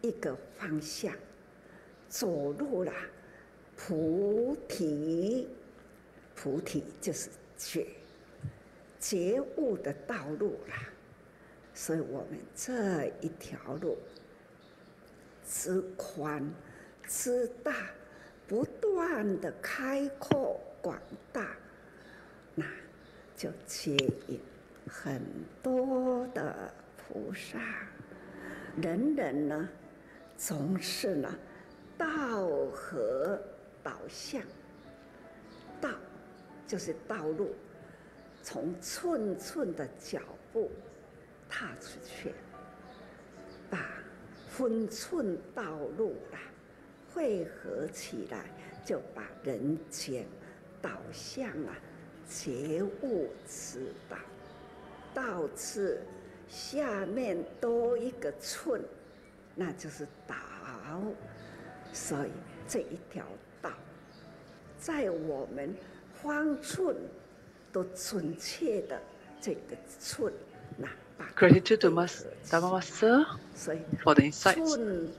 一个方向，走入了菩提，菩提就是觉悟的道路了。所以我们这一条路之宽之大，不断的开阔广大，那就接引很多的菩萨，人人呢总是呢道合导向，道就是道路，从寸寸的脚步踏出去，把分寸道路啦汇合起来，就把人间导向了觉悟之道。道次下面多一个寸，那就是道。所以这一条道，在我们方寸都准确的这个寸，那。Gratitude to Dharma Master for the insights.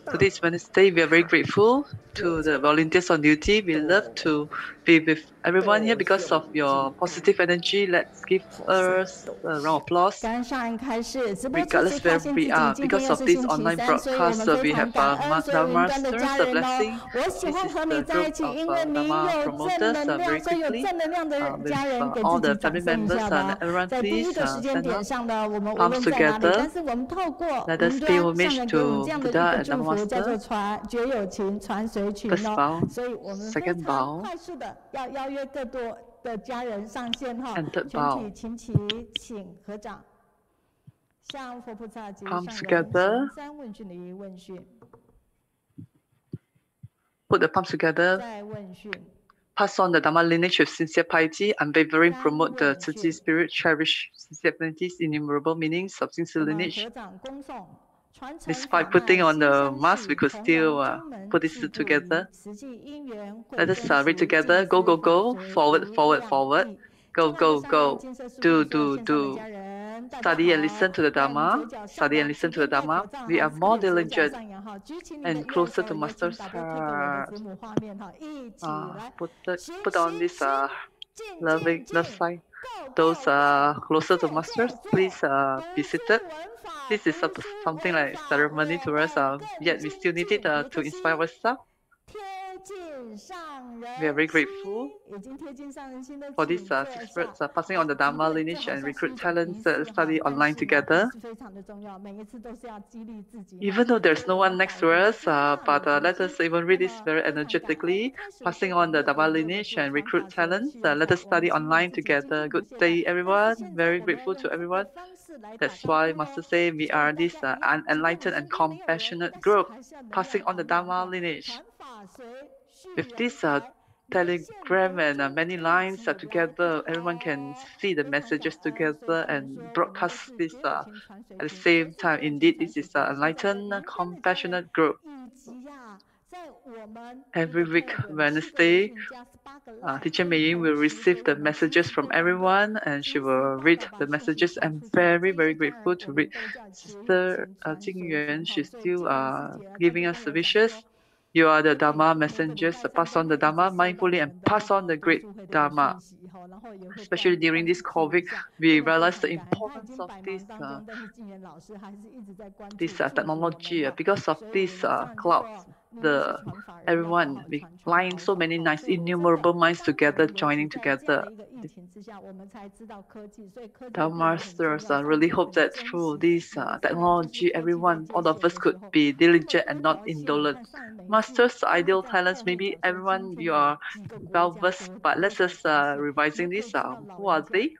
Today's Wednesday, we are very grateful to the volunteers on duty. We love to be with everyone here because of your positive energy. Let's give us a round of applause. Regardless where we are, because of this online broadcast, we have Dharma Masters, a blessing. This is the group of Dharma promoters. Very quickly, with all the family members and everyone, please stand up. Palms together. Let us pay homage to Buddha and Dharma Master. First bow, second bow, and third bow. Palms together. Put the palms together. Pass on the Dharma lineage with sincere piety, unwavering, promote the Qiyi spirit, cherish sincere affinities, innumerable meanings of sincere lineage. Despite putting on the mask, we could still put this together. Let us read together. Go, go, go. Forward, forward, forward. Go, go, go. Do, do, do. Study and listen to the Dharma. Study and listen to the Dharma. We are more diligent and closer to Master's heart. Put on this love sign. Those closer to Masters, please be seated. This is something like ceremony to us, yet we still need it to inspire ourselves. We are very grateful for these six birds passing on the Dharma lineage and recruit talents study online together. Even though there's no one next to us, but let us even read this very energetically, passing on the Dharma lineage and recruit talents. Let us study online together. Good day, everyone. Very grateful to everyone. That's why Master say we are this enlightened and compassionate group, passing on the Dharma lineage. With this telegram and many lines together, everyone can see the messages together and broadcast this at the same time. Indeed, this is an enlightened, compassionate group. Every week, Wednesday, Teacher Mei-Ying will receive the messages from everyone and she will read the messages. I'm very, very grateful to read Sister Jing Yuan. She's still giving us the wishes. You are the Dharma messengers. Pass on the Dharma mindfully and pass on the great Dharma. Especially during this COVID, we realize the importance of this technology. Because of this clouds, everyone, we line so many nice, innumerable minds together, joining together. The masters really hope that through this technology, everyone, all of us could be diligent and not indolent. Masters, ideal talents, maybe everyone, you are well-versed, but let's just revising this. Who are they?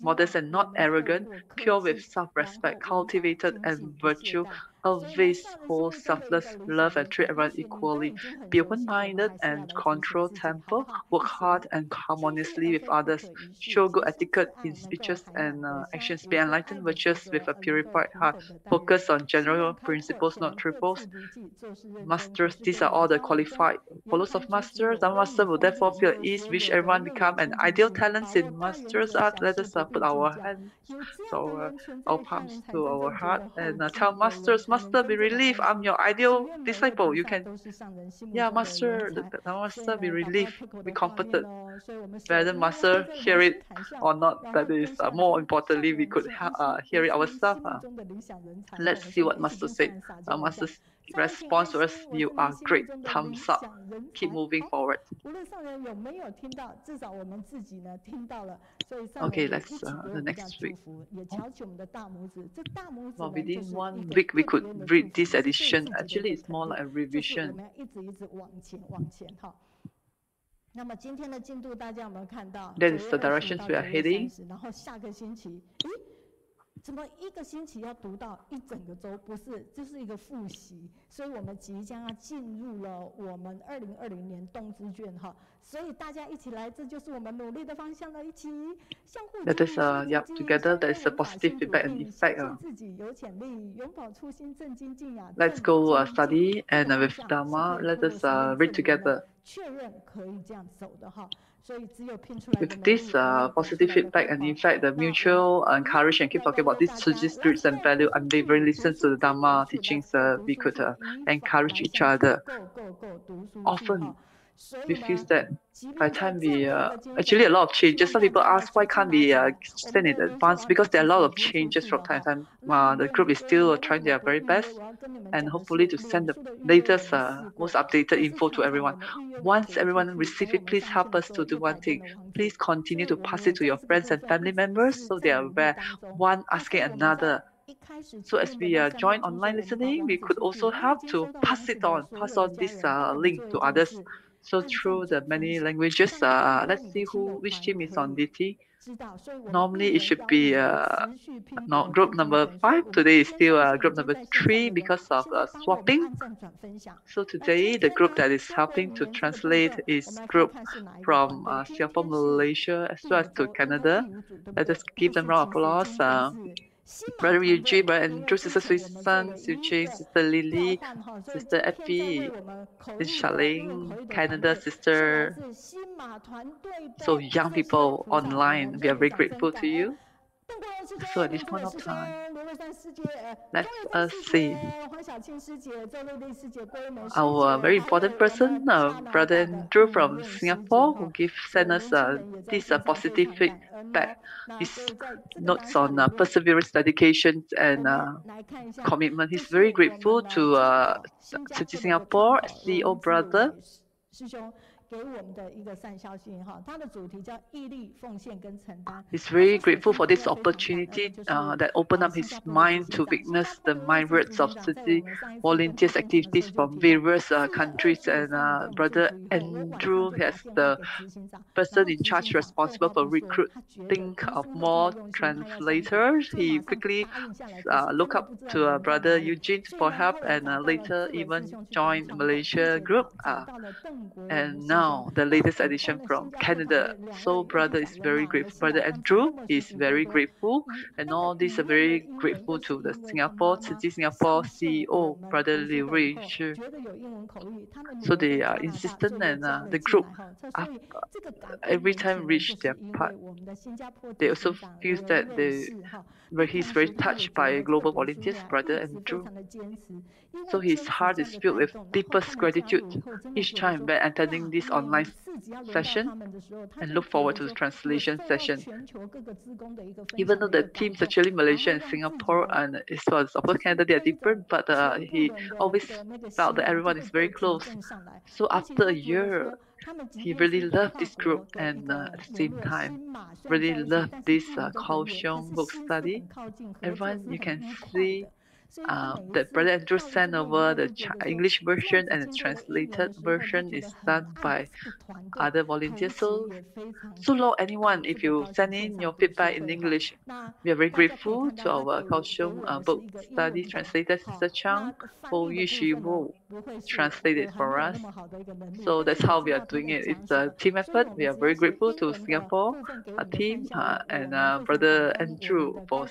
Modest and not arrogant, pure with self-respect, cultivated and virtue, always hold selfless love and treat everyone equally. Be open-minded and control temper, work hard and harmoniously with others. others, show good etiquette in speeches and actions, be enlightened, virtuous with a purified heart, focus on general principles, not triples. Masters, these are all the qualified followers of masters. Dharma master will therefore feel at ease, wish everyone become an ideal talents in master's art. Let us put our hands, so our palms to our heart and tell masters, master, be relieved. I'm your ideal disciple. You can, yeah, master, the master, be relieved, be comforted. Whether master hear it or not, that is more importantly, we could hear it ourselves. Let's see what master said. Master's response was, you are great, thumbs up, keep moving forward. Okay, let's the next week. Well, within 1 week we could read this edition. Actually, it's more like a revision. That is the directions we are heading. 怎么一个星期要读到一整个周？不是，就是一个复习。所以我们即将要进入了我们2020年冬之卷哈。所以大家一起来，这就是我们努力的方向了。一起相互 That is together there is a positive feedback and effect. 自己有潜力，永葆初心，正精进呀。 Let's go study and with Dharma, let us read together. 确认可以这样走的哈。 With this positive feedback and in fact the mutual encourage and keep talking about these Tzu Chi spirits and value, unwavering listen to the Dharma teachings, we could encourage each other. Often we feel that by the time we actually a lot of changes. Some people ask why can't we send in advance, because there are a lot of changes from time to time. The group is still trying their very best and hopefully to send the latest most updated info to everyone. Once everyone receives it, please help us to do one thing. Please continue to pass it to your friends and family members so they are aware, one asking another. So as we join online listening, we could also help to pass on this link to others. So through the many languages, let's see which team is on DT. Normally it should be group number 5. Today is still group number 3 because of swapping. So today the group that is helping to translate is group from Singapore, Malaysia, as well as to Canada. Let us give them a round of applause. Brother Eugene, Brother Andrew, Sister Susan, Siu Sister Lily, Sister Effie, Sister Charlene, Canada Sister. So young people online, we are very grateful to you. So at this point of time, let us see our very important person, Brother Andrew from Singapore, who sent us this positive feedback. His notes on perseverance, dedication, and commitment. He's very grateful to Tzu Chi Singapore CEO brother. He's very grateful for this opportunity that opened up his mind to witness the myriads of Tzu Chi volunteers activities from various countries. And Brother Andrew has the person in charge responsible for recruiting of more translators. He quickly looked up to Brother Eugene for help and later even joined the Malaysia group. And now the latest addition from Canada. So brother is very grateful. Brother Andrew is very grateful, and all these are very grateful to the Tzu Chi Singapore CEO, Brother Liu Rui Shi. So they are insistent, and the group every time reach their part. They also feel that he's very touched by global volunteers, Brother Andrew. So his heart is filled with deepest gratitude each time when attending this online session, and look forward to the translation session. Even though the teams actually Malaysia and Singapore and as well as of course Canada, they are different, but he always felt that everyone is very close. So after a year, he really loved this group, and at the same time really loved this Kaohsiung book study. Everyone, you can see that Brother Andrew sent over the English version, and the translated version is done by other volunteers. So long, anyone, if you send in your feedback in English, we are very grateful to our Kaohsiung book study translator, Sister Chang, who usually will translate it for us. So that's how we are doing it. It's a team effort. We are very grateful to Singapore team and Brother Andrew for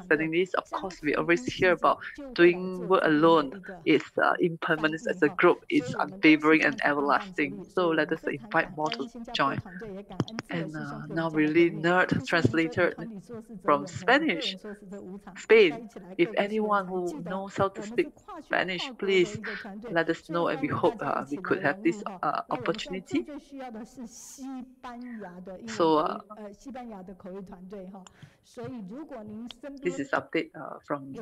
sending this. Of course, we always hear about doing work alone. It's impermanence as a group. It's unwavering and everlasting. So let us invite more to join. And now really nerd translator from Spanish, Spain. If anyone who knows how to speak Spanish, please let us know, and we hope we could have this opportunity. So this is update from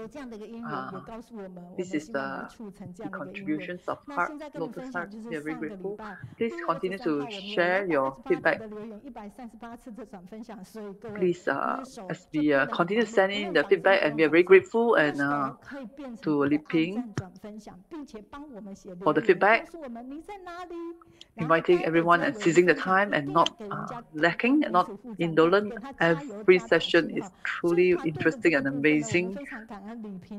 this is the contributions of Heart, Lotus Heart. We are very grateful. Please continue to share your feedback. Please, as we continue sending the feedback, and we are very grateful, and to Li Ping for the feedback, inviting everyone and seizing the time and not lacking, not indolent. Every session is truly interesting and amazing,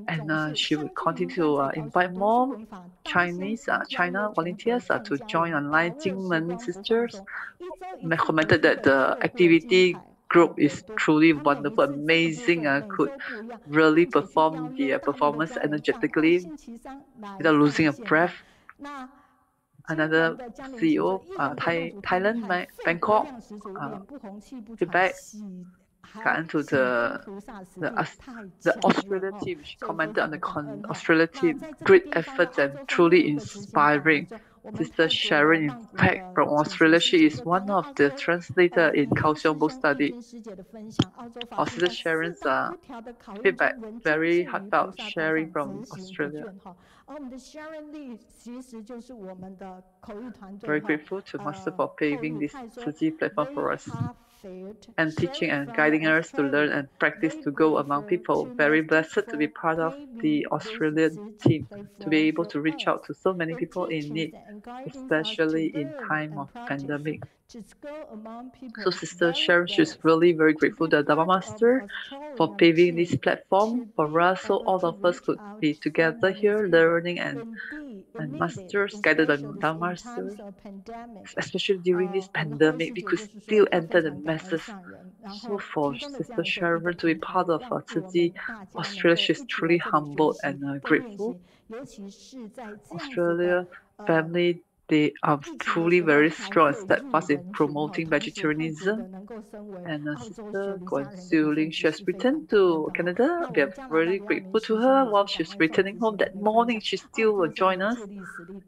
and she will continue to invite more China volunteers to join online. Jingmen sisters commented that the activity group is truly wonderful, amazing, could really perform the performance energetically without losing a breath. Another CEO, Thailand, Bangkok, feedback. To the Australia team, she commented on the Australia team, great efforts and truly inspiring. Sister Sharon, in fact, from Australia, she is one of the translators in Kaohsiung book study. Our Sister Sharon's feedback, very heartfelt sharing from Australia. Very grateful to Master for paving this Ciyu platform for us, and teaching and guiding us to learn and practice to go among people. Very blessed to be part of the Australian team, to be able to reach out to so many people in need, especially in time of pandemic. So Sister Sharon, she's really very grateful to the Dharma Master for paving this platform for us, so all of us could be together here learning and masters guided by Dharma Master. Especially during this pandemic, we could still enter the masses. So for Sister Sharon to be part of Ciyu Australia, she's truly humbled and grateful. Australia family, they are truly very strong and steadfast in promoting vegetarianism. And Sister Guang, she has returned to Canada. We are very grateful to her. While she's returning home that morning, she still will join us.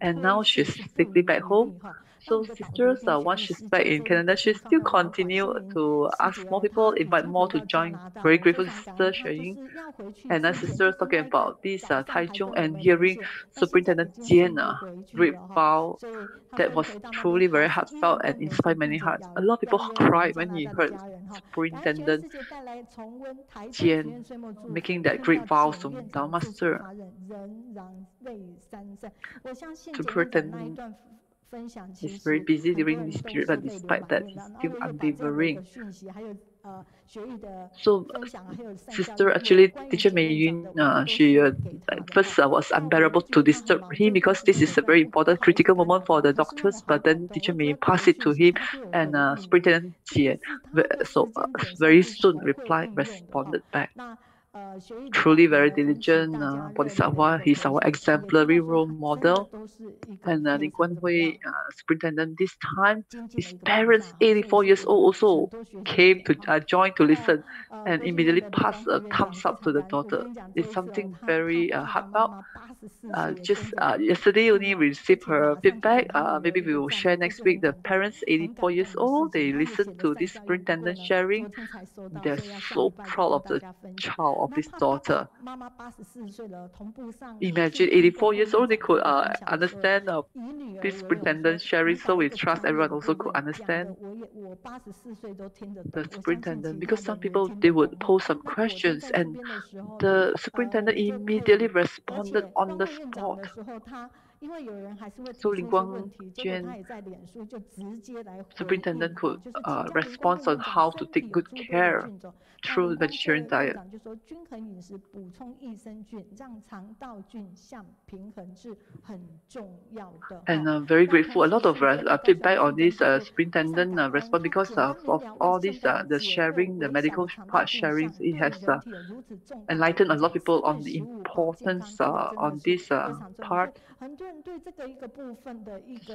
And now she's safely back home. So sisters, once she's back in Canada, she still continue to ask more people, invite more to join. Very grateful to Sister Qiyi. And sisters talking about this Taichung and hearing Superintendent Jian great vow that was truly very heartfelt and inspired many hearts. A lot of people cried when he heard Superintendent Jian making that great vow to Dharma Master. Superintendent is very busy during this period, but despite that, he's still unwavering. So, Sister, actually, Teacher Mei Yun, she first was unbearable to disturb him because this is a very important, critical moment for the doctors. But then Teacher Mei Yun passed it to him, and Superintendent Jian, very soon responded back. Truly very diligent Bodhisattva. He's our exemplary role model. And Lin Guan Hui, superintendent, this time his parents, 84 years old, also came to join to listen and immediately passed a thumbs up to the daughter. It's something very heartfelt. Just yesterday only we received her feedback. Maybe we will share next week. The parents, 84 years old, they listened to this superintendent sharing. They're so proud of the child, of this daughter. Imagine 84 years old, they could understand this superintendent sharing, so we trust everyone also could understand. the superintendent, because some people, they would pose some questions and the superintendent immediately responded on the spot. So Guang Jian superintendent could respond on how to take good care through vegetarian diet. And I'm very grateful. A lot of feedback on this superintendent response because of all this, the sharing, the medical part sharing. It has enlightened a lot of people on the importance on this part.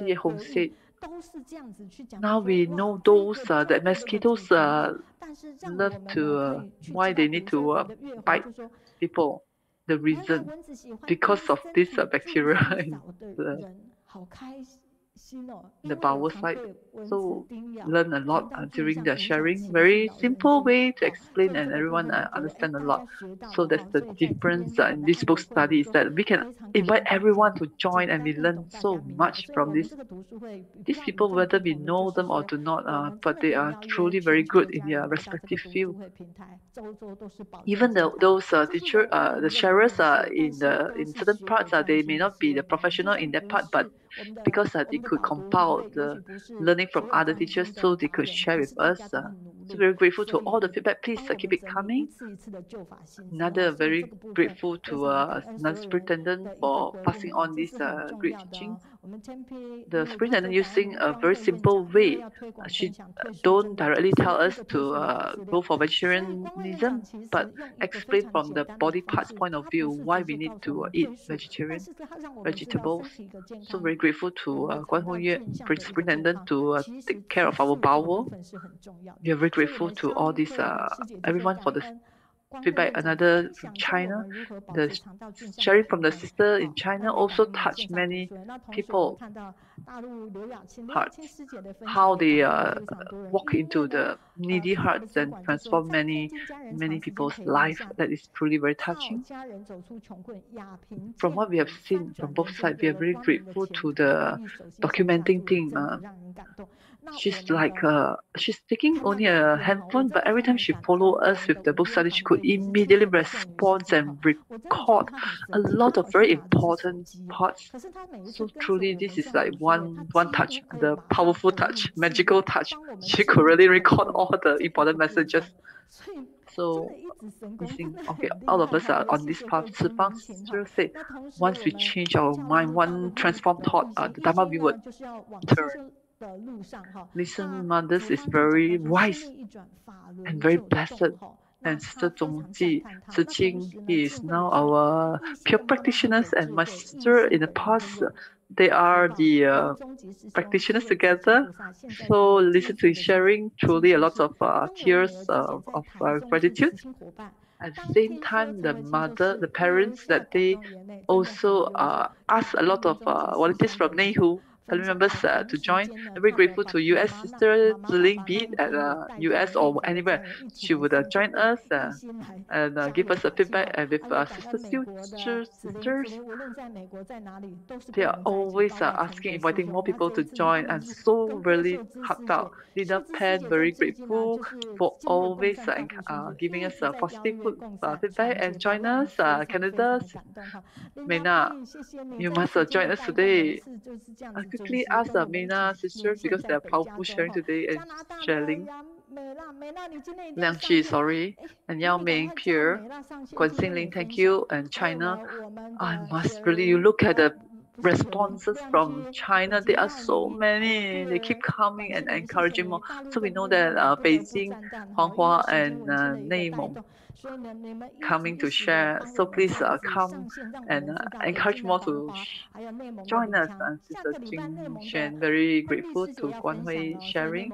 Ye Hong said, now we know those that mosquitoes love to why they need to bite people. The reason because of this bacteria in the bowel side. So learn a lot during the sharing. Very simple way to explain and everyone understand a lot. So that's the difference in this book study is that we can invite everyone to join and we learn so much from this. These people, whether we know them or do not, but they are truly very good in their respective field. Even those teacher, the sharers in certain parts, they may not be the professional in that part, but because they could compile the learning from other teachers, so they could share with us. So very grateful to all the feedback. Please keep it coming. Another very grateful to another superintendent for passing on this great teaching. The superintendent using a very simple way. She don't directly tell us to go for vegetarianism, but explain from the body parts point of view why we need to eat vegetables. So very grateful to Guan Hongyue, superintendent, to take care of our bowel. We are very grateful to all this everyone for the feedback. Another from China, the sharing from the sister in China also touched many people hearts. How they walk into the needy hearts and transform many people's life. That is truly very touching. From what we have seen from both sides, we are very grateful to the documenting team. She's like she's taking only a handphone, but every time she follow us with the book study, she could immediately respond and record a lot of very important parts. So truly, this is like one touch, the powerful touch, magical touch. She could really record all the important messages. So, okay, all of us are on this path. Sifang said, once we change our mind, one transformed thought, the Dharma we would turn. Listen, mothers is very wise and very blessed. And Sister Zhongji, Ziqing, he is now our pure practitioners, and my sister in the past, they are the practitioners together. So listen to his sharing, truly a lot of tears of gratitude. At the same time, the parents, that they also ask a lot of volunteers from Neihu, family members to join. I'm very grateful to US sister Ziling, be it at US or anywhere. She would join us and give us a feedback. And with Sister sisters, they are always asking, inviting more people to join. I'm so really heartfelt. Lina Pan, very grateful for always giving us positive feedback and join us. Canada, Mena, you must join us today. I quickly ask Mena sisters because they are powerful sharing today and sharing. Liang Chi, sorry, and Yao Ming, Pierre, Guan Xingling, thank you, and China. I must really, you look at the responses from China, there are so many. They keep coming and encouraging more. So we know that Beijing, Huang and Neimong coming to share. So please come and encourage more to join us. And Sister Jing Xuan, very grateful to Guan Hui sharing,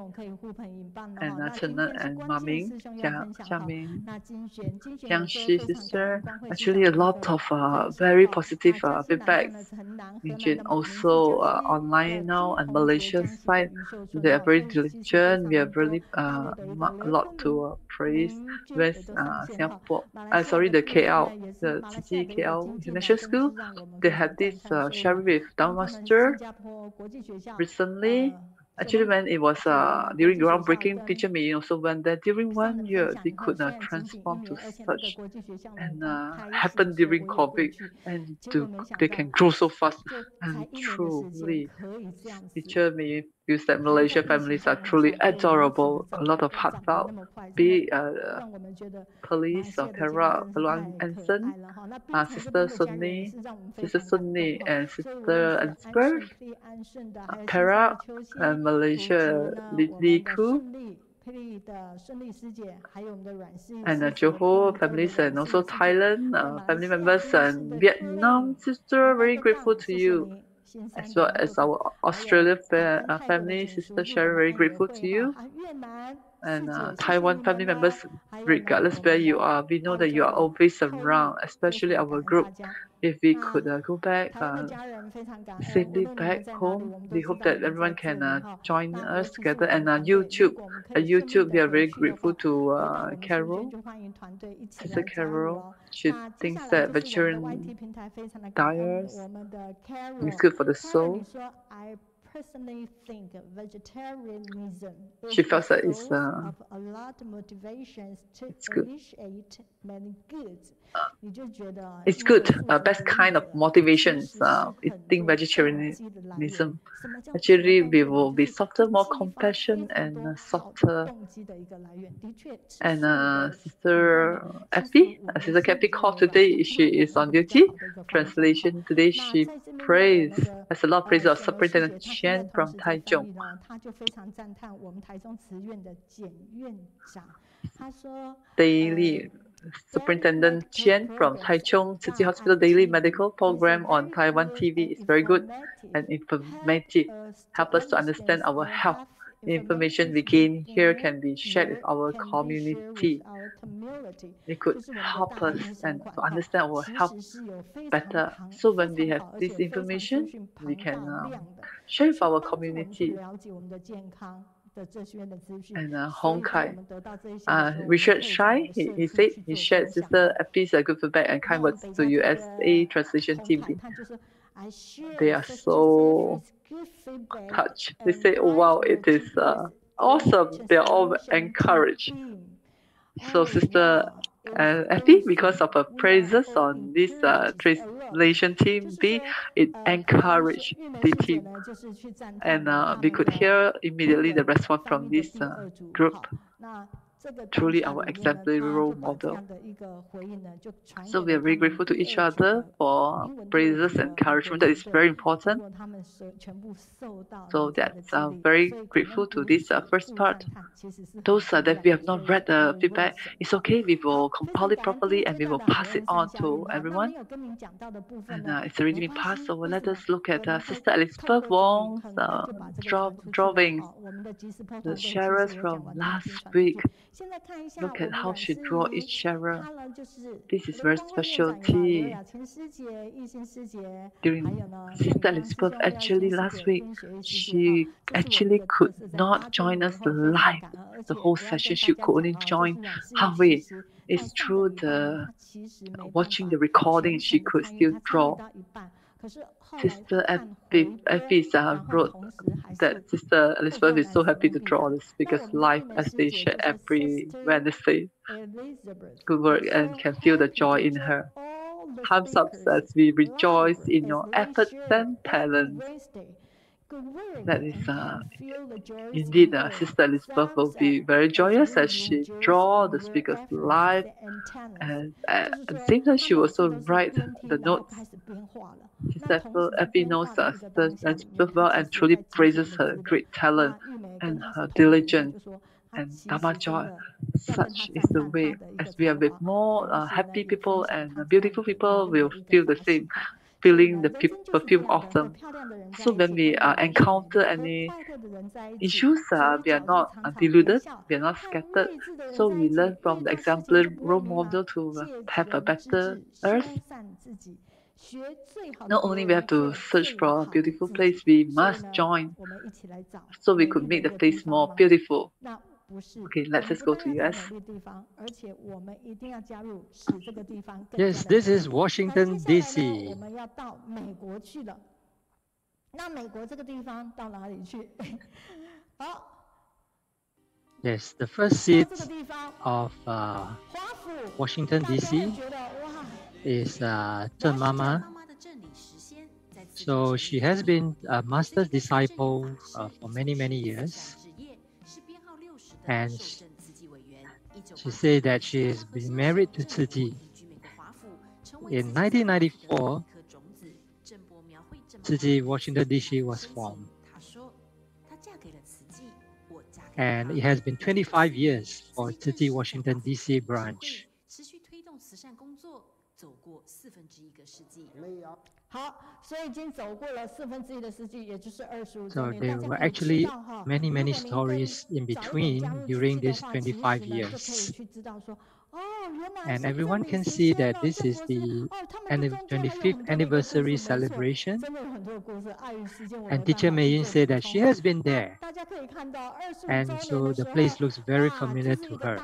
and Chen and Ma Ming, Jia Ming, Jiang Shi sister. Actually, a lot of very positive feedbacks. Jian also online now, and Malaysia side, they are very diligent. We have really a lot to praise. With Singapore, sorry, the KL, the Qiyi KL International School, they had this sharing with Dharma Master recently. Actually, when it was during groundbreaking, teacher May also went there. During 1 year, they could transform to such, and happened during COVID, and they can grow so fast. And truly, teacher May feels that Malaysia families are truly adorable. A lot of heartfelt, be police or Kara, Huang and Sen, Sister Sunni, and Sister Ansper, Kara, and Malaysia Li Ku, and Johor families, and also Thailand family members, and Vietnam sister, very grateful to you, as well as our Australia family sister Sharon, very grateful to you, and Taiwan family members, regardless where you are, we know that you are always around, especially our group. If we could go back safely back home, we hope that everyone can join us together. And YouTube, we are very grateful to Carol, Sister Carol. She thinks that vegetarian diets is good for the soul. Personally think vegetarianism she felt that it's of a lot of motivations to initiate many goods. It's good, best kind of motivations, eating vegetarianism. Actually, we will be softer, more compassion, and softer. And Sister Effie called today. She is on duty. Translation today, she has a lot of praise of Superintendent Jian from Taichung. Daily Superintendent Jian from Taichung City Hospital Daily Medical Program on Taiwan TV is very good and informative. Help us to understand our health. The information we gain here can be shared with our community. It could help us and to understand our health better. So when we have this information, we can share with our community. And Hong Kai, Richard Shai, he said he shared Sister Effie's good feedback and kind words to USA translation team. They are so touched. They say, "Oh wow, it is awesome." They are all encouraged. So Sister Effie, because of her praises on this translation team B, it encouraged the team. And we could hear immediately the response from this group. Truly our exemplary role model. So we are very grateful to each other for praises and encouragement. That is very important. So that's very grateful to this first part. Those that we have not read the feedback, it's okay. We will compile it properly and we will pass it on to everyone. And it's already been passed, so let us look at Sister Elizabeth Wong's drawings, the sharers from last week. Look at how she drew each sharer. This is very specialty. During Sister Elizabeth, actually last week, she actually could not join us live. The whole session, she could only join halfway. It's through the watching the recording she could still draw. Sister Effie wrote that Sister Elizabeth is so happy to draw the speakers live as they share every Wednesday. Good work and can feel the joy in her. Thumbs up as we rejoice in your efforts and talents. That is indeed Sister Elizabeth will be very joyous as she draw the speakers live, and at the same time she will also write the notes. Sister Effie knows Sister Elizabeth well and truly praises her great talent and her diligence and Dharma joy. Such is the way. As we are with more happy people and beautiful people, will feel the same. Feeling the perfume of them. So when we encounter any issues, we are not deluded, we are not scattered. So we learn from the exemplary role model to have a better earth. Not only we have to search for a beautiful place, we must join so we could make the place more beautiful. Okay, let's just go to US. Yes, this is Washington, D.C. 那美国这个地方到哪里去？好。Yes, the first seat of Washington D.C. is Zheng Mama. So she has been a master's disciple for many, many years. And she said that she has been married to Qiyi. In 1994, Qiyi, Washington D.C. was formed. And it has been 25 years for Qiyi, Washington D.C. branch. So there were actually many, many stories in between during these 25 years. And everyone can see that this is the 25th anniversary celebration. And Teacher Mei said that she has been there. And so the place looks very familiar to her.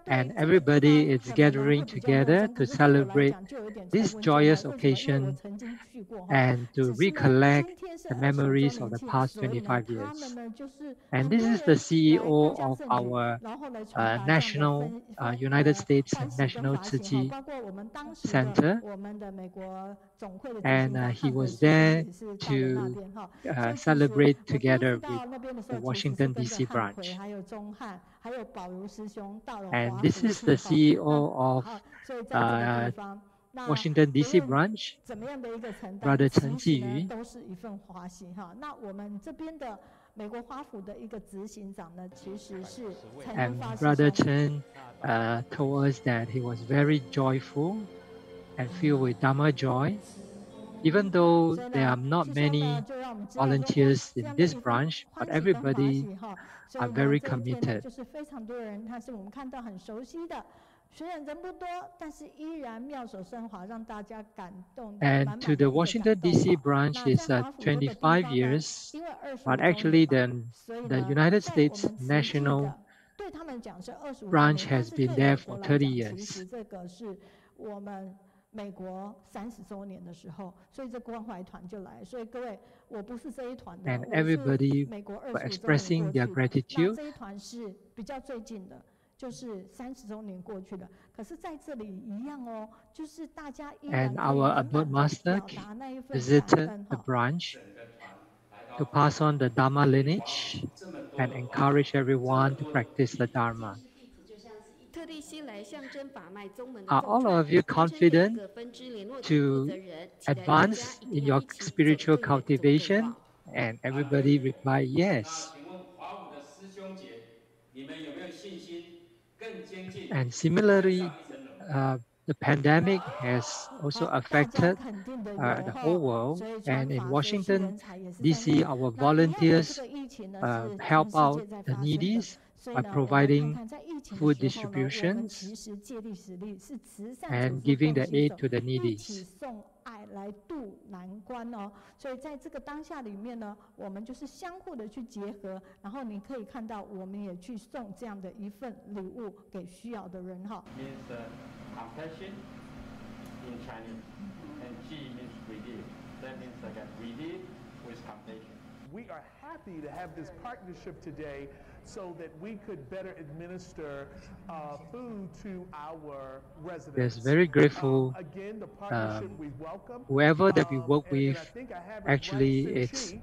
And everybody is gathering together to celebrate this joyous occasion and to recollect the memories of the past 25 years. And this is the CEO of our United States National Qiyi Center. And he was there to celebrate together with the Washington D.C. branch. And this is the CEO of Washington D.C. branch, Brother Chen Ciyu. And Brother Chen told us that he was very joyful and filled with Dharma joy. Even though there are not many volunteers in this branch, but everybody are very committed. And to the Washington D.C. branch is 25 years, but actually the United States National branch has been there for 30 years. And everybody were expressing their gratitude. And our abode master visited the branch to pass on the Dharma lineage and encourage everyone to practice the Dharma. Are all of you confident to advance in your spiritual cultivation? And everybody replied, yes. And similarly, the pandemic has also affected the whole world. And in Washington, D.C., our volunteers help out the needy by providing food distributions and giving the aid to the needy. Compassion in Chinese, and Qiyi means relief. That means like relief with compassion. We are happy to have this partnership today so that we could better administer food to our residents. Yes, very grateful. Again, the partnership we welcome. Whoever that we work with, actually it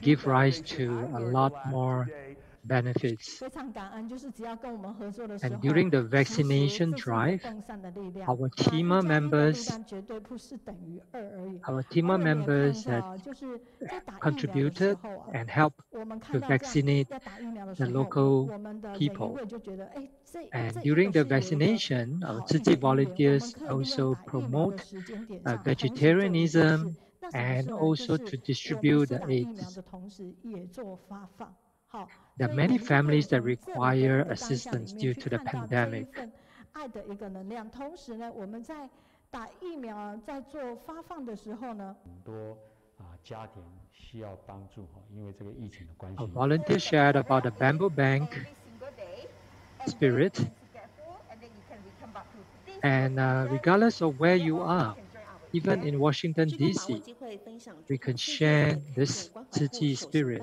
gives rise to a lot more benefits. And during the vaccination drive, our team members contributed and helped to vaccinate the local people. And during the vaccination, our Qiyi volunteers also promote vegetarianism and also to distribute the aids. There are many families that require assistance due to the pandemic. Our volunteers shared about the bamboo bank spirit. And regardless of where you are, even in Washington, D.C., we can share this Qiyi spirit.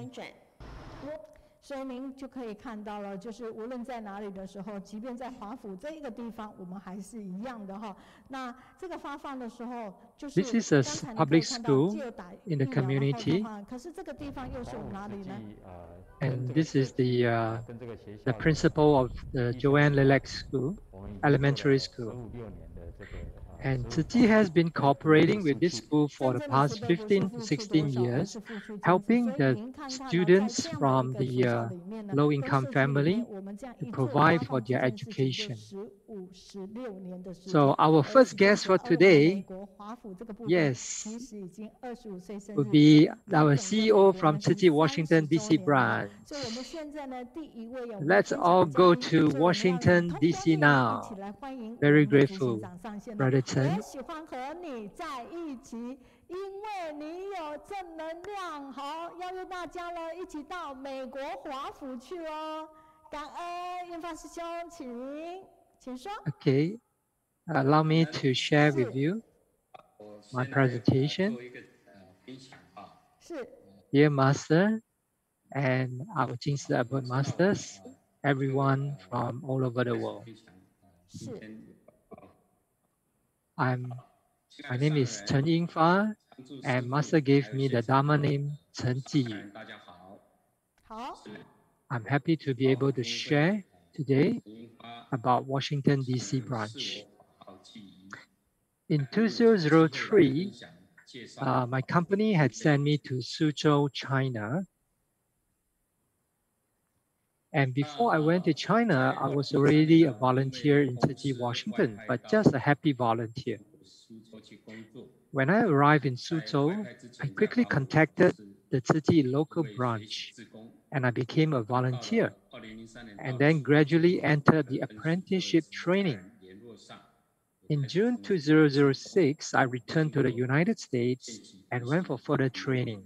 所以您就可以看到了，就是无论在哪里的时候，即便在华府这个地方，我们还是一样的哈。那这个发放的时候，就是刚才你可以看到借打疫苗然后的话，可是这个地方又是哪里呢？ And this is the principal of the Jian School, elementary school. And Ciyi has been cooperating with this school for the past 15 to 16 years, helping the students from the low-income family to provide for their education. So our first guest for today, yes, would be our CEO from Ciyi Washington, D.C. branch. Let's all go to Washington, D.C. now. Very grateful, Brother Chen. 也喜欢和你在一起，因为你有正能量。好，邀约大家了，一起到美国华府去哦。感恩英法师兄，请说。Okay, allow me to share with you my presentation. 是。Dear Master and our Jingsi Abode Masters, everyone from all over the world. 是。 My name is Chen Yingfa, and Master gave me the Dharma name Chen Jiyu. I'm happy to be able to share today about Washington, D.C. branch. In 2003, my company had sent me to Suzhou, China. And before I went to China, I was already a volunteer in Ciyi, Washington, but just a happy volunteer. When I arrived in Suzhou, I quickly contacted the Ciyi local branch, and I became a volunteer, and then gradually entered the apprenticeship training. In June 2006, I returned to the United States and went for further training.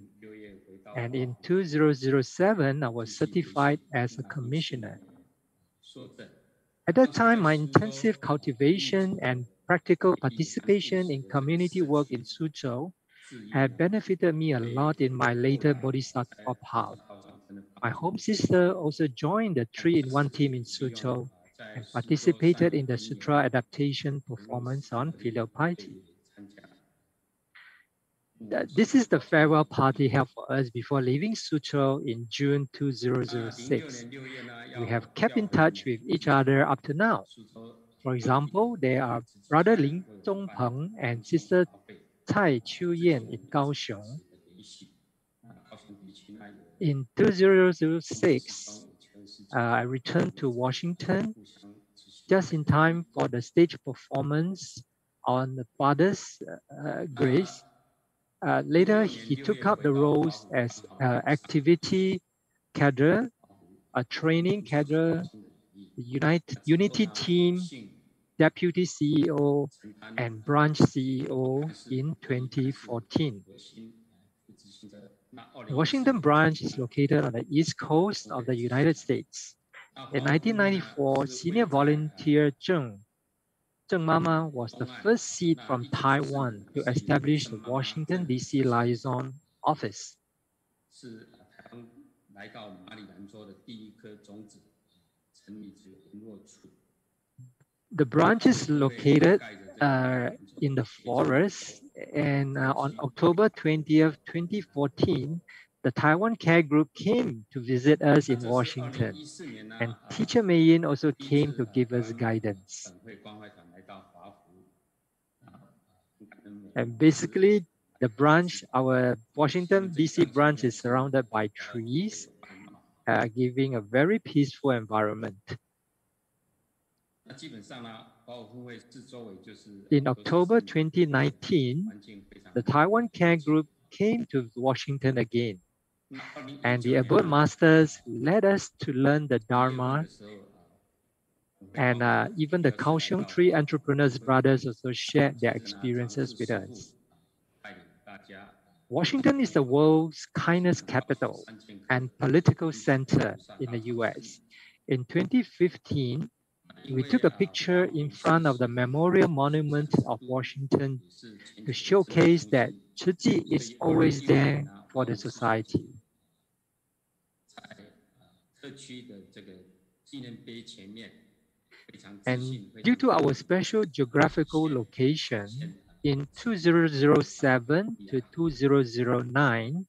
And in 2007, I was certified as a commissioner. At that time, my intensive cultivation and practical participation in community work in Suzhou had benefited me a lot in my later Bodhisattva path. My home sister also joined the 3-in-1 team in Suzhou and participated in the Sutra adaptation performance on filial piety. This is the farewell party held for us before leaving Suzhou in June 2006. We have kept in touch with each other up to now. For example, there are Brother Lin Zhongpeng and Sister Cai Chuyan in Kaohsiung. In 2006, I returned to Washington just in time for the stage performance on the Father's Grace. Later, he took up the roles as activity cadre, a training cadre, Unity team, deputy CEO, and branch CEO in 2014. The Washington branch is located on the East Coast of the United States. In 1994, senior volunteer Zheng Mama was the first seed from Taiwan to establish the Washington, D.C. liaison office. The branch is located in the forest, and on October 20th, 2014, the Taiwan Care Group came to visit us in Washington, and Teacher Mei-yin also came to give us guidance. And basically, the branch, our Washington, D.C. branch is surrounded by trees, giving a very peaceful environment. In October 2019, the Taiwan Care Group came to Washington again, and the Abode Masters led us to learn the Dharma, and even the Kaohsiung 3 Entrepreneurs Brothers also shared their experiences with us. Washington is the world's kindness capital and political center in the US. In 2015, We took a picture in front of the Memorial Monument of Washington to showcase that Qiyi is always there for the society. And due to our special geographical location, in 2007 to 2009,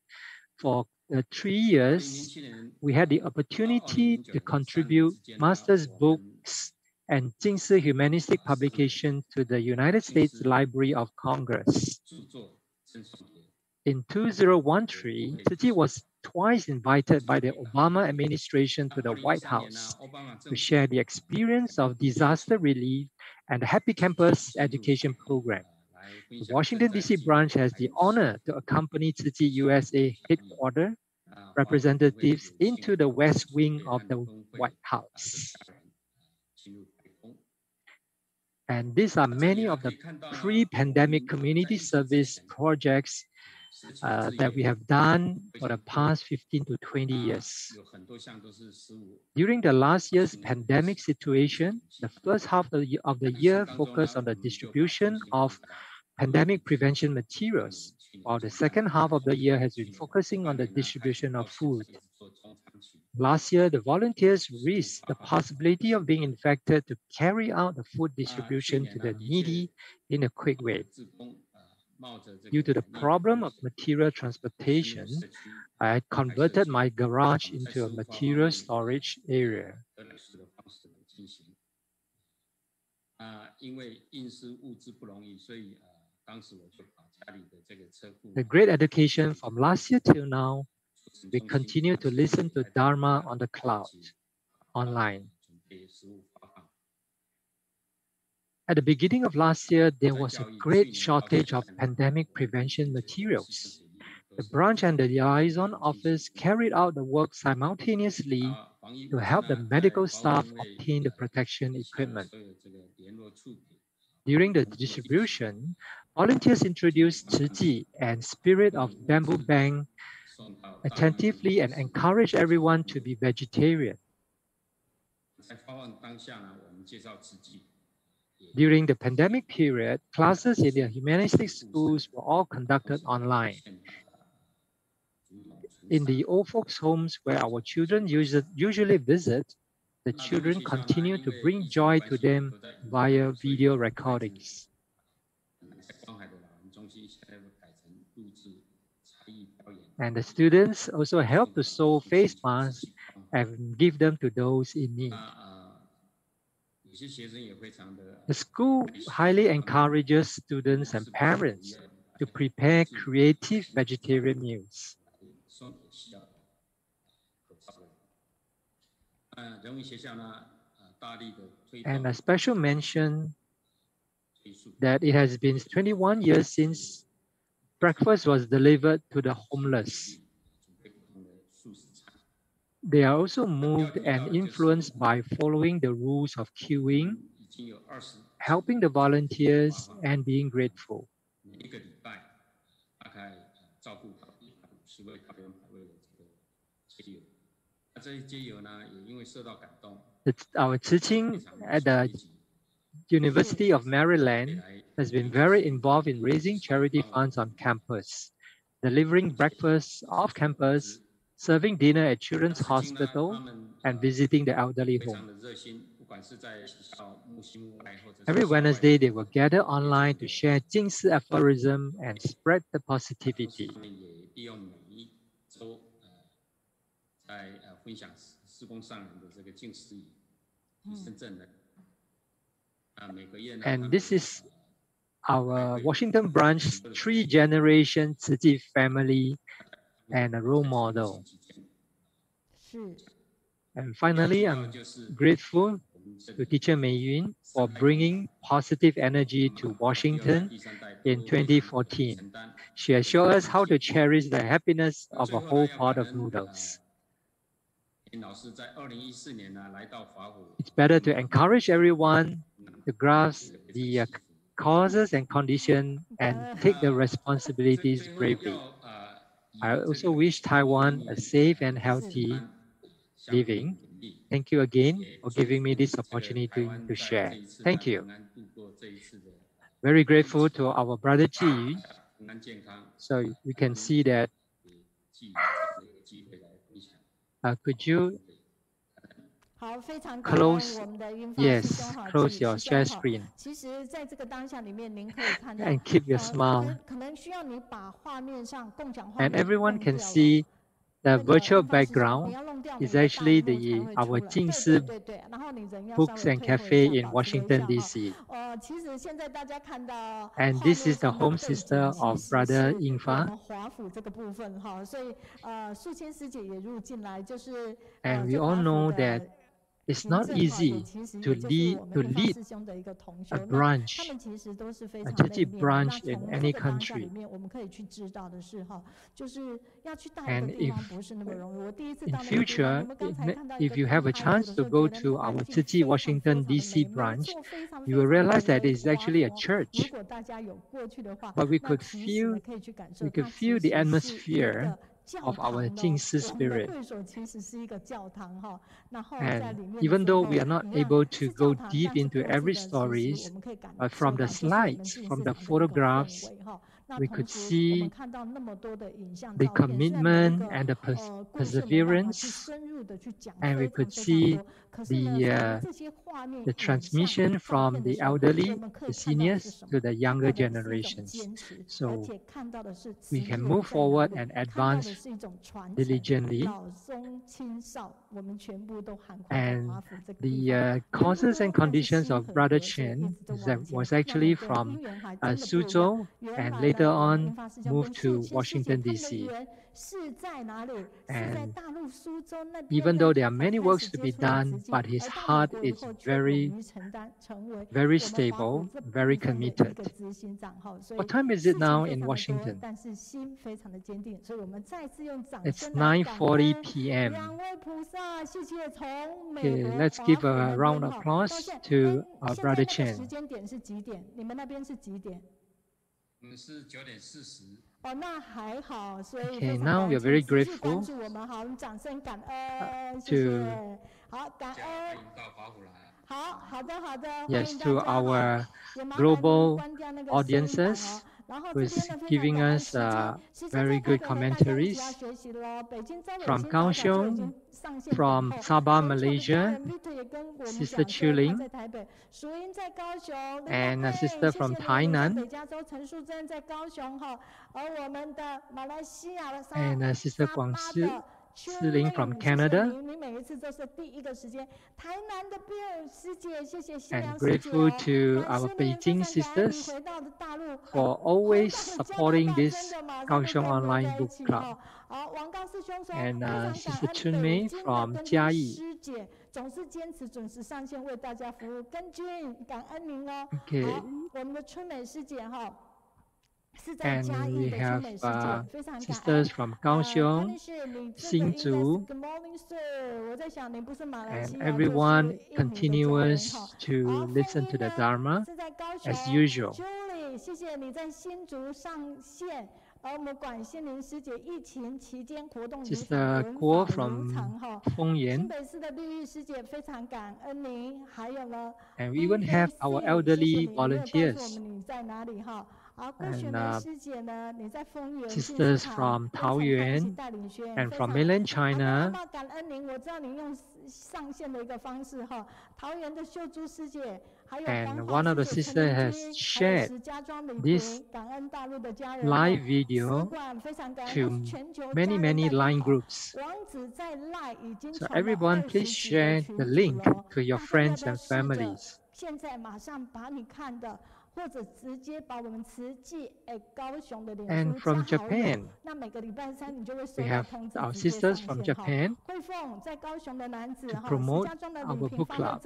for 3 years, we had the opportunity to contribute master's books and Jingsi humanistic publication to the United States Library of Congress. In 2013, Qiyi was twice invited by the Obama administration to the White House to share the experience of disaster relief and the Happy Campus education program. The Washington, D.C. branch has the honor to accompany Qiyi USA headquarters representatives into the West Wing of the White House. And these are many of the pre-pandemic community service projects that we have done for the past 15 to 20 years. During the last year's pandemic situation, the first half of the year focused on the distribution of pandemic prevention materials, while the second half of the year has been focusing on the distribution of food. Last year, the volunteers risked the possibility of being infected to carry out the food distribution to the needy in a quick way. Due to the problem of material transportation, I converted my garage into a material storage area. The great education from last year till now, we continue to listen to Dharma on the cloud, online. At the beginning of last year, there was a great shortage of pandemic prevention materials. The branch and the liaison office carried out the work simultaneously to help the medical staff obtain the protection equipment. During the distribution, volunteers introduced Qiyi and Spirit of Bamboo Bank attentively and encouraged everyone to be vegetarian. During the pandemic period, classes in the humanistic schools were all conducted online. In the old folks' homes where our children usually visit, the children continue to bring joy to them via video recordings. And the students also help to sew face masks and give them to those in need. The school highly encourages students and parents to prepare creative vegetarian meals. And a special mention that it has been 21 years since breakfast was delivered to the homeless. They are also moved and influenced by following the rules of queuing, helping the volunteers, and being grateful. Our teaching at the University of Maryland has been very involved in raising charity funds on campus, delivering breakfast off campus, serving dinner at Children's Hospital, and visiting the elderly home. Every Wednesday, they will gather online to share Jingsi aphorism and spread the positivity. And this is our Washington branch 3-generation Qiyi family and a role model. And finally, I'm grateful to Teacher Mei Yun for bringing positive energy to Washington in 2014. She has shown us how to cherish the happiness of a whole pot of noodles. It's better to encourage everyone to grasp the causes and conditions and take the responsibilities bravely. I also wish Taiwan a safe and healthy living. Thank you again for giving me this opportunity to share. Thank you. Very grateful to our brother Qiyi. So we can see that. Could you close your share screen and keep your smile. And everyone can see the virtual background is actually our Jingsi Books and Cafe in Washington, D.C. And this is the home sister of Brother Yingfa. And we all know that it's not easy to lead a branch, a church branch in any country. And if in future, if you have a chance to go to our Ciyu, Washington, D.C. branch, you will realize that it's actually a church. But we could feel the atmosphere of our Jingsi spirit. And even though we are not able to go deep into every stories, but from the slides, from the photographs, we could see the commitment and the perseverance, and we could see the transmission from the elderly, the seniors, to the younger generations. So we can move forward and advance diligently. And the causes and conditions of Brother Chen was actually from Suzhou, and later on moved to Washington, D.C. And even though there are many works to be done, but his heart is very, very stable, very committed. What time is it now in Washington? It's 9:40 p.m. Okay, let's give a round of applause to our Brother Chen. Okay, now we are very grateful to our global audiences who is giving us very good commentaries from Kaohsiung, from Sabah, Malaysia, Sister Chuling, and a sister from Tainan, and a Sister Guang from Canada. And grateful to our Beijing sisters for always supporting this Kaohsiung Online Book Club. And Sister Chunmei from Jian. Okay. And we have sisters from Kaohsiung, Hsinchu, and everyone continues to listen to the Dharma as usual. Sister Guo from Fengyan. And we even have our elderly volunteers. And sisters from Taoyuan and from mainland China. And one of the sisters has shared this live video to many line groups. So everyone, please share the link to your friends and families. And from Japan, we have our sisters from Japan to promote our book club.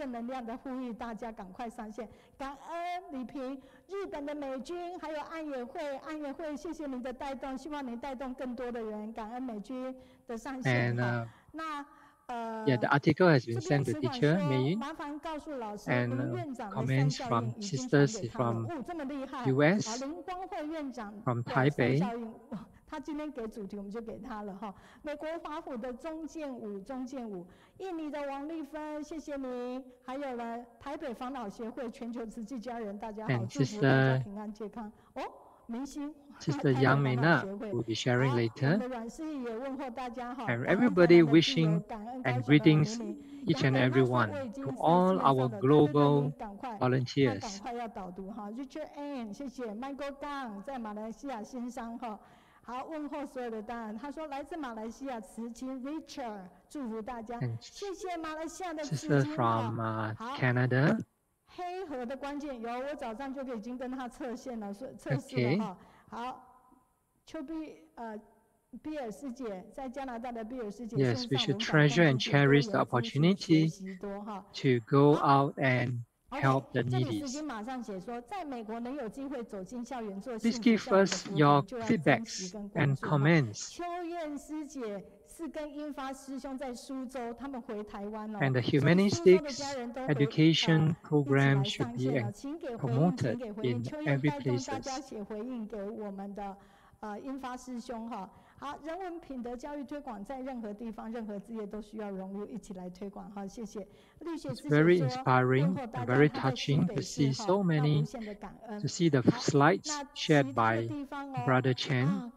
And the article has been sent to teacher Mei, and comments from sisters from US, from Taipei, 他今天给主题，我们就给他了哈。美国华府的钟建武，印尼的王丽芬，谢谢你。还有呢，台北防老协会全球慈济家人，大家好，祝福大家平安健康。哦，明星。Sister Yang Mena will be sharing later. 阮思怡也问候大家哈。And everybody wishing and greetings each and everyone to all our global volunteers. 赶快要导读哈 ，Richard Ann， 谢谢 Michael Gang 在马来西亚新商哈。好，问候所有的大人。他说来自马来西亚慈青 Richard， 祝福大家，谢谢马来西亚的慈青。Sister from Canada. 黑河的关键有，我早上就已经跟他测线了，测试了哈。好，丘比尔师姐在加拿大的比尔师姐。Yes, we should treasure and cherish the opportunity to go out and help the needy. Please give us your feedbacks and comments. And the humanistics education program should be promoted in every place. 英发师兄哈，好，人文品德教育推广在任何地方、任何职业都需要融入，一起来推广哈，谢谢。It's very inspiring and very touching to see so many, to see the slides shared by Brother Chen,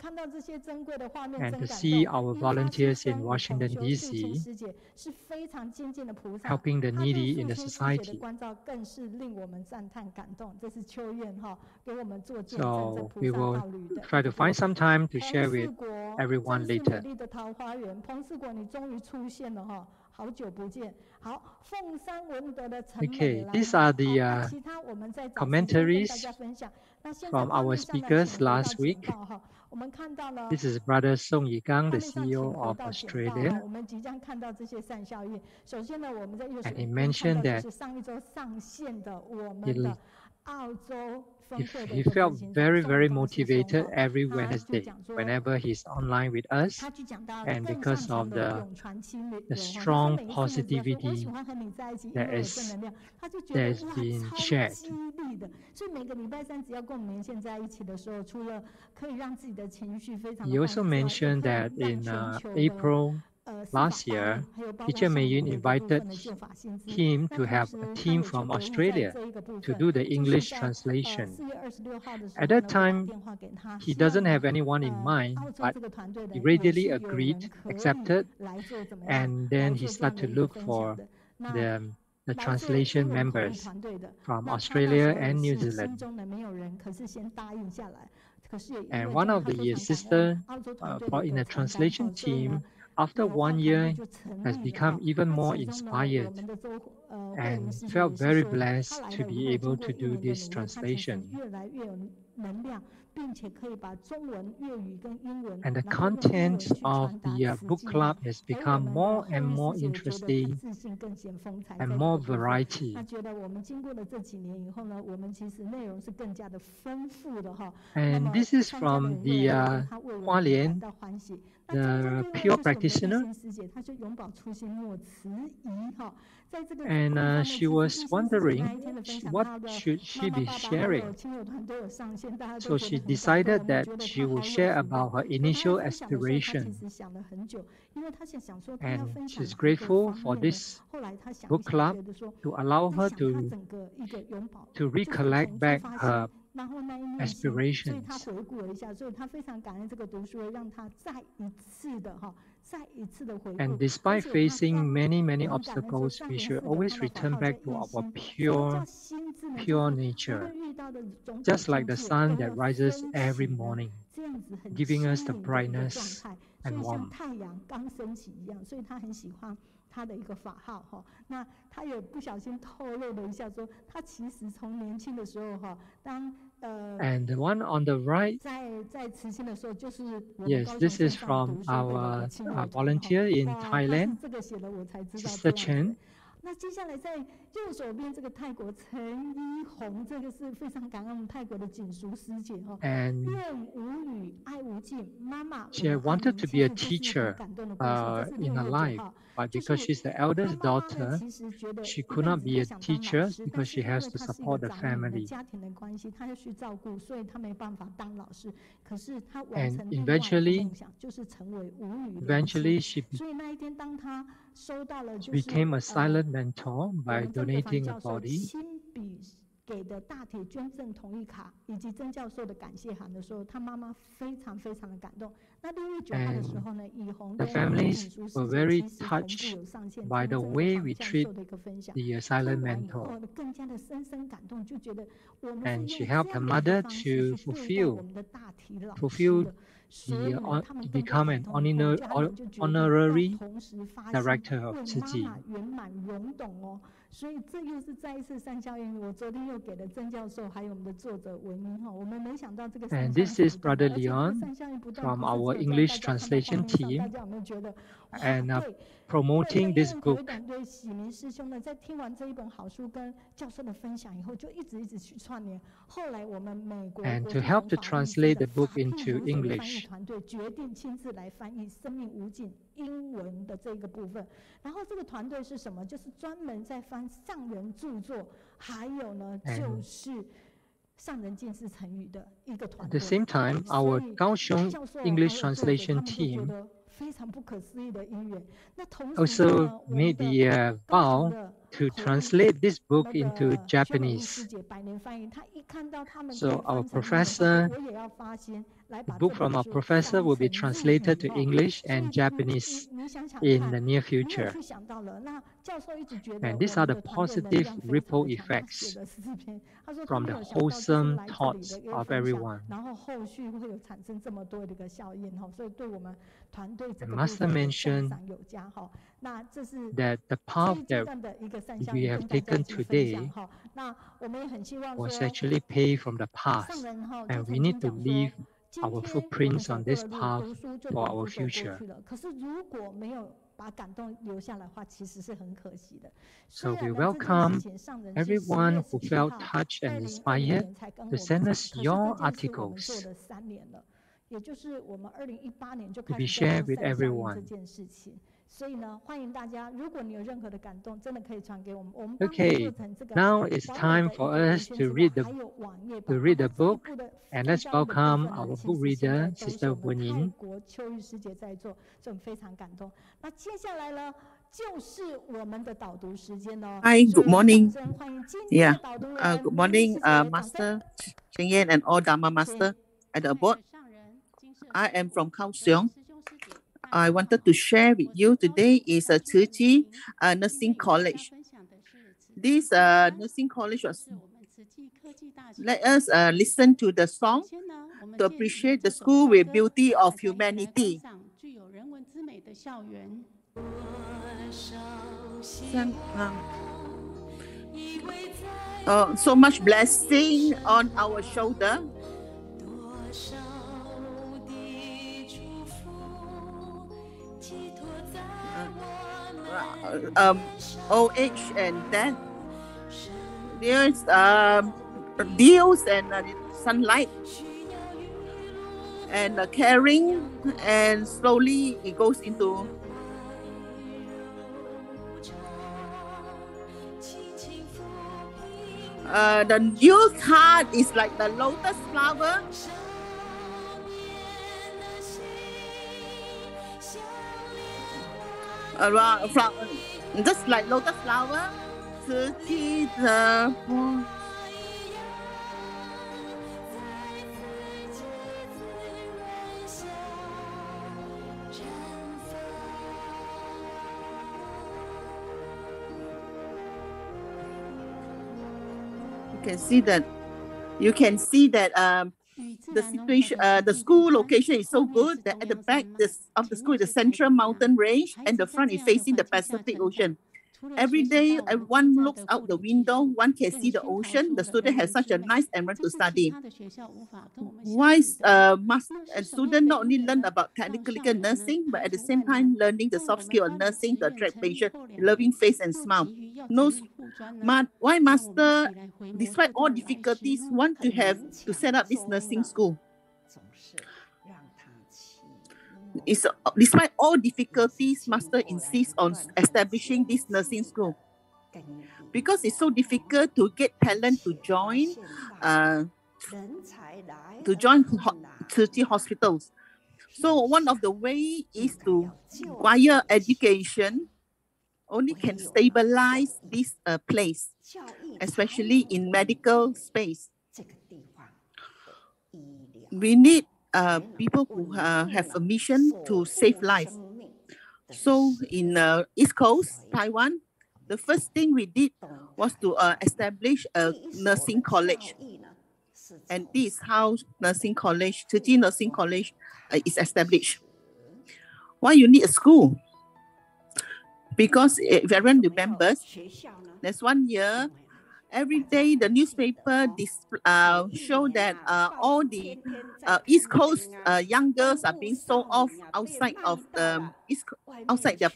and to see our volunteers in Washington D.C. helping the needy in the society. So we will try to find some time to share with everyone later. Okay, these are the commentaries from our speakers last week. This is Brother Song Yigang, the CEO of Australia. And he mentioned that he felt very, very motivated every Wednesday whenever he's online with us, and because of the strong positivity that has been shared. He also mentioned that in April last year, Teacher Mei-Yun invited him to have a team from Australia to do the English translation. At that time, he doesn't have anyone in mind, but he readily agreed, accepted, and then he started to look for the translation members from Australia and New Zealand. And one of the sisters in the translation team, after 1 year, has become even more inspired and felt very blessed to be able to do this translation. And the content of the book club has become more and more interesting and more variety. And this is from the Huang, the pure practitioner. And she was wondering what should she be sharing. So she decided that she would share about her initial aspiration. And she's grateful for this book club to allow her to recollect back her aspirations. And despite facing many, many obstacles, we should always return back to our pure nature, just like the sun that rises every morning, giving us the brightness and warmth. 他的一个法号哈，那他也不小心透露了一下，说他其实从年轻的时候哈，当And the one on the right, yes, this is from our volunteer in Thailand, Sister Chen. 右手边这个泰国陈一红，这个是非常感恩我们泰国的锦淑师姐哦。愿无语，爱无尽，妈妈。She wanted to be a teacher in her life, but because she's the eldest daughter, she could not be a teacher because she has to support the family. 家庭的关系，她要去照顾，所以她没办法当老师。可是她完 And 成另外一个 eventually, 梦想，就是成为无语老师。eventually she 所以那一天，当她收到了，就是 became a silent mentor 我 by 们曾国 donating 藩 a 教授 body. 亲笔给的大体捐赠同意卡，以及曾教授的感谢函的时候，他妈妈非常非常的感动。那6月9号的时候呢，以红 The 跟 families 锦淑 were 师姐 very 其实同步 touched 有上线 by 听 the 曾 way 国 we 藩教 treat 授的一个分享。 the 听 silent 完以后 mentor. 呢，更加的深深感动，就觉得我们 And 是 she 用 helped 这 her 样的一 mother 个方式 to 去对待 fulfill 我们的大体老师 fulfill 的，所以 the 呢，他 to 们更加 become 感 an 动以后，家人就决定要 honorary 同时发心 director of 为妈 Qiyi. 妈圆满融懂哦。所以这又是再一次三效应。我昨天又给了曾教授还有我们的作者文英哈，我们没想到这个三 And 效应 this 是 is 不断的， Brother 而且这个 Leon 三效应不断， from 不是 our 只有在 English 大家看到画 translation 面上， team 大家有没有觉得哇 and 对？ promoting 对， this 因为口语 book. 团队喜明师兄呢，在听完这一本好书跟教授的分享以后，就一直去串联。后来我们美国 And 国 to 际 help 文 to 法译社 translate 的 the book 法聘 into 如手的翻译 English. 团队决定亲自来翻译《生命无尽》英文的这个部分。然后这个团队是什么？就是专门在翻上人著作，还有呢就是上人近似成语的一个团 At 队。 the same time, our 所以 Kaohsiung 教授 English 还有作者 translation 他们就觉 team 得非常不可思议的因缘。那同时 also 呢，我们 made 的 the 高雄 vow 的 to 口译 translate this 那 book into 个薛美丽师 Japanese. 姐百年翻译，她一看到他们 So 可以 our 翻成英文，她说 professor, 我也要发心来 the 把 book 这 from 本 our 书 professor 翻 will be 成入 translated 语 to 哈。 English 所以 and Japanese 你想想 in 看， the near 没有 future. 去想到了。那教授一直觉得 And 我 these 们 are 的 the 团队能 positive 量非常 ripple 的强，他写 effects 了4篇。他说他 from 没 the 有想到就是 wholesome 来这里的 thoughts 一个 of 分享， everyone. 然后后续会有产生这么多的一个效应哈，所以对我们团队这 The 个部 Master 分是 mentioned 赞赏有加哈。那这是 that the 这 path 一阶 that 段的一个三效 we 应 have 跟大家 taken 一起分享 today 哈。那我们也很希望 was 说， actually paved from the 上 past, 人哈就 and we 曾 need 经 to 讲说， leave 今 our 天我们 footprints 走 on 过 this 了路， path 读书就 for 等 our 于走过 future. 去了。可是如果没有把感动留下来的话，其实是很可惜的。 So 虽 we 然呢这件 welcome 事情上人是10 everyone 月 who 17 felt 号 touched and 2020 inspired 年才跟我 to 们 send 讲， us 可是 your 这件事我们做 articles 了3年了，也就是我们2018年就 to 开 be 始在 shared 做 with 善效应这 everyone. 件事情。所以呢，欢迎大家，如果你有任何的感动，真的可以传给我们，我们帮你 Okay, 做成这个 now it's 完 time 美的一 for 个文 us 宣 to 资料， read the 还有网页 to 版。 read 那 the 这一 book, 部的 and 善 let's 效应的部 welcome 分呢， our 其 book 实现在 reader, 都是 Sister 我们泰 Wenin. 国秋玉师姐在做，所以我们非常感动。那接下来呢，就是我们的导读时间哦。 Hi, good morning. 所以我们掌声欢迎今天 Yeah, 的导读人 good 维尼 morning, 师姐，掌声。 Master Chen Yan and all Dharma Master at the board. I am from Kaohsiung. I wanted to share with you today is a Ciyi Nursing College. This nursing college was let us listen to the song to appreciate the school with beauty of humanity. So much blessing on our shoulder. Old age and death. There's dews and sunlight and caring, and slowly it goes into the youth heart is like the lotus flower. Just like lotus flower. You can see that the situation, the school location is so good that at the back of the school is the central mountain range, and the front is facing the Pacific Ocean. Every day, one looks out the window, one can see the ocean. The student has such a nice environment to study. Why must a student not only learn about technical nursing, but at the same time learning the soft skill of nursing to attract patient, loving face and smile? No, why master, despite all difficulties, want to have to set up this nursing school? Despite all difficulties, master insists on establishing this nursing school because it's so difficult to get talent to join Qiyi hospitals. So one of the way is to acquire education only can stabilize this place, especially in medical space. We need people who have a mission to save life. So in East Coast, Taiwan, the first thing we did was to establish a nursing college. And this is how Qiyi Nursing College is established. Why you need a school? Because if everyone remembers, there's 1 year, every day the newspaper show that all the East Coast young girls are being sold off outside of the outside their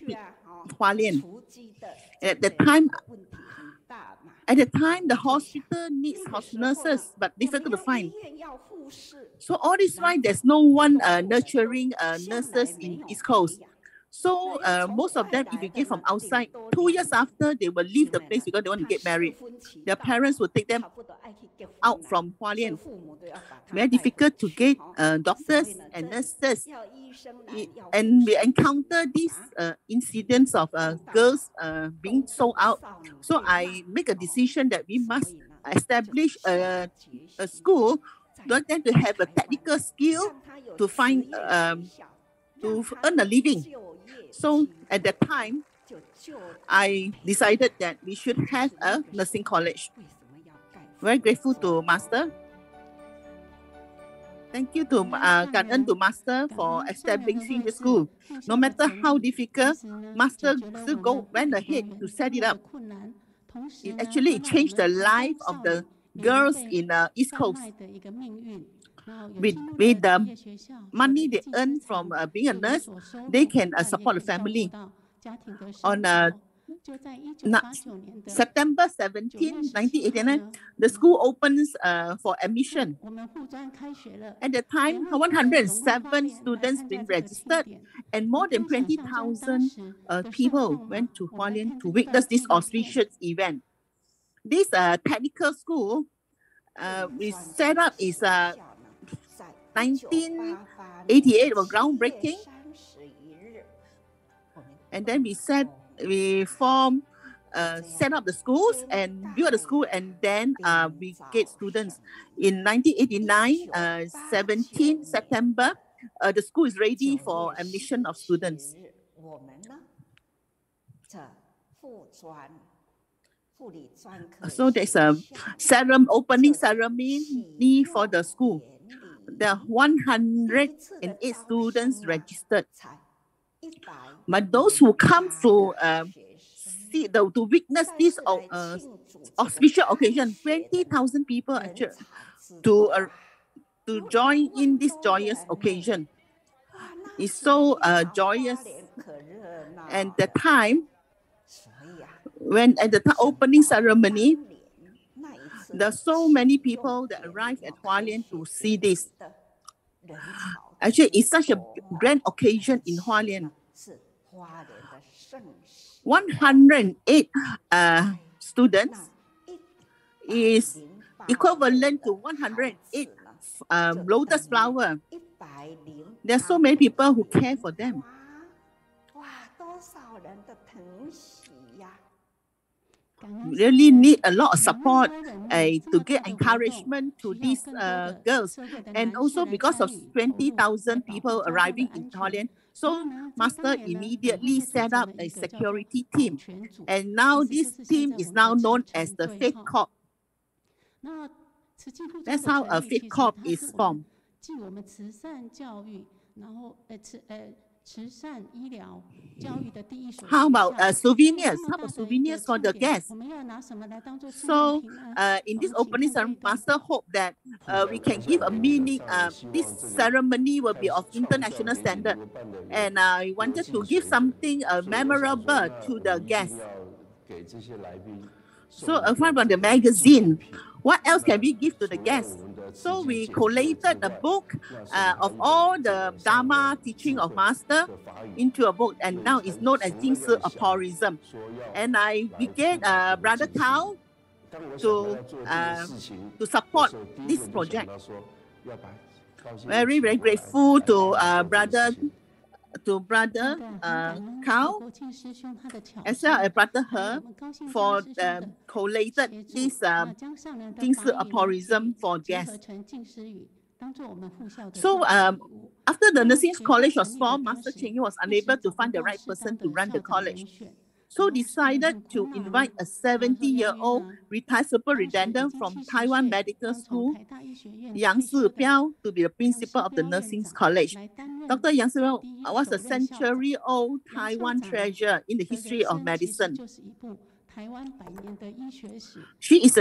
Hualien. At the time, the hospital needs nurses, but difficult to find. So all this while, there's no one nurturing nurses in East Coast. So most of them, if you get from outside, 2 years after, they will leave the place because they want to get married. Their parents will take them out from Hualien. Very difficult to get doctors and nurses. And we encounter these incidents of girls being sold out. So I make a decision that we must establish a school to have a technical skill to find to earn a living. So at that time, I decided that we should have a nursing college. Very grateful to Master. Thank you to Guang to Master for establishing the school. No matter how difficult, Master still went ahead to set it up. It actually changed the life of the girls in the East Coast. With the money they earn from being a nurse, they can support the family. On September 17, 1989, the school opens for admission. At the time, 107 students been registered, and more than 20,000 people went to Hualien to witness this auspicious event. This technical school we set up is 1988 was groundbreaking, and then we set up the schools and build the school, and then we get students. In 1989, 17 September, the school is ready for admission of students. So there's a opening ceremony for the school. There are 108 students registered. But those who come to witness this auspicious occasion, 20,000 people actually to join in this joyous occasion. It's so joyous. And the time when at the opening ceremony, there's so many people that arrive at Hualien to see this. Actually, it's such a grand occasion in Hualien. 108 students is equivalent to 108 lotus flower. There are so many people who care for them. Really need a lot of support to get encouragement to these girls. And also because of 20,000 people arriving in Hualien, so Master immediately set up a security team. And now this team is now known as the Faith Corps. That's how a Faith Corps is formed. How about souvenirs? How about souvenirs for the guests? So in this opening ceremony, Master hope that we can give a meaning. This ceremony will be of international standard, and I wanted to give something memorable to the guests. So apart from the magazine, what else can we give to the guests? So we collated a book of all the Dharma teaching of Master into a book, and now it's known as Jingsi Aphorism. And we get Brother Kao to support this project. Very, very grateful to Brother Kao, as well as Brother He, for collated this Jingsi Aphorism for guests. So after the nursing college was formed, Master Qiyi was unable to find the right person to run the college. So decided to invite a 70-year-old retired superintendent from Taiwan Medical School, Yang Si-biao, to be the principal of the nursing college. Dr. Yang Si-biao was a century-old Taiwan treasure in the history of medicine. He is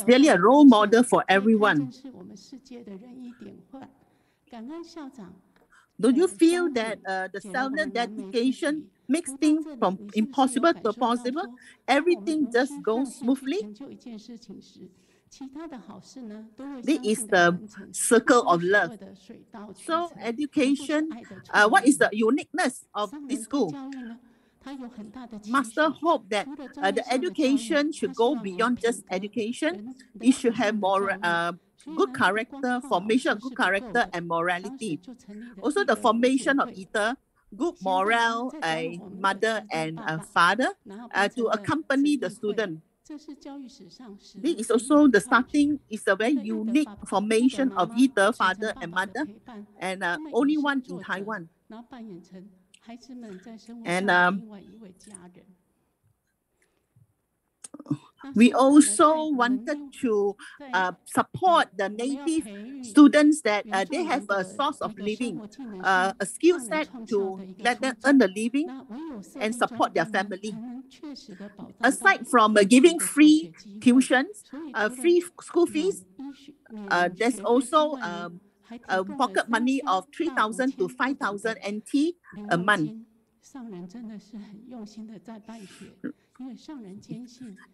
really a role model for everyone. Do you feel that the selfless dedication makes things from impossible to possible? Everything just goes smoothly. This is the circle of love. So education, what is the uniqueness of this school? Master hope that the education should go beyond just education. It should have more good character, formation of good character and morality. Also the formation of either good morale, a mother and a father to accompany the student. This is also the starting, is a very unique formation of either father and mother, and only one in Taiwan. And we also wanted to support the native students that they have a source of living, a skill set to let them earn a living and support their family. Aside from giving free tuitions, free school fees, there's also pocket money of 3,000 to 5,000 NT a month.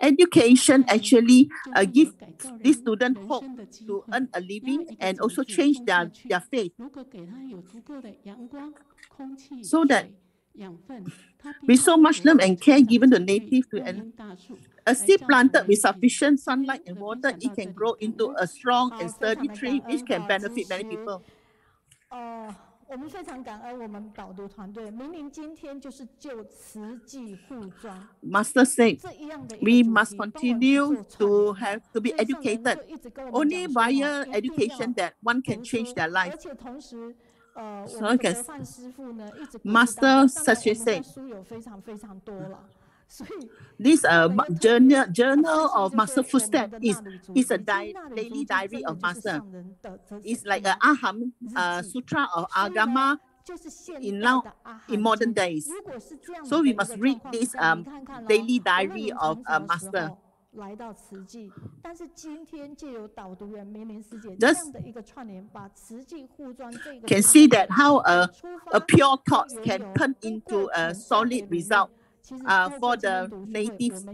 Education actually gives this student hope to earn a living and also change their faith. So that with so much love and care given to native to a seed planted with sufficient sunlight and water, it can grow into a strong and sturdy tree which can benefit many people. 我们非常感恩我们导读团队，明明今天就是就慈济护庄。Master said, we must continue to have to be educated. Only via education that one can change their life. 而且同时，So I can, 范师傅呢一直 Master such as said, 书有非常非常多了。 this journal of Master Footstep is a daily diary of Master. It's like an Aham Sutra of Agama in modern days. So we must read this daily diary of Master. 来到慈济，但是今天借由导读人明明师姐 Just 这样的一个串联，把慈济护庄这个 can see that how a pure thought can turn into a solid result. For the natives.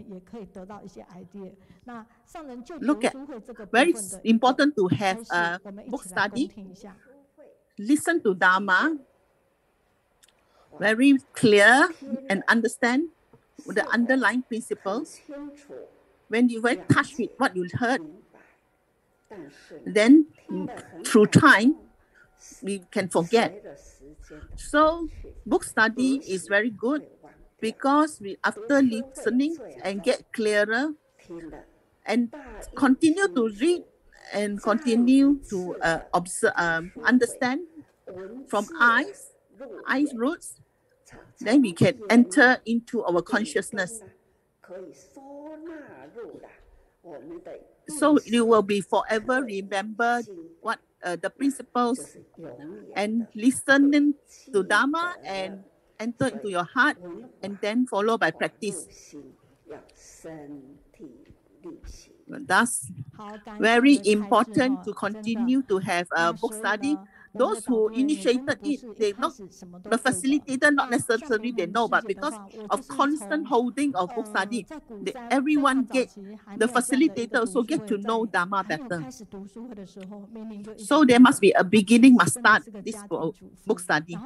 Look at, very important to have a book study, listen to Dharma, very clear and understand the underlying principles. When you're very touched with what you heard, then through time, we can forget. So book study is very good, because we, after listening and get clearer and continue to read and continue to observe, understand from eyes roots, then we can enter into our consciousness. So you will be forever remember what the principles and listening to Dharma and enter into your heart, and then follow by practice. Thus, very important to continue to have a book study. Those who initiated it, the facilitator not necessarily they know, but because of constant holding of book study, everyone the facilitator also get to know Dharma better. So there must be a beginning, must start this book study.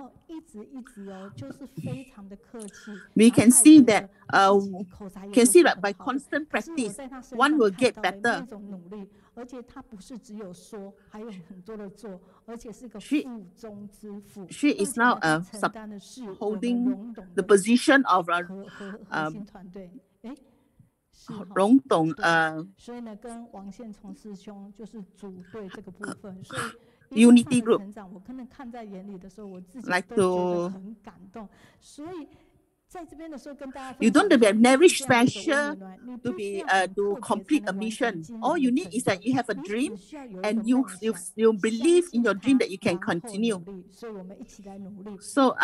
We can see that by constant practice, one will get better. She is now holding the position of unity group. Like to you don't have to be very special to complete a mission. All you need is that you have a dream and you believe in your dream that you can continue. So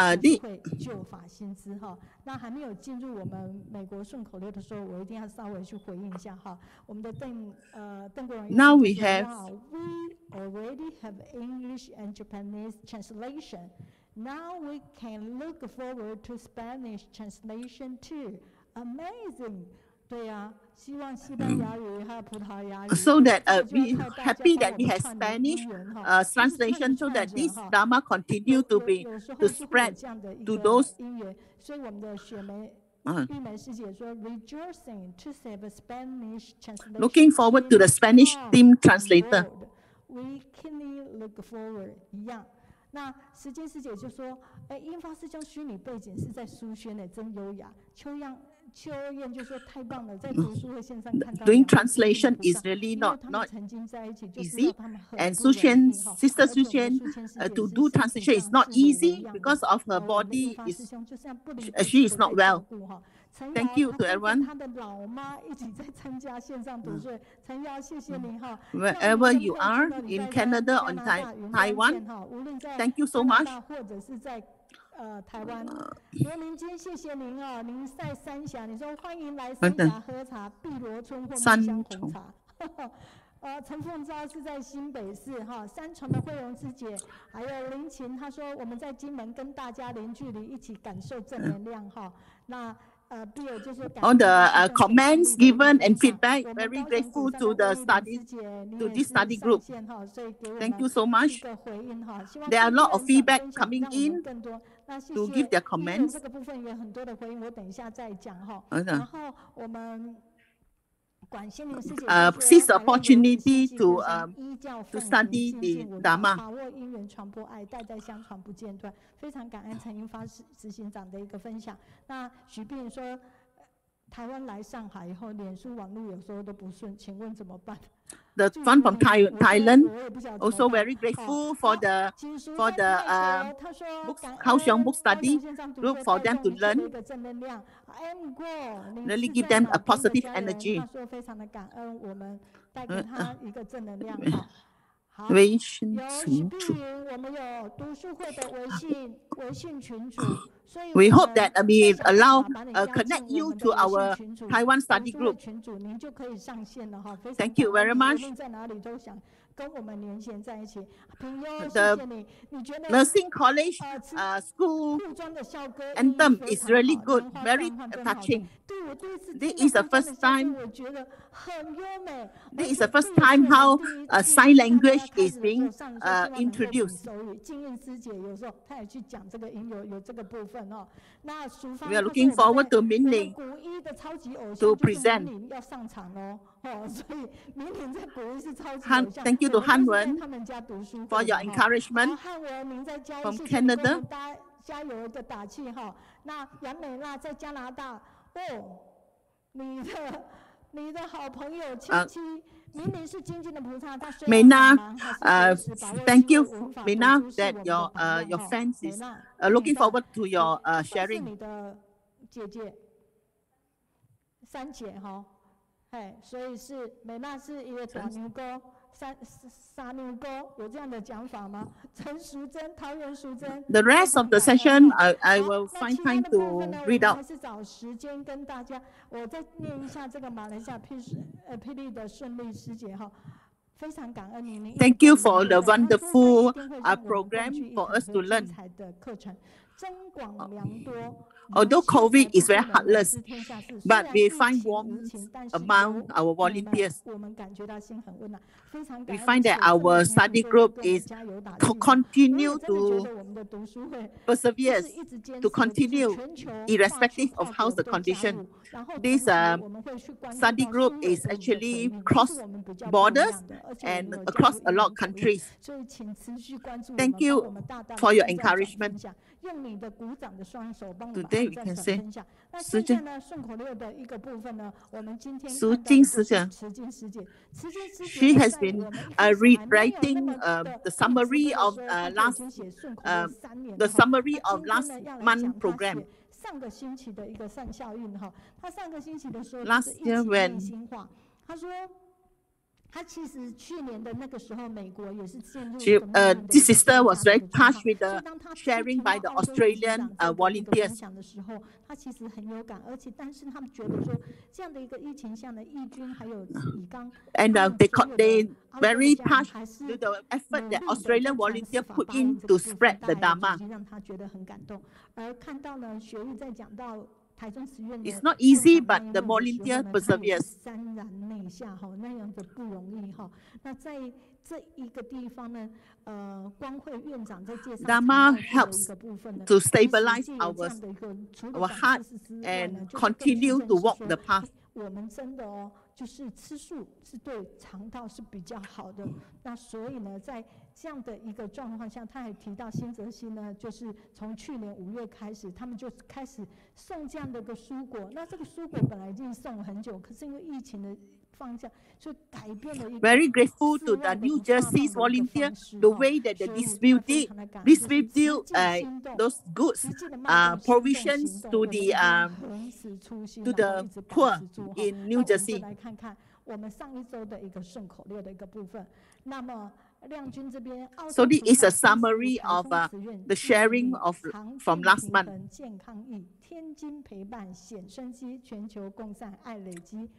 now we already have English and Japanese translation. Now we can look forward to Spanish translation too. Amazing. So that we happy that we have Spanish translation, so that this Dharma continue to spread to those. Looking forward to the Spanish team translator. We can look forward. 那时间师姐就说，英发师兄虚拟背景是在书轩的，真优雅。秋燕就说太棒了，在读书会线上看到。Doing translation is really not easy, and Sister Su Xuan, to do translation is not easy because of her body she is not well. Thank you to everyone. Wherever you are in Canada or Taiwan, thank you so much. 台湾罗明坚，谢谢您哦！您在三峡，你说欢迎来三峡喝茶，碧螺春或蜜香红茶。陈凤昭是在新北市哈，三重的慧荣师姐，还有林琴，她说我们在金门跟大家零距离一起感受正能量哈。那all the comments given and feedback, very grateful to this study group. Thank you so much. There are a lot of feedback coming in to give their comments. Seize the opportunity to study the Dharma. 把握因缘传播爱，代代相传不间断。非常感恩陈英发执行长的一个分享。那许碧说，台湾来上海以后，脸书网络有时候都不顺，请问怎么办？ The one from Thailand also very grateful for the Kaohsiung book study group for them to learn. Really give them a positive energy. 非常的感恩，我们带给他一个正能量。微信群组。我们有读书会的微信群组。 We hope that we allow connect you to our Taiwan study group. Thank you very much. The nursing college school anthem is really good, very touching. This is the first time. This is the first time how sign language is being introduced. We are looking forward to Min-Ling to present. Thank you to Han Wen for your encouragement from Canada. 加油的打气哈！那杨美娜在加拿大哦，你的好朋友亲戚，明明是精进的菩萨，他虽然很忙，还是thank you, Mena, that your fans is looking forward to your sharing. 你的姐姐，三姐哈，哎，所以是美娜是一个大牛哥，撒牛沟有这样的讲法吗？陈淑珍，桃园淑珍。The rest of the session, I will find time to read out. 还是找时间跟大家，我再念一下这个马来西亚霹雳的顺利师姐哈。非常感恩您。Thank you for the wonderful program for us to learn. Although COVID is very heartless, but we find warmth among our volunteers. We find that our study group is to continue to persevere, to continue irrespective of how's the condition. This study group is actually cross borders and across a lot of countries. Thank you for your encouragement. Today we can say, she has been rewriting the summary of last month program. Last year when this sister was very touched with the sharing by the Australian volunteers. And they very touched with the effort that Australian volunteers put in to spread the Dharma. It's not easy, but the volunteer perseveres. Dharma helps to stabilize our heart and continue to walk the path. 我们真的就是吃素是对肠道是比较好的。那所以呢，在这样的一个状况下，他还提到新泽西呢，就是从去年5月开始，他们就开始送这样的一个蔬果。那这个蔬果本来已经送了很久，可是因为疫情的放假，所以改变了一个。Very grateful to the New Jersey's volunteer, the way that they distribute those goods, provisions to the poor in New Jersey. 来看看我们上一周的一个顺口溜的一个部分。那么亮君这边， So this is a summary of the sharing from last month. 健康益，天津陪伴，显生机，全球共善，爱累积。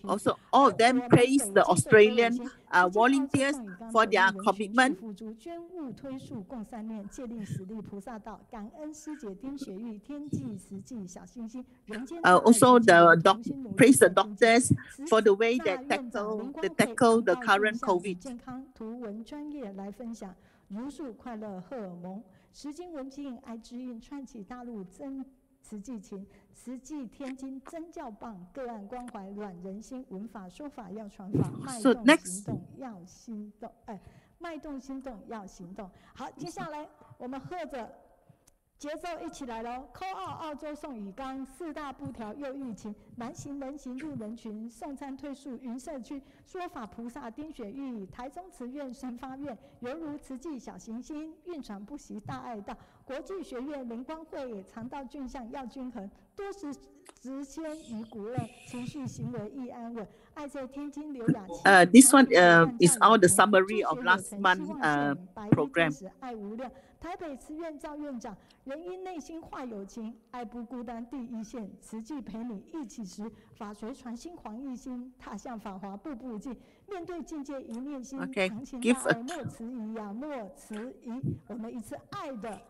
Also, all of them praise the Australian volunteers for their commitment. Also, praise the doctors for the way that tackle the current COVID. 健康图文专业来分享，如数快乐荷尔蒙，时经文经爱之韵，串起大陆真。 慈济情，慈济天津真教棒，个案关怀暖人心，文法说法要传法，脉动行动要心动，脉动心动要行动。好，接下来我们和着节奏一起来喽！扣澳洲送雨缸，4大布条又疫情，难行人行入人群，送餐退宿云社区，说法菩萨丁雪玉，台中慈院神发院，犹如慈济小行星，运传不息大爱道。 国际学院灵光会，肠道菌相要均衡，多食直迁于谷类，情绪行为易安稳。爱在天津刘雅琪。This one is all the summary of last month program. 爱无量，台北慈院赵院长，人因内心化有情，爱不孤单第一线，慈济陪你一起时，法随传心黄一心，踏向法华步步进，面对境界一念心，长情大爱莫迟疑呀，莫迟疑，我们一次爱的。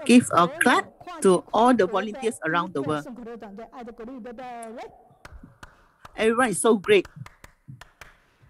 Give a clap to all the volunteers around the world. Everyone is so great.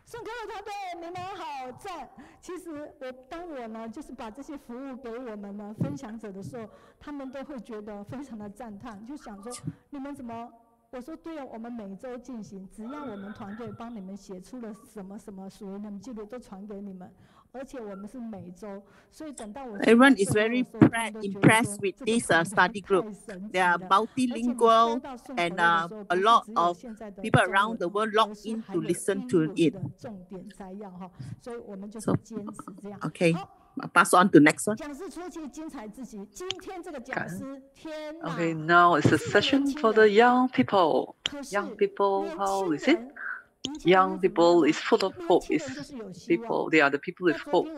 顺口溜团队，你们好赞！其实当我呢，就是把这些服务给我们的分享者的时候，他们都会觉得非常的赞叹，就想说你们怎么？ 我说对啊，我们每周进行，只要我们团队帮你们写出了什么属于你们记录，都传给你们。而且我们是每周，所以等到我 Everyone is very impressed with this study group. They are multilingual, and a lot of people around the world log in to listen to it. 重点摘要哈，所以我们就是坚持这样。Okay. Pass on to next one. 讲师出奇，精彩自己。今天这个讲师，天哪 Okay, now it's a session for the young people. Young people, how is it? young people is full of hope. Is people, they are the people with hope.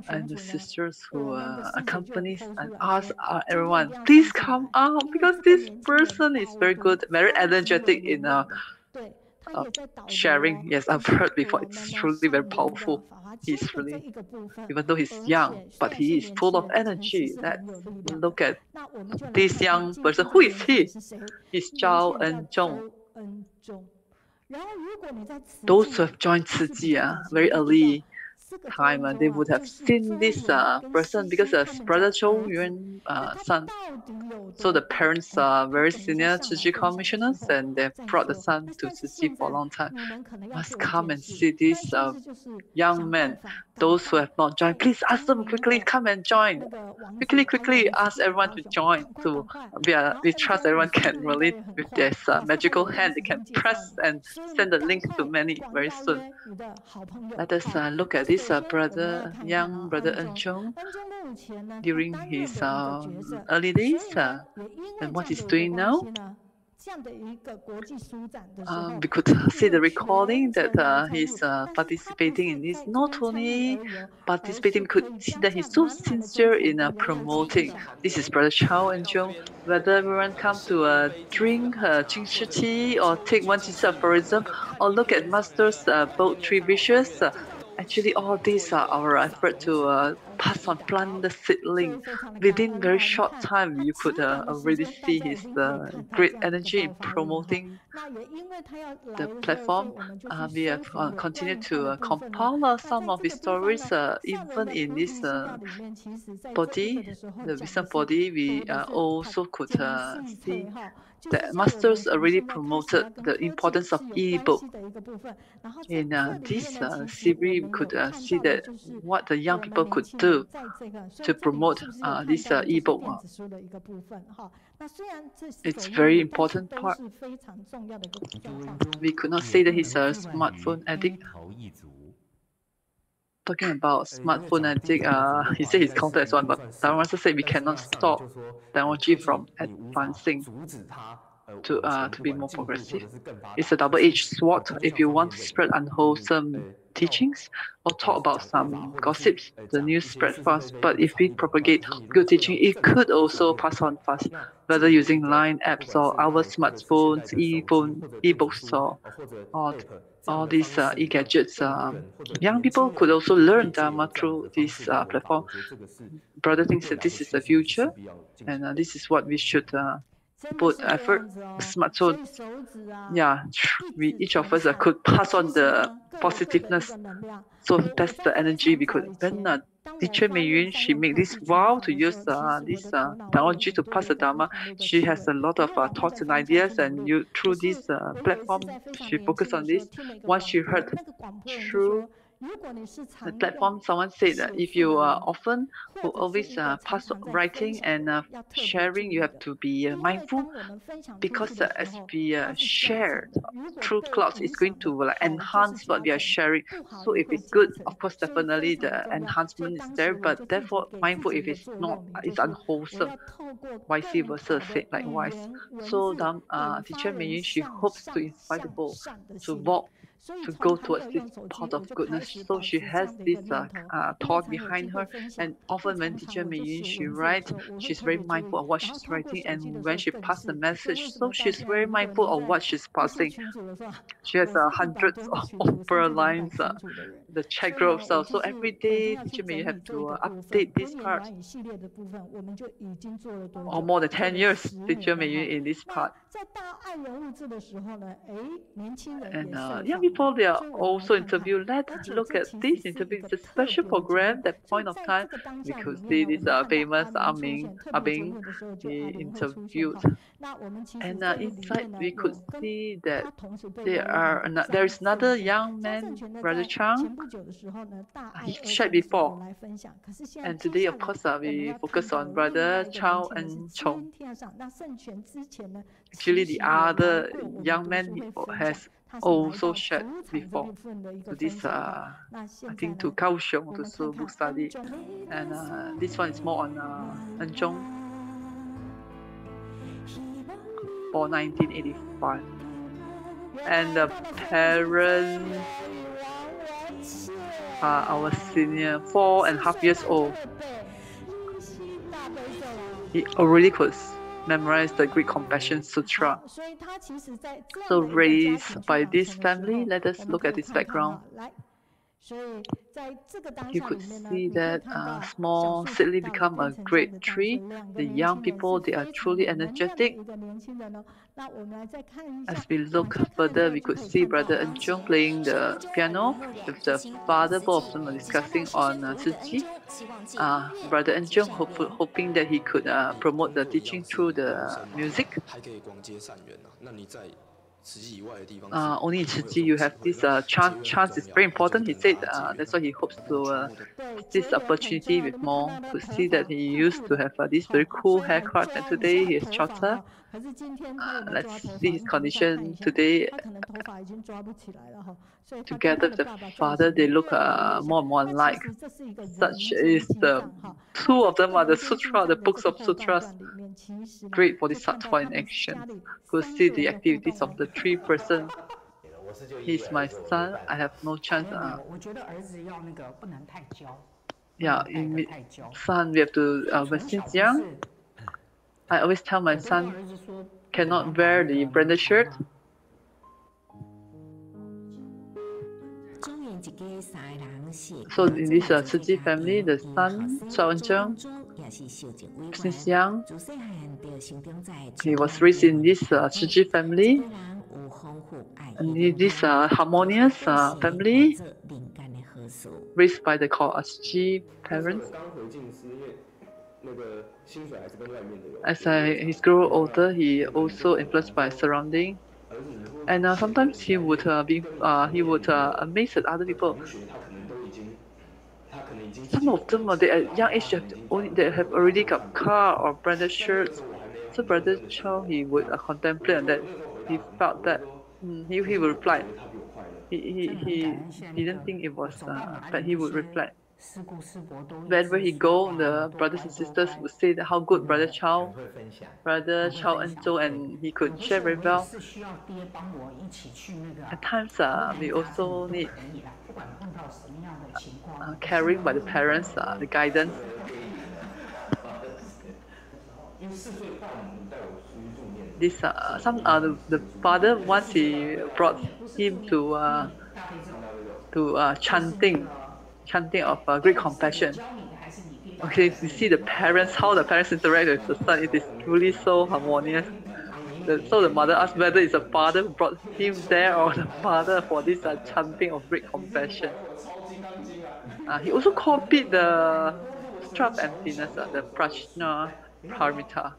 And the sisters who accompany and ask everyone, please come out because this person is very good, very energetic in sharing. Yes, I've heard before. It's truly very powerful. He's really, even though he's young, but he is full of energy. Let's look at this young person. Who is he? He's Zhou Enzhong. Those who have joined Ciyi very early time, they would have seen this person because brother Zhou Yuan son. So the parents are very senior Ciyi commissioners, and they brought the son to Ciyi for a long time. Must come and see this young men. Those who have not joined, please ask them quickly, come and join. Quickly ask everyone to join. We trust everyone can really, with their magical hand, they can press and send the link to many very soon. Let us look at this young brother Enzhong during his early days and what he's doing now. We could see the recording that he's participating in this. Not only participating, we could see that he's so sincere in promoting. This is Brother Zhou Enzhong. Whether everyone come to drink Qingshi tea or take one Qingshi aphorism or look at Master's both three wishes, actually all these are our effort to pass on, plant the seedling. Within very short time, you could already see his great energy in promoting the platform. We have continued to compile some of his stories, even in this body, the recent body, we also could see that Masters already promoted the importance of e-book. In this series, we could see that what the young people could do to promote this e-book. It's very important part. We could not say that he's a smartphone addict. Talking about smartphone addict, he said he's counted as one, but Taiwan also said we cannot stop technology from advancing to be more progressive. It's a double-edged sword. If you want to spread unwholesome teachings or talk about some gossips, the news spread fast. But if we propagate good teaching, it could also pass on fast, whether using line apps or our smartphones, e-books, or all these e-gadgets. Young people could also learn Dharma through this platform. Brother thinks that this is the future, and this is what we should put effort. Smartphone, each of us could pass on the positiveness. So that's the energy we could. When Teacher Mei Yun, she made this vow to use this technology to pass the Dharma. She has a lot of thoughts and ideas, and through this platform, she focused on this. Once she heard through the platform, someone said that if you often will always pass writing and sharing, you have to be mindful, because as we share through clouds, it's going to enhance what we are sharing. So if it's good, of course, definitely the enhancement is there, but therefore mindful if it's not, it's unwholesome. Vice versa, said likewise. So Teacher Mei Yun, she hopes to inspire the people to walk, to go towards this path of goodness. So she has this thought behind her, and often when Teacher Mei Yun, she writes, she's very mindful of what she's writing, and when she passes the message, so she's very mindful of what she's passing. She has hundreds of opera lines, the chat groups. So every day, Teacher Mei Yun have to update this part. Or more than 10 years, Teacher Mei Yun in this part. And young people, they are also interviewed. Let's look at this interview. It's a special program. That point of time, we could see this famous Abing, he interviewed. And inside, we could see that there is another young man, Brother Chang. He shared before. And today, of course, we focus on Brother Zhou Enzhong. Actually, the other young man has also shared before to this, I think, to Kaohsiung to book study. And this one is more on Enzhong for 1985. And the parents are our senior, 4.5 years old. He already could memorize the Greek Compassion Sutra. So raised by this family, let us look at his background. You could see that small seedling become a great tree. The young people, they are truly energetic. As we look further, we could see Brother Enzhong playing the piano with the father. Both of them are discussing on Qiyi. Brother Enzhong hoping that he could promote the teaching through the music. Only in Qiyi you have this chance is very important. He said that's why he hopes to this opportunity with more. Could see that he used to have this very cool haircut, and today he is shorter. Let's see his condition today. Together with the father, they look more and more alike. Such is the two of them are the sutra, the books of sutras. Great bodhisattva in action. Could see the activities of the three persons. He's my son. I have no chance. Yeah, son, we have to. But since young, I always tell my son cannot wear the branded shirt. So in this Ciyi family, the son, Zhou Enzhong, since young, he was raised in this Ciyi family, and this harmonious family, raised by the Kaohsiung parents. As he grew older, he also influenced by surrounding, and sometimes he would amaze at other people. Some of them at young age they have already got car or branded shirts. So Brother Chow, he would contemplate on that. He felt that he would reply. He didn't think it was, but he would reply. Wherever he go, the brothers and sisters would say that how good Brother Chow Enzhong, and he could share very well. At times, we also need caring by the parents, the guidance. This the father, once he brought him to chanting of great compassion. Okay, you see the parents, how the parents interact with the son. It is truly so harmonious. So the mother asked whether it's the father who brought him there or the father for this chanting of great compassion. He also copied the sutra of emptiness, the prajna paramita.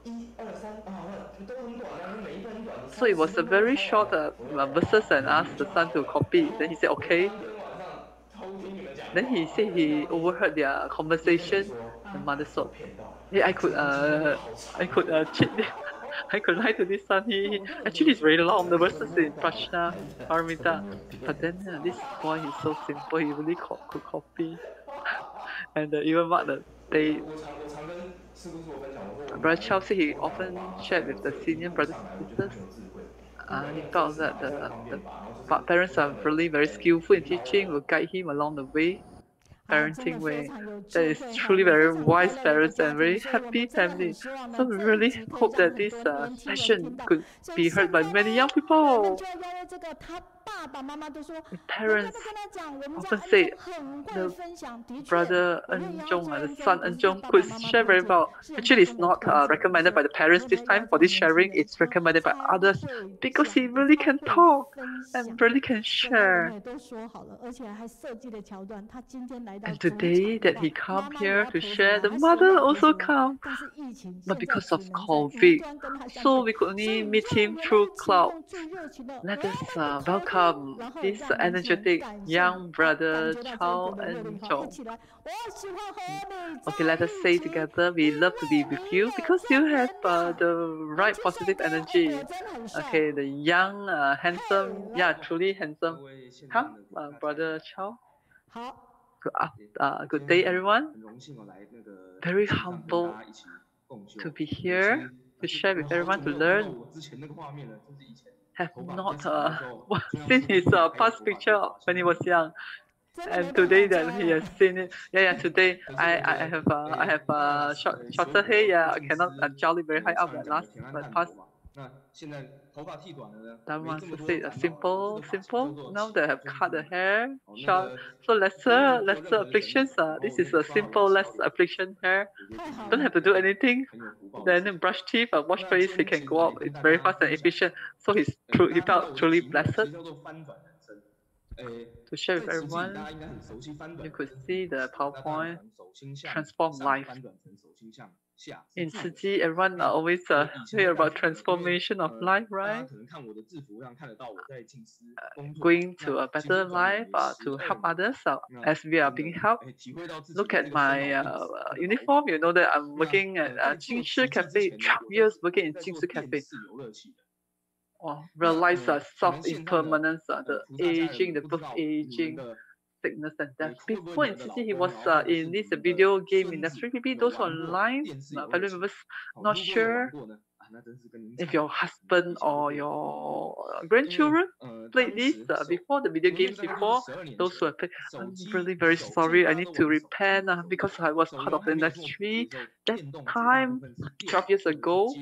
So it was a very short verses and asked the son to copy. Then he said okay. Then he said he overheard their conversation. The mother said, "Hey, I could cheat. I could lie to this son. He actually is very long. The verses in Prajna Paramita, but then this boy is so simple. He really could copy, and even mark the day." Brother Chow said he often shared with the senior brothers and sisters. He felt that the parents are really very skillful in teaching, will guide him along the way, parenting way. That is truly very wise parents and very happy family. So we really hope that this session could be heard by many young people. The parents often say the brother Enzhong, the son Enzhong could share very well. Actually, it's not recommended by the parents this time for this sharing. It's recommended by others because he really can talk and really can share. And today that he come here to share, the mother also come. But because of COVID, so we could only meet him through cloud. Let us welcome this energetic young brother Zhou Enzhong. Okay, let us say together, we love to be with you because you have the right positive energy. Okay, the young, handsome, truly handsome. Brother Zhou. Good day, everyone. Very humble to be here to share with everyone to learn. have not seen his past picture when he was young. And today that he has seen it, today I have shorter hair. I cannot jolly very high up like last but past. Master said simple. Now they have cut the hair short, so lesser afflictions. This is a simple, less affliction hair. Don't have to do anything. Then brush teeth, wash face. He can go up. It's very fast and efficient. So he felt truly blessed. To share with everyone, you could see the PowerPoint transform life. In Qiyi, everyone always hear about transformation of life, right? Going to a better life to help others as we are being helped. Look at my uniform. You know that I'm working at Jian Cafe. 12 years working in Jian Cafe. Realize self-impermanence, the aging, the birth aging, sickness and death. Before in Qiyi, he was in this video game industry. Maybe those online family members not sure if your husband or your grandchildren played this before the video games. Before those who have played, I'm really very sorry. I need to repent because I was part of the industry that time 12 years ago.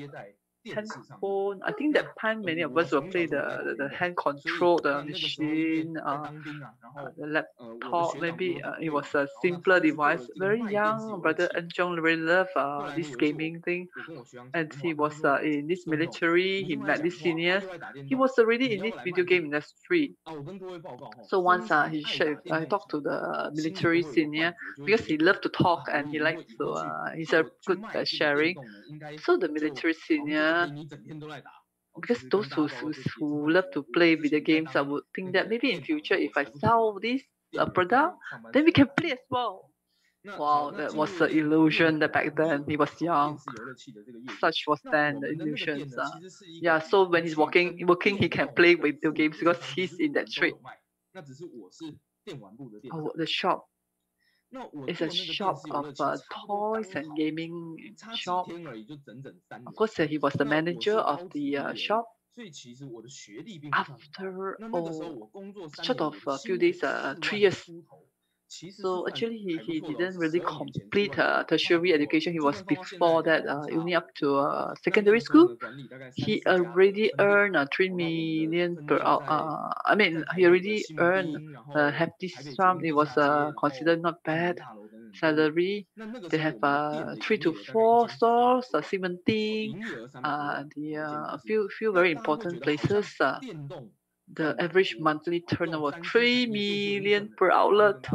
Handphone. I think that time many of us will play the hand control, the machine, the laptop. Maybe it was a simpler device. Very young, brother Enzhong really loved this gaming thing, and he was in this military. He met these seniors. He was already in this video game industry. So once he shared, I talked to the military senior because he loved to talk and he likes to. He's a good at sharing. So the military senior. Because those who love to play video games, I would think that maybe in future if I sell this product, then we can play as well. Wow, that was an illusion that back then he was young. Such was then the illusions. So when he's working, he can play video games because he's in that trade. The shop. It's a shop of toys and gaming shop. Of course, he was the manager of the shop. After short of a few days, 3 years. So actually, he didn't really complete tertiary education. He was before that only up to secondary school. He already earned 3 million per hour. He already earned a hefty sum. It was considered not bad salary. They have 3 to 4 stores, cementing, a few very important places. The average monthly turnover 3 million per outlet.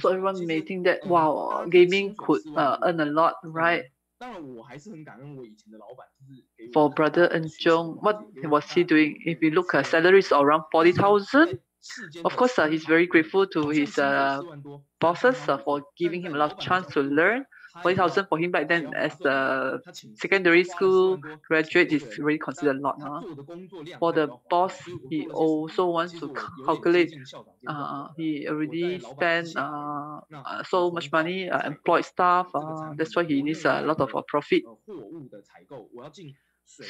So everyone may think that wow, gaming could earn a lot, right? For brother Enzhong, what was he doing? If you look at salaries around 40,000, of course he's very grateful to his bosses for giving him a lot of chance to learn. 40,000 for him back then as a secondary school graduate is really considered a lot. For the boss, he also wants to calculate. He already spent so much money, employed staff. That's why he needs a lot of profit.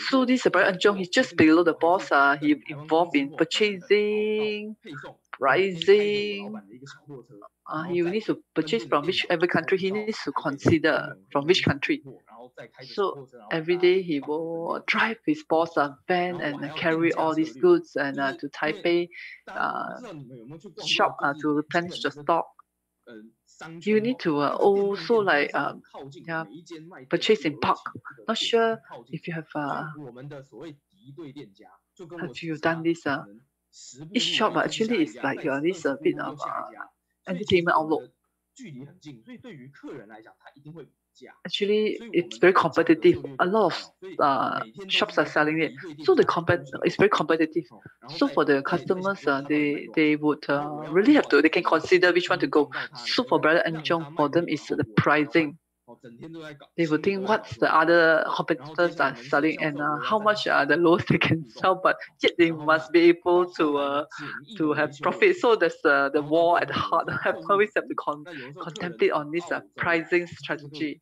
So this Brother Enzhong, he's just below the boss. He involved in purchasing, pricing. He needs to purchase from whichever country. He needs to consider from which country. So every day he will drive his boss van and carry all these goods and to Taipei shop to replenish the stock. You need to also purchase in bulk. Not sure if you have done this. Each shop actually is like this bit of entertainment outlook. Actually, it's very competitive. A lot of shops are selling it, so it's very competitive. So for the customers, they would really have to. They can consider which one to go. So for Brother Enzhong, for them is the pricing. They will think what's the other competitors are selling and how much are the lowest they can sell, but yet they must be able to have profit. So there's the war at the heart. I always have to contemplate on this pricing strategy.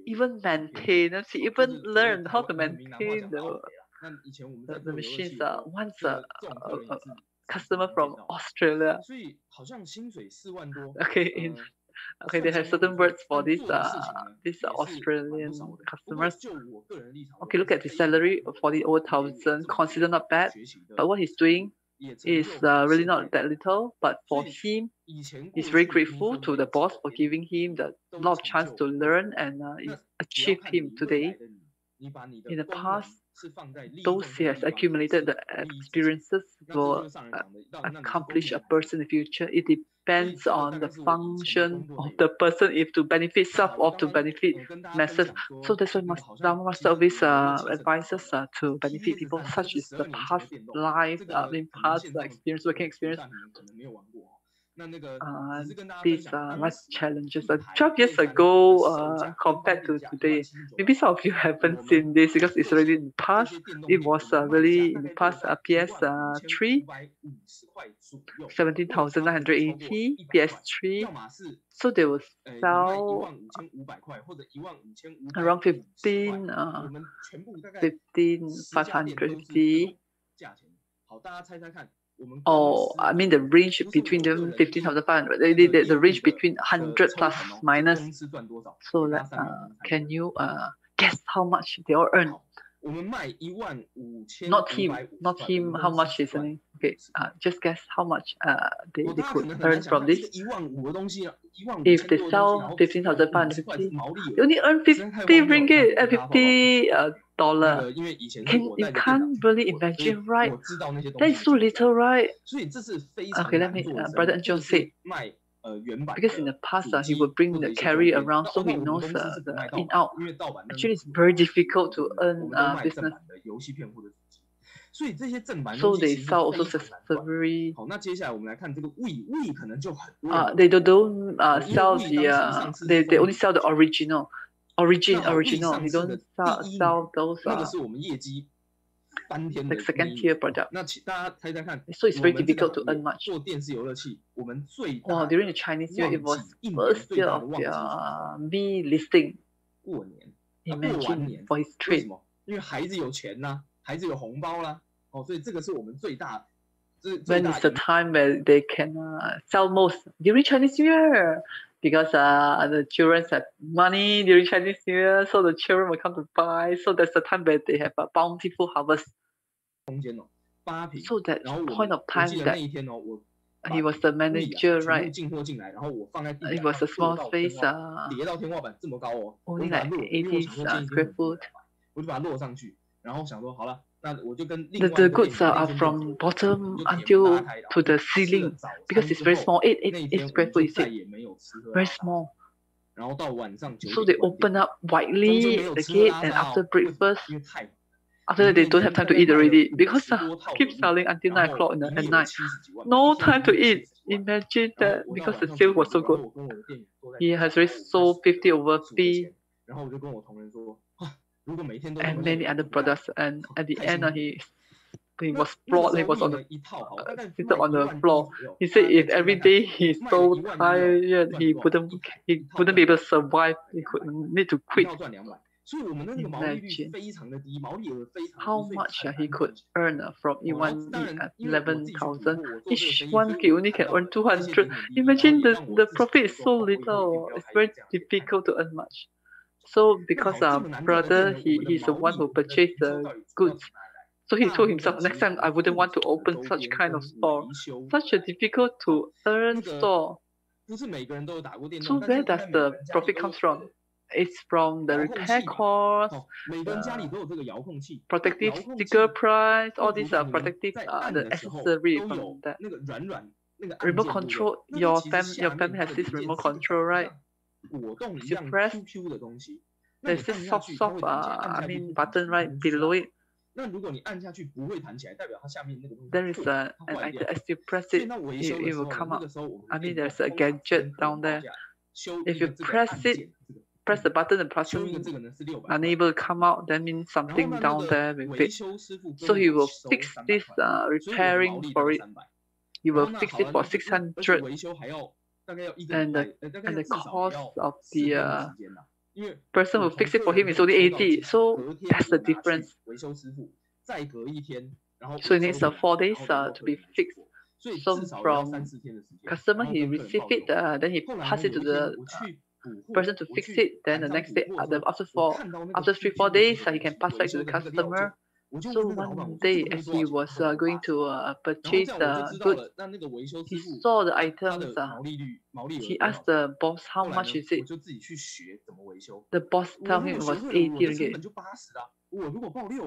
Even maintenance, even learn how to maintain the machines. Once a customer from Australia. Okay, they have certain words for these Australian customers. Okay, look at the salary, 40,000, consider not bad. But what he's doing is really not that little. But for him, he's very grateful to the boss for giving him the lot of chance to learn and achieve him today. In the past, those he has accumulated the experiences will accomplish a person in the future. It depends on the function of the person, if to benefit self or to benefit masses. So that's why Dharma Master always advises to benefit people, such as the past life, past experience, working experience. These life challenges. 12 years ago, compared to today, maybe some of you haven't seen this because it's already in the past. It was really in the past. PS3, 17,980. PS3. So they will sell around 15,550. Oh, I mean the range between them 15,500. The range between 100 plus minus. So can you guess how much they all earn? Not him. How much he's earning? Okay, just guess how much they could earn from this. If they sell 15,550, they only earn 50 ringgit at $50. You can't really imagine, right? That is so little, right? Okay, let me. Brother Enzhong said, because in the past he would bring the carry around, so he knows the in out. Actually, it's very difficult to earn business. So they sell also successfully. They don't sell the. They only sell the original. They don't sell those like second tier product. So it's very difficult to earn much. Wow, during the Chinese New Year, it was first year of their me listing. Imagine for his trade. When is the time where they can sell most? During Chinese New Year. Because the children have money during Chinese New Year, so the children will come to buy. So that's the time where they have a bountiful harvest. So that point of time that he was the manager, right? It was a small space, only like 80 square foot. The goods are from bottom until to the ceiling because it's very small. 8 square foot, you see, very small. So they open up widely the gate, and after breakfast, after that they don't have time to eat already because keep selling until 9 o'clock at night. No time to eat. Imagine that, because the sale was so good. He has already sold 50 over fee. And many other products, and at the end he was flawed. He was on the seated on the floor. He said if every day he's so tired, he wouldn't be able to survive. He could need to quit. Imagine how much he could earn from one at 11,000. Each one only can earn 200. Imagine the profit is so little. It's very difficult to earn much. So because our brother, he's the one who purchased the goods. So he told himself, next time I wouldn't want to open such kind of store. Such a difficult to earn store. So where does the profit come from? It's from the repair cost, the protective sticker price, all these are protective, the accessory from that. Remote control, your family has this remote control, right? You press, there's this soft button right below it. There is an item, as you press it, it will come up. There's a gadget down there. If you press the button, the person unable to come out, that means something down there with it. So he will fix this repairing for it. He will fix it for 600, and the cost of the person who fix it for him is only 80. So that's the difference. So it needs 4 days to be fixed. So from customer, he receive it, then he pass it to the person to fix it. Then the next day, after 3-4 days, he can pass back to the customer. So one day, as he was going to purchase the goods, he saw the items. He asked the boss how much is it. The boss tell him it was 80 ringgit.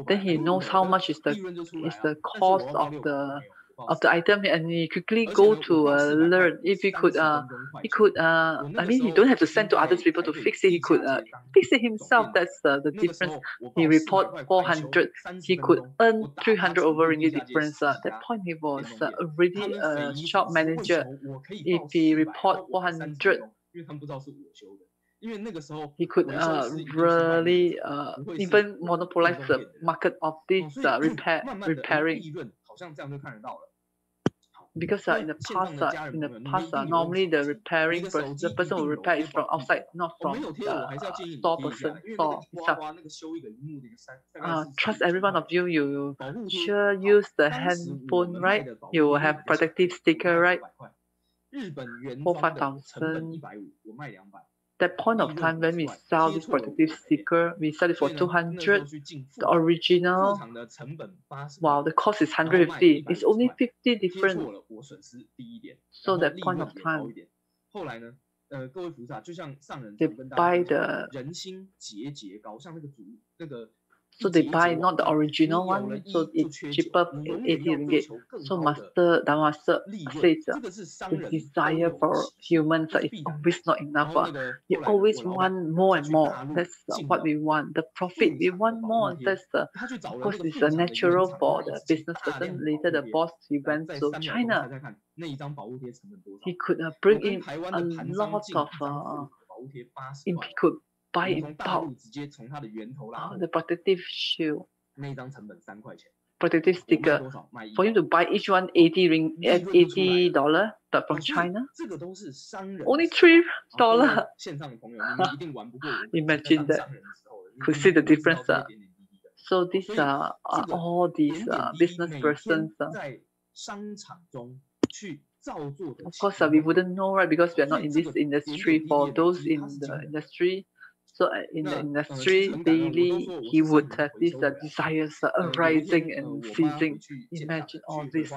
Then he knows how much is the cost of the item, and he quickly go to learn if he could I mean, he don't have to send to other people to fix it. He could fix it himself. That's the difference. He report 400, he could earn 300 over ringgit difference. At that point he was already a shop manager. If he report 400, he could really even monopolize the market of this repairing. Because in the past, normally the person who repair is from outside, not from the store itself. Trust every one of you. You sure use the handphone, right? You will have protective sticker, right? For 5,000. That point of time when we sell this protective sticker, we sell it for 200. The original, wow, the cost is 150. It's only 50 different. So that point of time, they buy so they buy not the original one, so it's cheaper, 80 ringgit. So Dharma Master says the desire for humans is always not enough. You always want more and more. That's what we want. The profit, we want more. That's of course, it's natural for the business person. Later, the boss, he went to China. He could bring in a lot of he could buy in bulk. The protective shield, protective sticker. For him to buy each one $80, but from China, only $3. Imagine that. Could see the difference. So these are all these business persons. Of course, we wouldn't know, right? Because we are not in this industry. For those in the industry, so in the industry, daily, he would have these desires arising and ceasing. Imagine all this.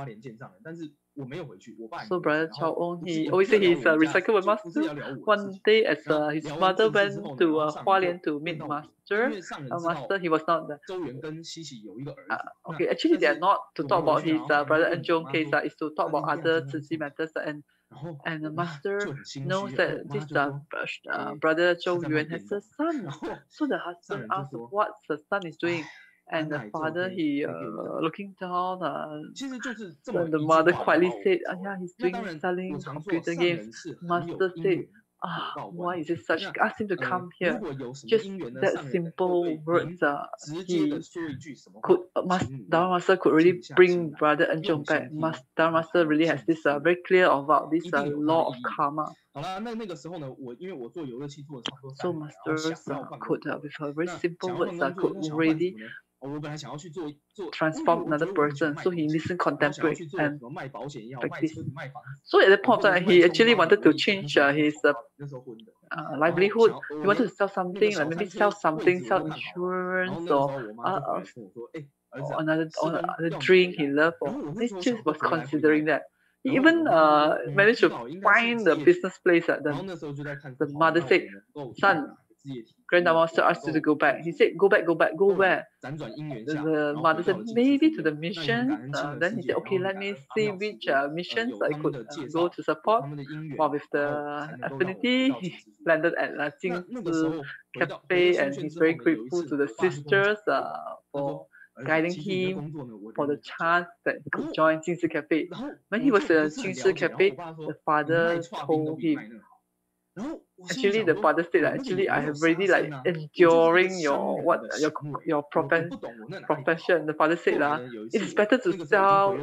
So Brother Chao Ong, he always say he's a recyclable master. One day, as his mother went to Hualien to meet master, he was not there. Okay, actually they are not to talk about his Brother Enzhong case. It's to talk about other Qiyi matters, and the master knows that this Brother Zhou Yuan has a son. So the husband asked what the son is doing. And the father, he looking down. The mother quietly said, yeah, he's selling computer games. Master said, why is it such? Ask him to come here. Just that simple words. Dharma Master could really bring Brother Enzhong back. Dharma Master really has this very clear about this law of karma. So masters could, with her very simple words, could already transform another person. So he listened, contemplate, and practice. So at the point of time, he actually wanted to change his livelihood. He wanted to sell something, like maybe sell insurance or another drink he loved. He just was considering that. He even managed to find the business place. The mother said, son, Grandma Master asked you to go back. He said, go back, go where? The mother said, maybe to the mission. Then he said, okay, let me see which missions I could go to support. While with the affinity, he landed at Jian Cafe, and he's very grateful to the sisters for guiding him for the chance that he could join Jian Cafe. When he was at Jian Cafe, the father told him, Actually, the father said that actually I have already like enduring your profession. The father said it is better to sell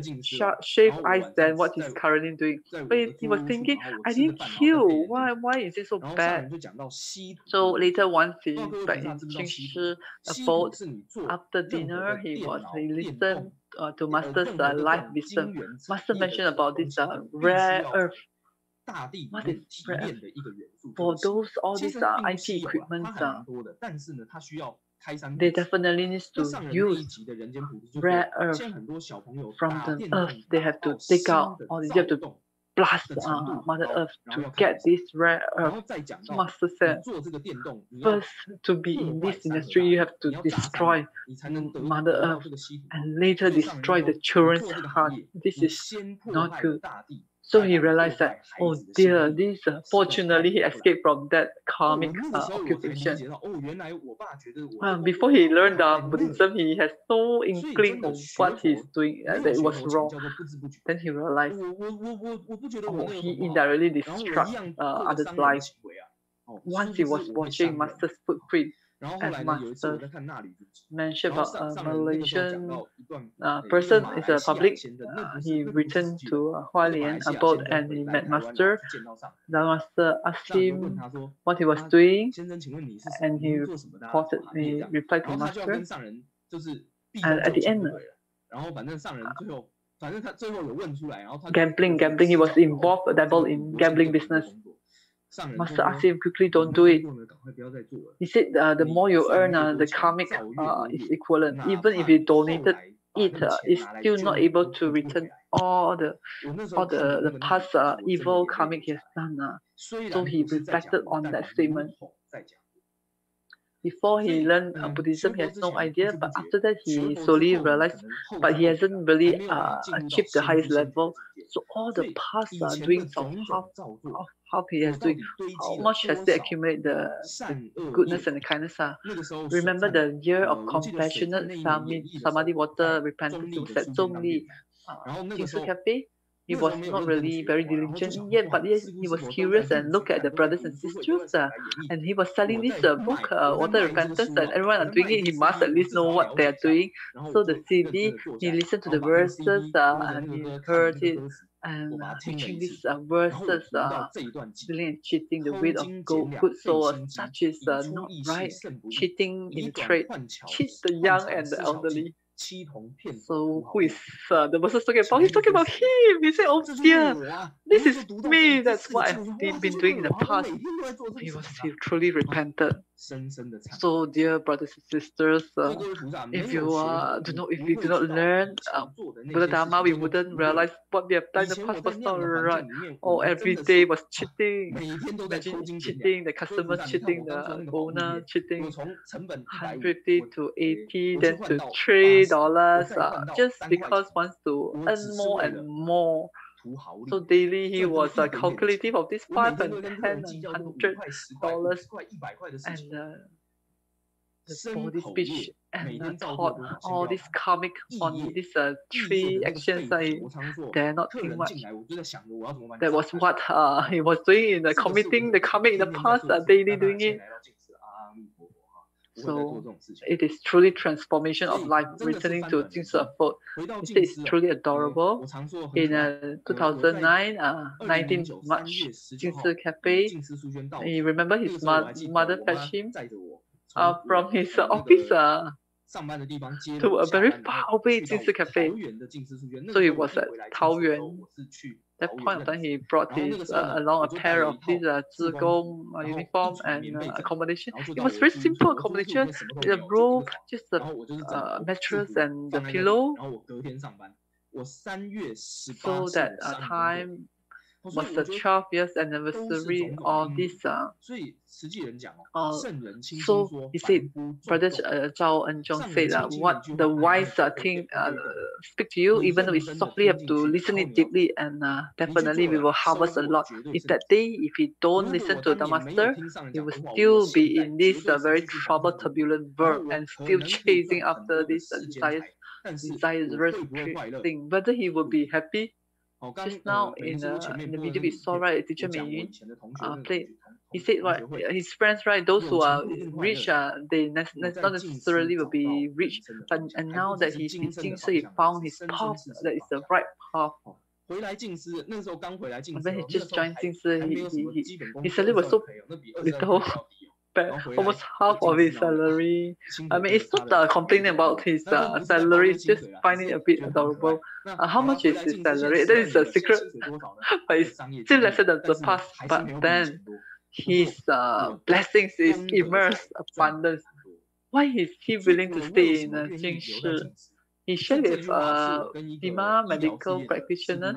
shave ice than what he's currently doing. But he was thinking, I didn't kill. Why is it so bad? So later once he's back in Qingshi abode, after dinner he listened to Master's live wisdom. Master mentioned about this rare earth. What is rare earth? For those all these IT equipment, they definitely need to use rare earth from the earth. They have to take out, or they have to blast Mother Earth to get this rare earth. Master said, first to be in this industry, you have to destroy Mother Earth and later destroy the children's heart. This is not good. So he realized that, oh dear, this fortunately he escaped from that karmic occupation. Before he learned Buddhism, he has no inkling of what he's doing, that it was wrong. Then he realized, he indirectly destroyed others' lives. Once he was watching Master's footprint, and Master mentioned about a Malaysian person, is a public. He returned to Hualien abode and he met Master. The Master asked him what he was doing, and he replied to Master. And at the end, gambling, he was involved, dabbled in gambling business. Master asked him quickly, don't do it. He said the more you earn, the karmic is equivalent. Even if you donated it, it's still not able to return all the past evil karmic he has done. So he reflected on that statement. Before he learned Buddhism, he has no idea, but after that he slowly realized, but he hasn't really achieved the highest level. So all the past doings of how he has doing, how much has they accumulated the goodness and the kindness? Remember the year of compassionate samadhi water repentance, it was at Zhongli, Jingshi Cafe. He was not really very diligent yet, but yes, he was curious and looked at the brothers and sisters, and he was selling this book, Water Repentance, and everyone are doing it. He must at least know what they are doing. So the CD, he listened to the verses and he heard it, and teaching these verses, stealing and cheating, the weight of good souls, such is not right. Cheating in trade, cheat the young and the elderly. So who is the person talking about? He's talking about him. He said, oh dear, this is me. That's what I've been doing in the past. He truly repented. So dear brothers and sisters, if you do not learn Buddha Dharma, we wouldn't realize what we have done in the past was not right. Or every day was cheating. Imagine cheating, the customer cheating, the owner cheating, 150 to 80, then to $3, just because wants to earn more and more. So daily he was calculative of this $5 and $10 and $100, and the body speech and taught all this karmic on these three actions. I dare not think much. That was what he was doing in committing the karmic in the past, daily doing it. So it is truly transformation of life, returning to Jingshi abode. It is truly adorable. In 2009, 19 March, Jingshi Cafe, he remember his mother fetched him from his office to a very far away Jingshi Cafe. So he was at Taoyuan. That point of time, he brought along a pair of these zhigong uniform and accommodation. It was very simple accommodation. The robe, just the mattress and the pillow. So that time was the 12th years anniversary of this. So he said, Brother Zhou Enzhong said, what the wise thing speak to you, even though we softly have to listen it deeply, and definitely we will harvest a lot. If that day, if he don't listen to the Master, he will still be in this very troubled, turbulent world and still chasing after this desirous thing. Whether he will be happy Just now in the video we saw, right, teacher Mei Yun played. He said what his friends, right, those who are rich, they not necessarily will be rich, but and now that he's teaching, so he found his path that is the right path. When he just joined 近视, his salary was so little. Almost half of his salary. I mean, it's not complaining about his salary, it's just finding it a bit adorable. How much is his salary? That is a secret, but it's still lesser than the past. But then his blessings is immense abundance. Why is he willing to stay in Jingshi? He shared with Dima medical practitioners.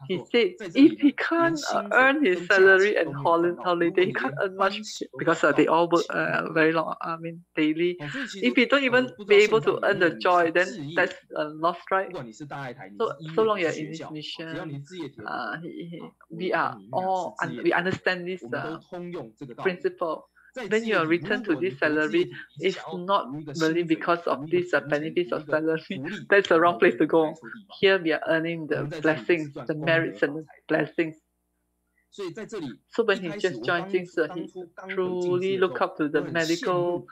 He said if he can't earn his salary and holiday, he can't earn much because they all work very long, I mean daily. If he don't even be able to earn the joy, then that's a loss, right? So long you're in this mission, we are all, we understand this principle. When you return to this salary, it's not really because of these benefits of salary. That's the wrong place to go. Here we are earning the blessings, the merits and the blessings. So when he just joined Jingshi, he truly looked up to the medical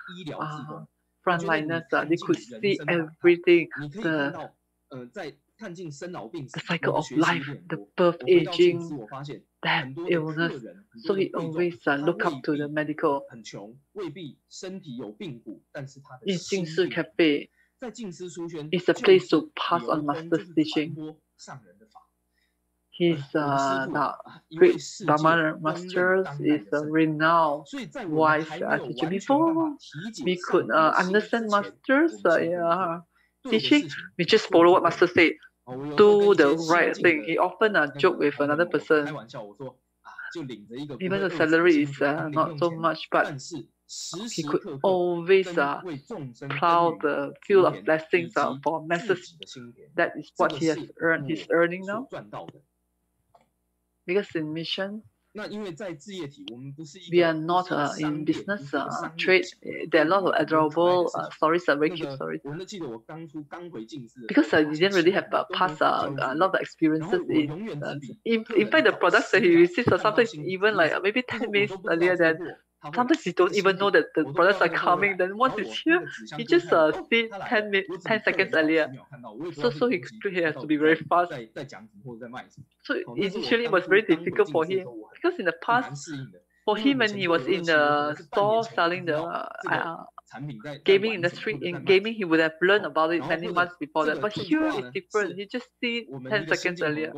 frontliners. They could see everything, the cycle of life, the birth, aging, death, illness. So he always look up to the medical. In Jingshi Cafe, it's a place to pass on master's teaching. His great Dharma masters is renowned wise teacher. Before we could understand masters teaching, we just follow what master said. Do the right thing. He often joke with another person. Even the salary is not so much, but he could always plow the field of blessings for masses. That is what he has earned. He's earning now. Because in mission, we are not in business trade. There are a lot of adorable stories, very cute stories. Because he didn't really have past a lot of experiences in fact, the products that he receives are sometimes even like maybe 10 minutes earlier than. Sometimes he don't even know that the products are coming. Then once it's here, he just see 10 seconds earlier. So he has to be very fast. So initially it was very difficult for him because in the past, for him when he was in the store selling the gaming industry, in gaming he would have learned about it many months before that. But here it's different. He just see 10 seconds earlier.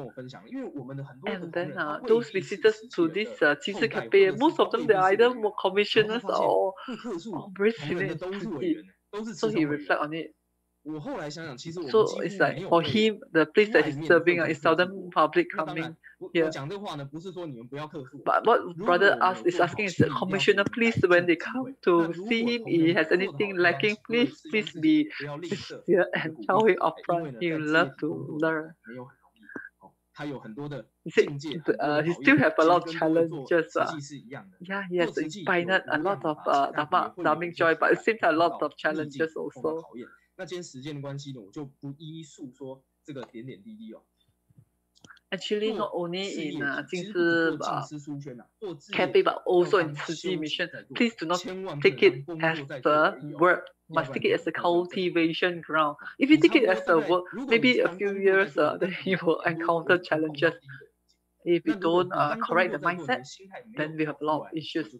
And then those visitors to this Jingshi Cafe, most of them they are either more commissioners or very senior. So he reflect on it. So it's like for him, the place that he's serving is seldom public coming here. But what brother is asking is the commissioner, please, when they come to see him, he has anything lacking, please be sincere and tell him upfront. He will love to learn. He said he still have a lot of challenges. Yeah, he has inspired a lot of dharmic joy, but it seems a lot of challenges also. Actually, not only in Jingshi Cafe, but also in Ciyi mission. Please do not take it as the work. Must take it as a cultivation ground. If you take it as a work, maybe a few years, then you will encounter challenges. If you don't correct the mindset, then we have a lot of issues.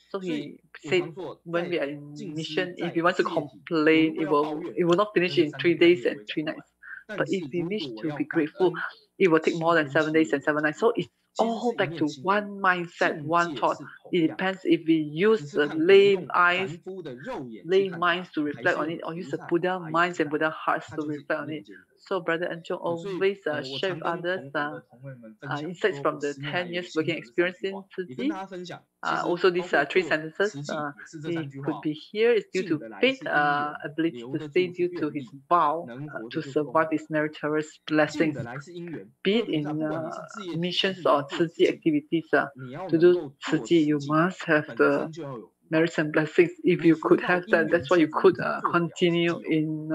So he said, when we are in mission, if we want to complain, it will not finish in 3 days and 3 nights. But if we wish to be grateful, it will take more than 7 days and 7 nights. So it's all back to one mindset, one thought. It depends if we use the lay minds to reflect on it, or use the Buddha minds and Buddha hearts to reflect on it. So Brother Enzhong always share with others insights from the 10 years working experience in Ciyi. Also these 3 sentences, he could be here is due to faith, ability to stay due to his vow to survive his meritorious blessings. Be it in missions or Ciyi activities, to do Ciyi you must have the merits and blessings. If you could have that, that's why you could continue in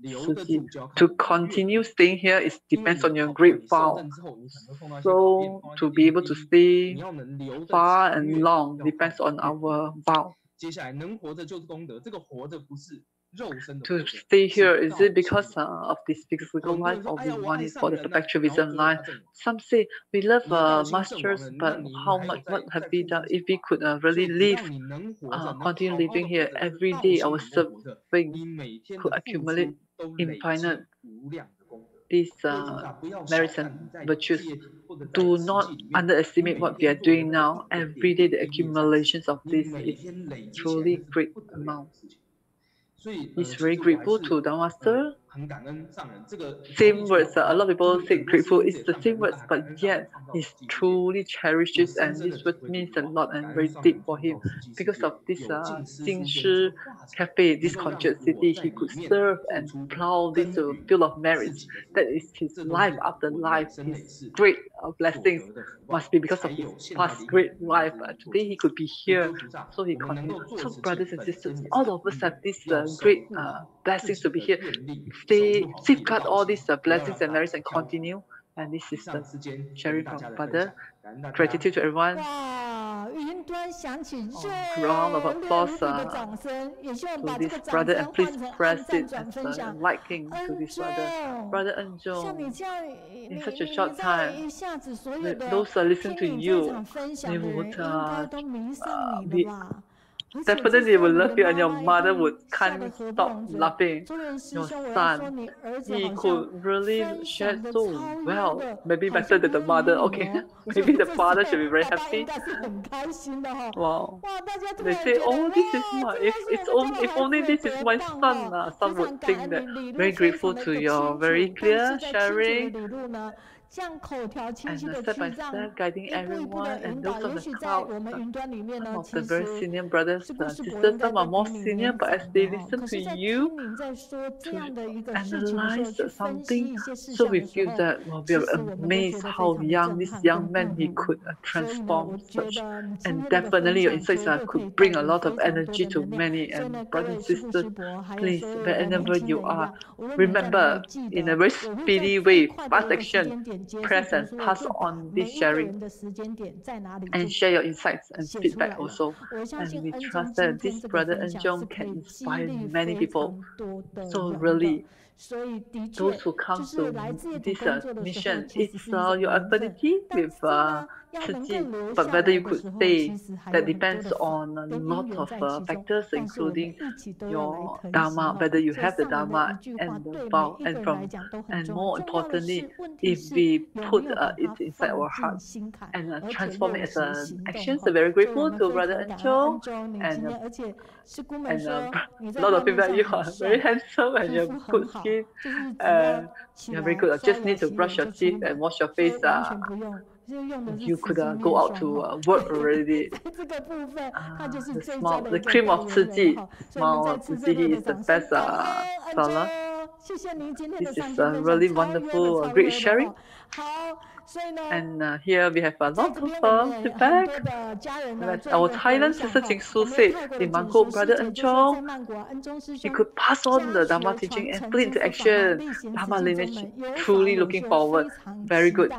To continue staying here, it depends on your great vow. So to be able to stay far and long depends on our vow. To stay here, is it because of this physical life, or we want it for the perpetual wisdom life? Some say we love masters, but what have we done? If we could really live, continue living here every day, our serving could accumulate infinite these merits and virtues. Do not underestimate what we are doing now. Every day, the accumulations of this is truly great amount. He's very grateful to the master. Same words. A lot of people say grateful. It's the same words, but yet he truly cherishes, and this word means a lot and very deep for him. Because of this Jingshi Cafe, this conjured city, he could serve and plow this field of merits. That is his life after life. His great blessings must be because of his past great life. Today he could be here, so he continues. So brothers and sisters, all of us have this great blessings to be here. Safeguard all these blessings and merits and continue. And this is the sharing from Father. Gratitude to everyone. Round of applause to this brother, and please press it as a liking to this brother. Brother Enzhong, in such a short time, those who listen to you, they would be definitely will love you, and your mother can't stop laughing. Your son, he could really share so well, maybe better than the mother. Okay, maybe the father should be very happy. Wow, they say, oh, this is my, if only this is my son. Some would think that. Very grateful to your very clear sharing. And step by step guiding everyone, and those on the cloud, some of the very senior brothers and sisters, some are more senior, but as they listen to you to analyze something, so we feel that we are amazed how this young man, he could transform such, and definitely your insights could bring a lot of energy to many. And brothers and sisters, please, wherever you are, remember, in a very speedy way, fast action, press and pass on this sharing, and share your insights and feedback also. And we trust that this brother Enzhong can inspire many people. So really, those who come to this mission, it's your ability with Ciyi, but whether you could stay, that depends on a lot of factors, including your Dharma, whether you have the Dharma and the vow, and more importantly, if we put it inside our hearts and transform it as an action. So very grateful to Brother Enzhong, and a lot of feedback. You are very handsome and you have good skin. You're very good. Just need to brush your teeth and wash your face. You could go out to work already. The smile, the cream of Ciyi, smile of Ciyi is the best seller. This is really wonderful, great sharing. And here we have a lot of feedback. Our Thailand sister Jingsu said, in Mangkok, Brother Enzhong, he could pass on the Dharma teaching and put into action. Dharma lineage, truly looking forward. Very good.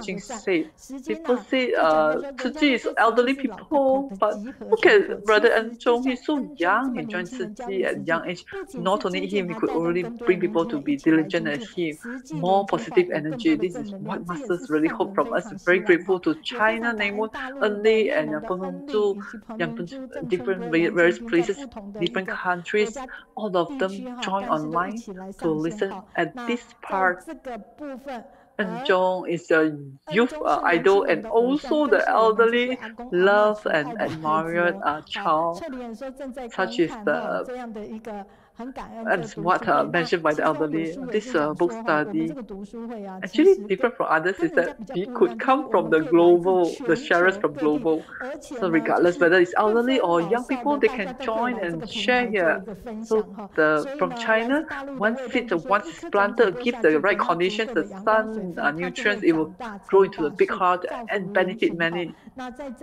Jing said, people say Ciyi is elderly people, but look at Brother Enzhong, he's so young. He joined Ciyi at young age. Not only him, he could already bring people to be diligent as him. More positive energy. This is what Master really hope from us. Very grateful to China, Neimun, Enli, and Pengengzu, different various places, different countries. All of them join online to listen at this part. Enzhong is a youth idol, and also the elderly love and admired child. Such is the and what mentioned by the elderly. This book study actually different from others is that we could come from the global, the sharers from global. So regardless whether it's elderly or young people, they can join and share here. So from China, one seed once it's planted, gives the right conditions, the sun, nutrients, it will grow into a big heart and benefit many.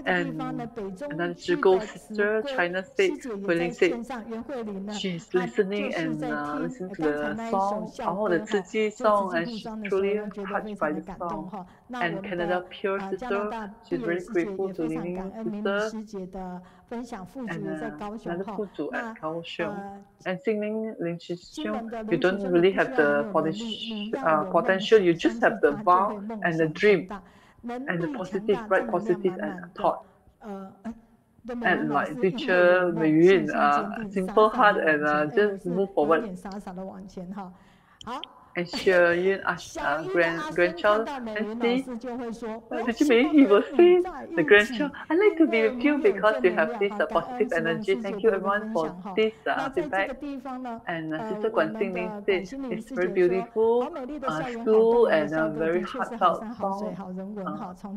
And another Zhigo sister, China said, Hui Ling said, she's listening listening and listening to the song, the Qiyi song, and she's truly touched by the song. And Canada Pure sister, she's very grateful to Ling sister. And another Fuzu at Kaohsiung. And singing Ling Xixiong, you don't really have the potential, you just have the vow and the dream and the positive, right positive and thought. And like teacher, maybe in simple heart and just move forward. And share grandchild and see. Did you mean he will see the grandchild? I like to be with you because you have this positive energy. Thank you everyone for this feedback. And Sister Guan Xingling said it's very beautiful school and a very heartfelt song.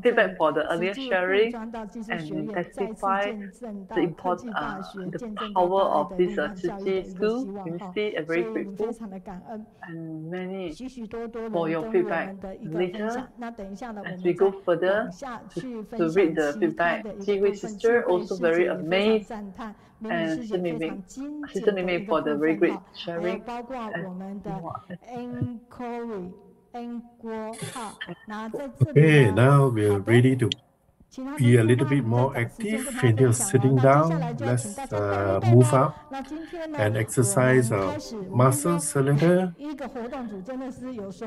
Feedback for the earlier sharing and testify the importance, the power of this Qiyi school university. I'm very grateful and many for your feedback. Later, as we go further to read the feedback, Qiyi sister also very amazed and Sister Mimi for the very great sharing. Okay, now we're ready to be a little bit more active. Finish sitting down. Let's move up and exercise our muscles a little.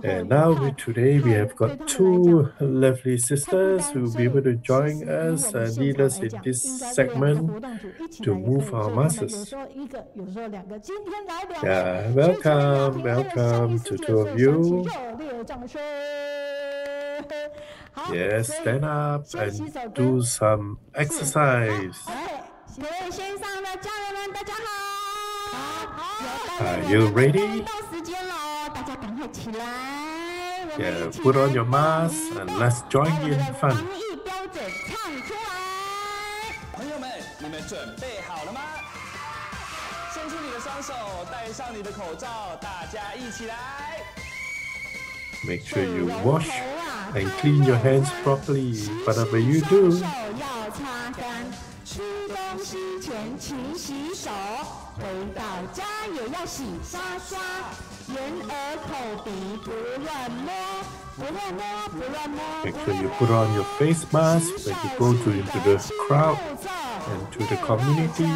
And now today we have got two lovely sisters who will be able to join us and lead us in this segment to move our muscles. Yeah, welcome to two of you. Yes, stand up and do some exercise. Are you ready? Yeah, put on your mask and let's join in fun. 朋友们，你们准备好了吗？伸出你的双手，戴上你的口罩，大家一起来。 Make sure you wash and clean your hands properly. Whatever you do. 吃东西前勤洗手，回到家也要洗刷刷，眼耳口鼻不乱摸，不乱摸，不乱摸。Make sure you put on your face mask when you go into the crowd and to the community.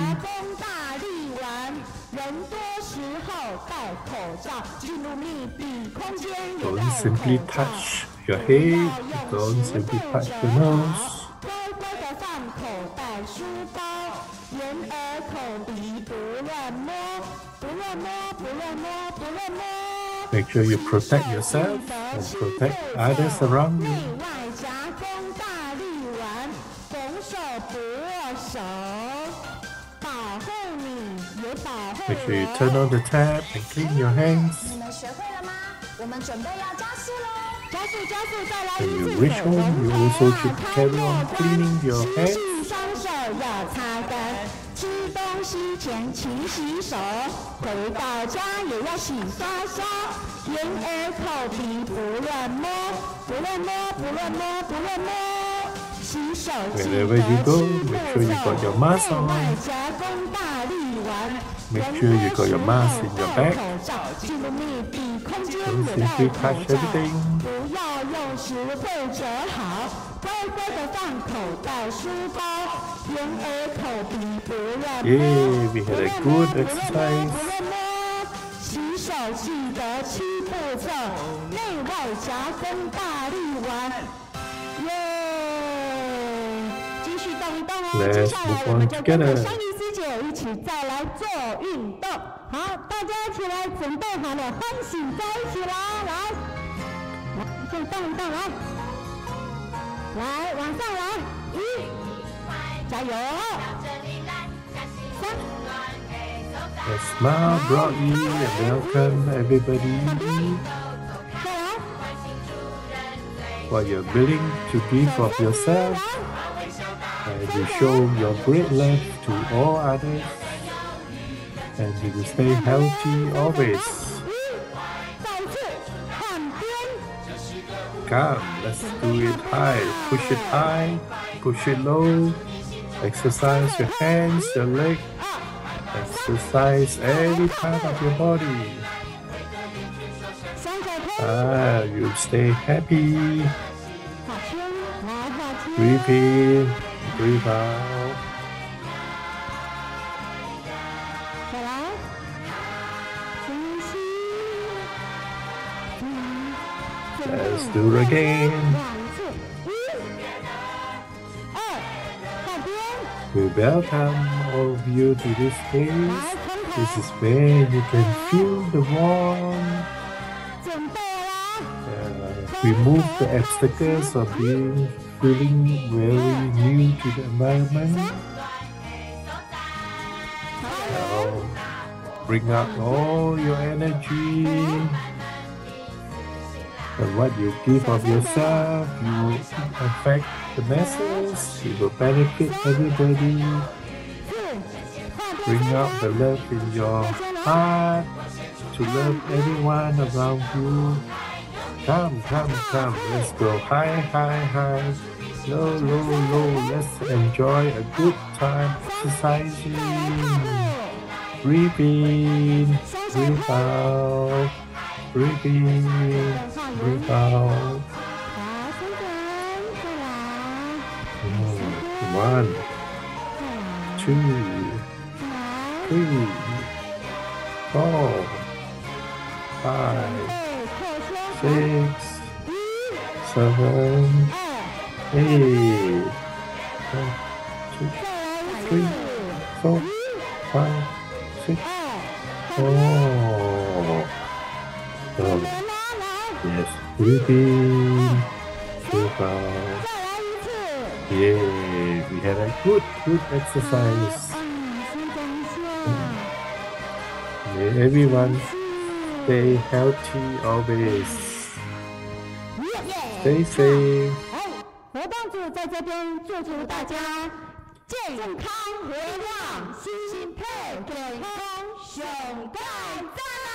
Don't simply touch your head. Don't simply touch your nose. Make sure you protect yourself and protect others around you. Make sure you turn on the tap and clean your hands. When you reach home, you also should carry on cleaning your hands. Wherever you go, make sure you got your mask on. Make sure you got your mask in your bag. Don't simply touch everything. Yay, we had a good exercise. Let's move on together. 一起再来做运动，好，大家一起来，准备好了，欢喜在一起来，来，先动一动，来，往上来，加油，3。A smile broadly and welcome everybody. What you're willing to give of yourself. And you show your great love to all others, and you will stay healthy always. Come, let's do it high. Push it low. Exercise your hands, your legs. Exercise every part of your body. You stay happy. Breathe in, breathe out. Let's do it again. We welcome all of you to this place. This is where you can feel the warmth. Remove the obstacles of being feeling very new to the environment. Now, bring out all your energy. And what you give of yourself, you will affect the masses, it will benefit everybody. Bring out the love in your heart to love everyone around you. Come, come, come, let's go high, high, high, low, low, low. Let's enjoy a good time exercising. Breathe in, breathe out, breathe in, breathe out. 1, 2, 3, 4, 5, 6, 7, 8, 1, 2, 3, 4, 5, 6. Yes, breathe in, breathe out. Yeah, we had a good exercise. May everyone stay healthy always. Stay safe. 活动组在这边祝福大家健康活亮，心配健康上盖赞啦！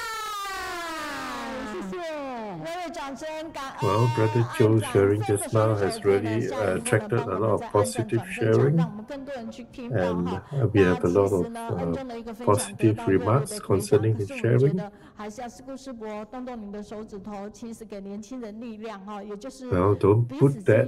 谢谢，热烈掌声，感恩。Well, Brother Zhou's sharing just now has really attracted a lot of positive sharing, and we have a lot of positive remarks concerning his sharing. 还是要师姑师伯动动你的手指头，其实给年轻人力量哈，也就是 Well, don't put that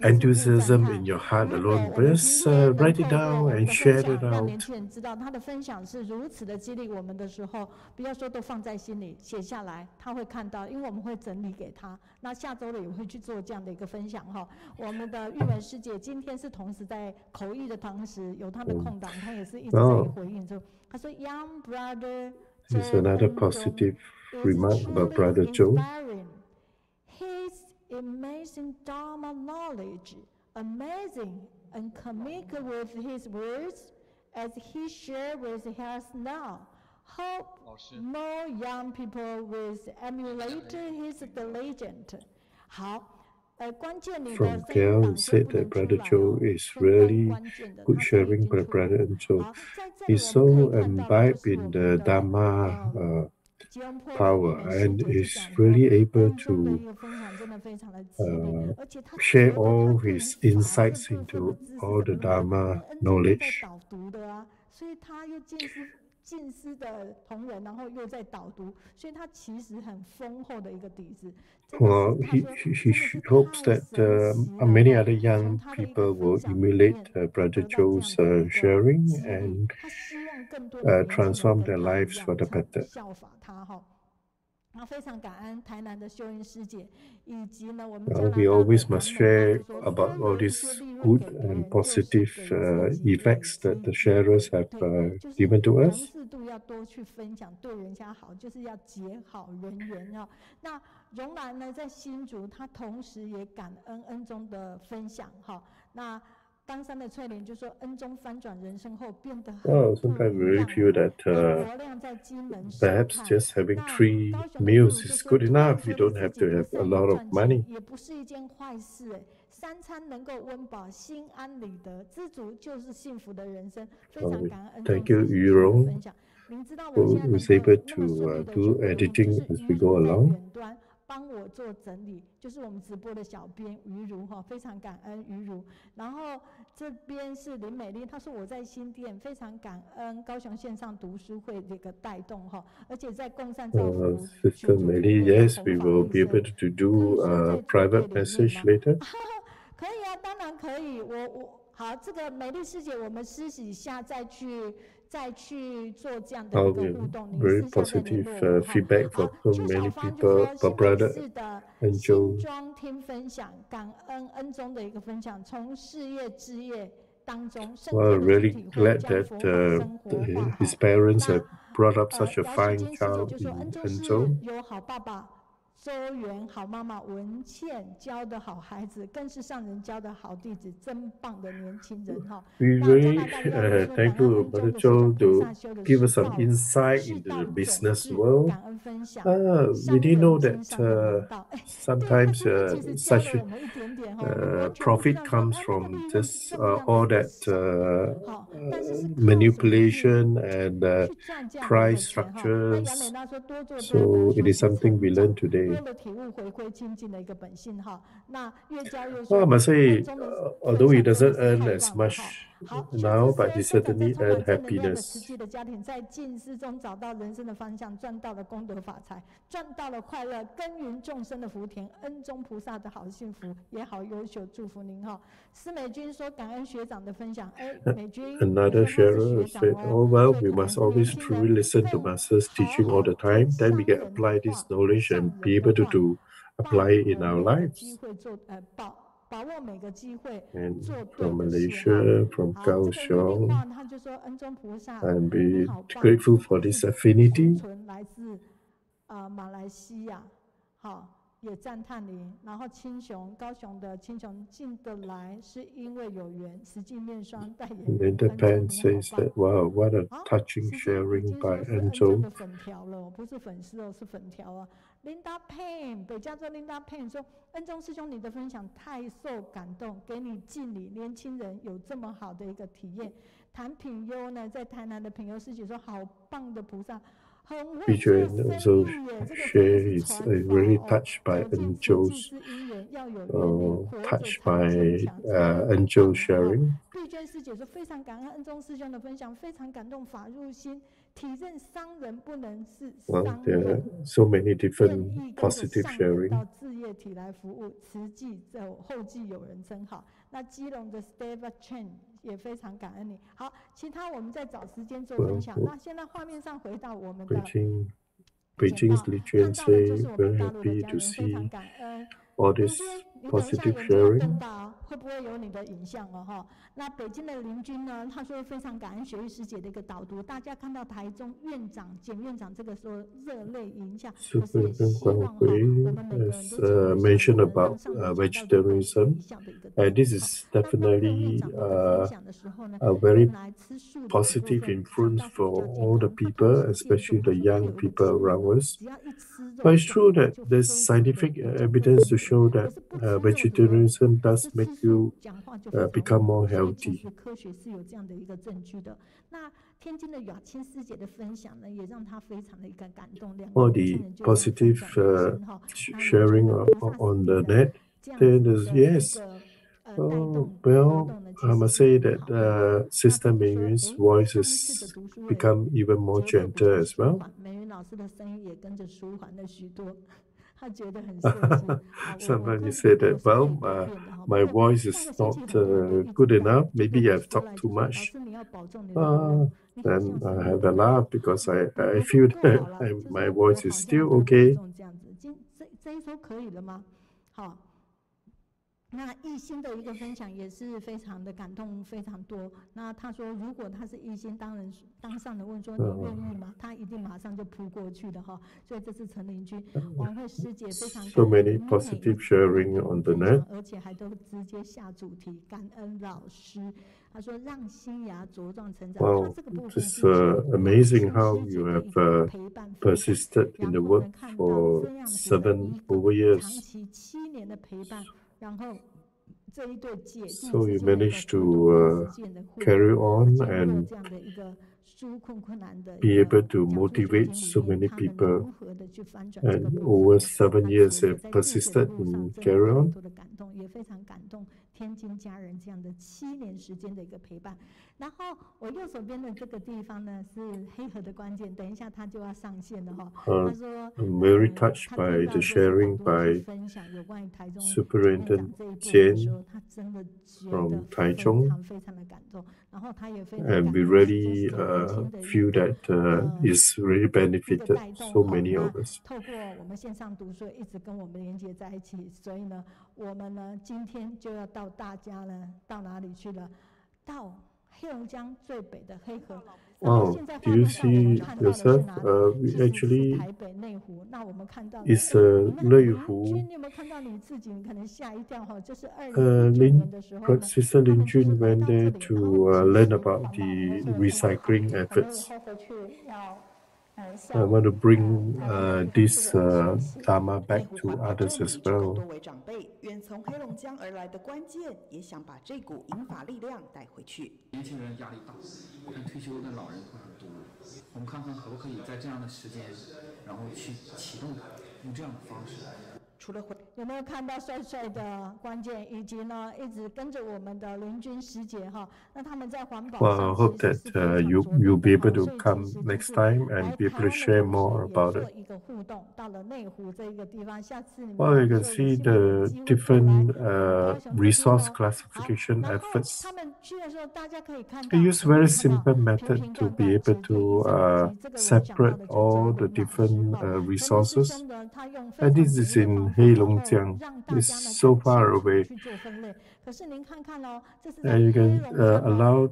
enthusiasm in your heart alone. Just write it down and share it 让 out. 年轻人知道他的分享是如此的激励我们的时候，不要说都放在心里，写下来，他会看到，因为我们会整理给他。那下周的也会去做这样的一个分享哈。我们的玉文师姐今天是同时在口译的同时有她的空档，她也是一直在回应着。她说 ，Young brother。 Here's another positive remark about Brother Zhou. His amazing Dharma knowledge, amazing and comic with his words, as he shared with us now. Hope more young people will emulate his diligent. 好。 From Gail said that Brother Zhou is really good sharing by Brother Zhou. He's so imbibed in the Dharma power and is really able to share all his insights into all the Dharma knowledge. 近师的同仁，然后又在导读，所以他其实很丰厚的一个底子。Well, he hopes that many other young people will emulate Brother Zhou's sharing and transform their lives for the better. 效法他哈。 非常感恩台南的秀英师姐，以及呢我们 we always must share about all these good and positive effects that the sharers have given to us. 适度要多去分享，对人家好，就是要结好人缘啊。那荣兰呢，在新竹，她同时也感恩恩中的分享哈。那 当山的翠莲就说：“恩中翻转人生后变得很 Well, sometimes we really feel that perhaps just having 3 meals is good enough. You don't have to have a lot of money. 也不是一件坏事哎。3餐能够温饱，心安理得，知足就是幸福的人生。非常感恩恩中 Thank you, Yu Rong, who is able to do editing as we go along. 帮我做整理，就是我们直播的小编于如哈，非常感恩于如。然后这边是林美丽，她说我在新店，非常感恩高雄线上读书会的一个带动哈，而且在共善造福 Sister Meli, yes, we will be able to do a private message later. 可以啊，当然可以。好，这个美丽师姐，我们私底下再去做这样的一个互动。Very positive feedback from so many people. But brother and Joe. 新庄听分享，感恩恩中的一个分享，从事业置业当中， Well, really glad that his parents have brought up such a fine child in Enzhong. 有好爸爸周元、好妈妈文倩教的好孩子，更是上人教的好弟子，真棒的年轻人哈。We very thankful to Mother Zhou to give us some insight into the business world. We didn't know that sometimes such profit comes from just all that manipulation and price structures. So it is something we learned today. I must say, although he doesn't earn as much now, but he certainly earned happiness. 在静思中找到人生的方向，赚到了功德法财，赚到了快乐，耕耘众生的福田，恩中菩萨的好幸福，也好优秀，祝福您哈。施美君说感恩学长的分享，美君。Another sharer said, "Oh well, we must always truly listen to Master's teaching all the time. Then we can apply this knowledge and be able to apply it in our lives." And from Malaysia, from Kaohsiung, and be grateful for this affinity. 来自马来西亚，好。也赞叹您，然后高雄的青雄进得来，是因为有缘。实际面霜代言。Linda Pan says that, "Wow, what a touching sharing by Enzhong." 粉条了，不是粉丝哦，是粉条啊。Linda Pan， 北加州 Linda Pan 说，恩中师兄你的分享太受感动，给你敬礼。年轻人有这么好的一个体验。谭品优呢，在台南的品优师姐说，好棒的菩萨。Bijuan also share is really touched by Enzhong's touched by Enzhong sharing. 碧娟师姐说非常感恩恩中师兄的分享，非常感动法入心，体认商人不能是商人。There are so many different positive sharing. 到置业体来服务，慈济后继有人真好。那基隆的 Steve Chen 也非常感恩你。好，其他我们再找时间做分享。那现在画面上回到我们的 Beijing's Li Juan say very happy to see all this positive sharing. 会不会有你的影像哦哈？那北京的林军呢？他说非常感恩雪玉师姐的一个导读，大家看到台中院长、简院长这个时候热泪盈眶。Super Guang has mentioned about vegetarianism, and this is definitely a very positive influence for all the people, especially the young people around us. But it's true that there's scientific evidence to show that vegetarianism does make you become more healthy. 科学是有这样的一个证据的。那天津的雅清师姐的分享呢，也让他非常的一个感动。All the positive sharing on the net, then there's yes. Oh, well, I must say that Sister Meiyun's voice has become even more gentle as well. 美云老师的声音也跟着舒缓了许多。Sometimes you say that, well, my voice is not good enough. Maybe I've talked too much. Then I have a laugh because I feel that my voice is still okay. 这一周可以了吗？好。那一心的一个分享也是非常的感动，非常多。那他说，如果他是一心当上人问说你愿意吗？他一定马上就扑过去的哈。所以这是陈林君王慧师姐非常感恩。So many positive sharing on the net. 而且还都直接下主题，感恩老师。他说让新芽茁壮成长。Wow, it's amazing how you have persisted in the work for 7 over years. 长期7年的陪伴。然后 So you managed to carry on and be able to motivate so many people. And over 7 years have persisted in carry on. 天津家人这样的7年时间的一个陪伴。然后我右手边的这个地方呢是黑河的关键，等一下他就要上线了哈。他说 I'm very touched by the sharing by Superintendent Jian from Taichung. 非常的感动，然后他也非常 And we really feel that it's really benefited so many of us. 透过我们线上读书一直跟我们连接在一起，所以呢，我们呢今天就要到大家呢到哪里去了？到黑龙江最北的黑河。Oh, do you see yourself? We actually is Lei Hu. Sister Lin Jun went there to learn about the recycling efforts. I want to bring this Dharma back to others as well. 多位长辈，远从黑龙江而来的关键，也想把这股银法力量带回去。年轻人压力大，看退休的老人会很多。我们看看可不可以在这样的时间，然后去启动它，用这样的方式。 除了有没有看到帅帅的关键，以及呢一直跟着我们的邻军师姐哈？那他们在环保 Well, I hope that you'll be able to come next time and be able to share more about it. 一个互动到了内湖这一个地方，下次你们 Well, you can see the different resource classification efforts. 他们去的时候，大家可以看到 They use very simple method to be able to separate all the different resources. And this is in Heilongjiang. It's so far away. And you can allow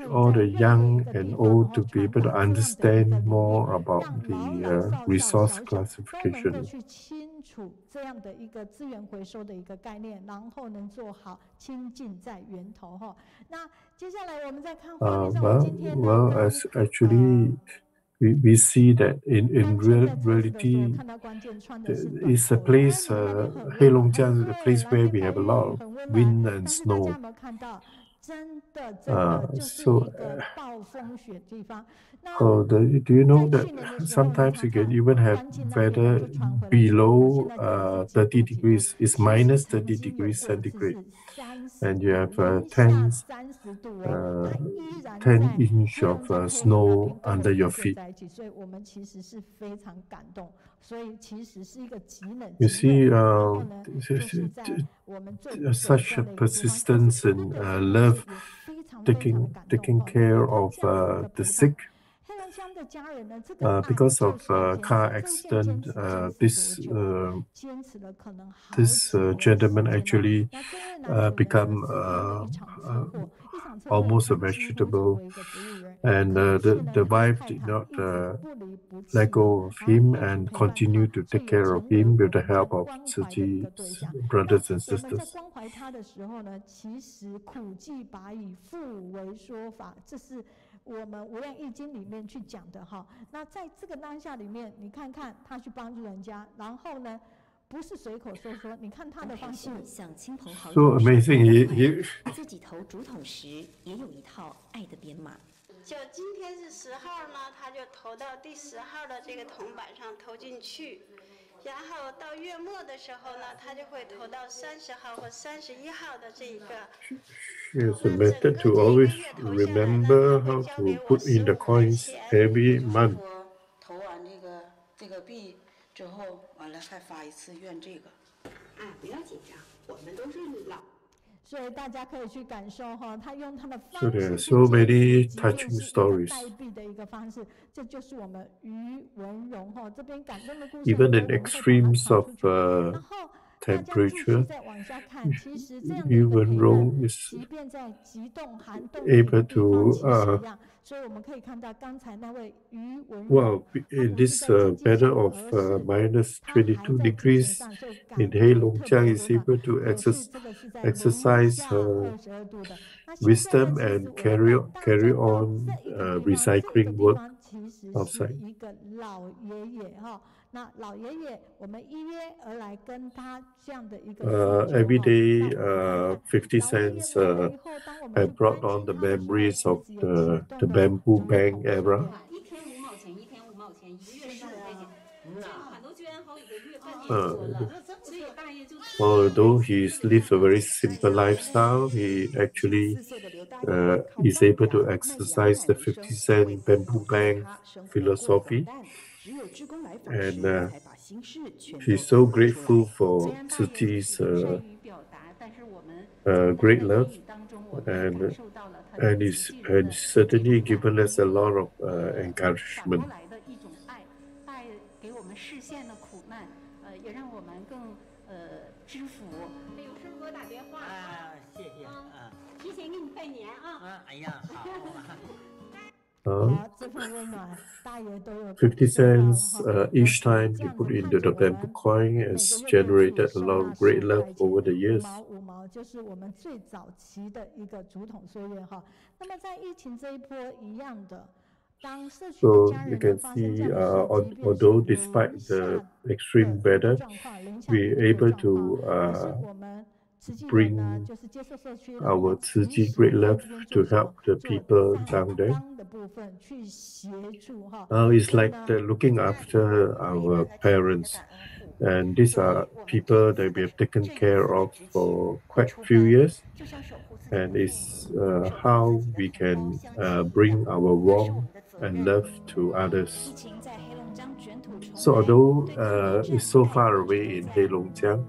all the young and old to be able to understand more about the resource classification. 去清楚这样的一个资源回收的一个概念，然后能做好清净在源头哈。那接下来我们再看画面上，我今天 as actually. We see that in reality, it's a place, Heilongjiang is a place where we have a lot of wind and snow. Do you know that sometimes you can even have weather below 30 degrees, it's minus 30 degrees centigrade. And you have 10 inch of snow under your feet. You see, such a persistence and love taking care of the sick. Because of car accident, this gentleman actually become almost a vegetable, and the wife did not let go of him and continue to take care of him with the help of Ciyi's brothers and sisters. 我们无量易经里面去讲的哈，那在这个当下里面，你看看他去帮助人家，然后呢，不是随口说说，你看他的方式。向亲朋好友 So amazing! 自己投竹筒时也有一套爱的编码。就今天是10号呢，他就投到第10号的这个铜板上投进去。 然后到月末的时候呢，他就会投到30号或31号的这一个。She has a method to always remember how to put in the coins every month. 投完这个币之后，完了还发一次愿这个。不要紧张，我们都是老。 所以大家可以去感受哈，他用他的方 So 式 there are so many touching stories. 代币的一个方式，这就是我们于文荣哈这边感动的故事。 Even in extremes of temperature, Yu Wenrong is able to well, in this weather of minus 22 degrees in Heilongjiang, is able to exercise wisdom and carry on recycling work. outside. Every day, 50 cents have brought on the memories of the bamboo bank era. Although he lives a very simple lifestyle, he actually is able to exercise the 50-cent bamboo bank philosophy. And he's so grateful for Ciyi's great love, and he's certainly given us a lot of encouragement. Uh, 50 cents each time he put into the bamboo coin has generated a lot of great love over the years. So you can see, although despite the extreme weather, we're able to bring our Ciyi great love to help the people down there. It's like looking after our parents, and these are people that we have taken care of for quite a few years, and it's how we can bring our warmth and love to others. So although it's so far away in Heilongjiang,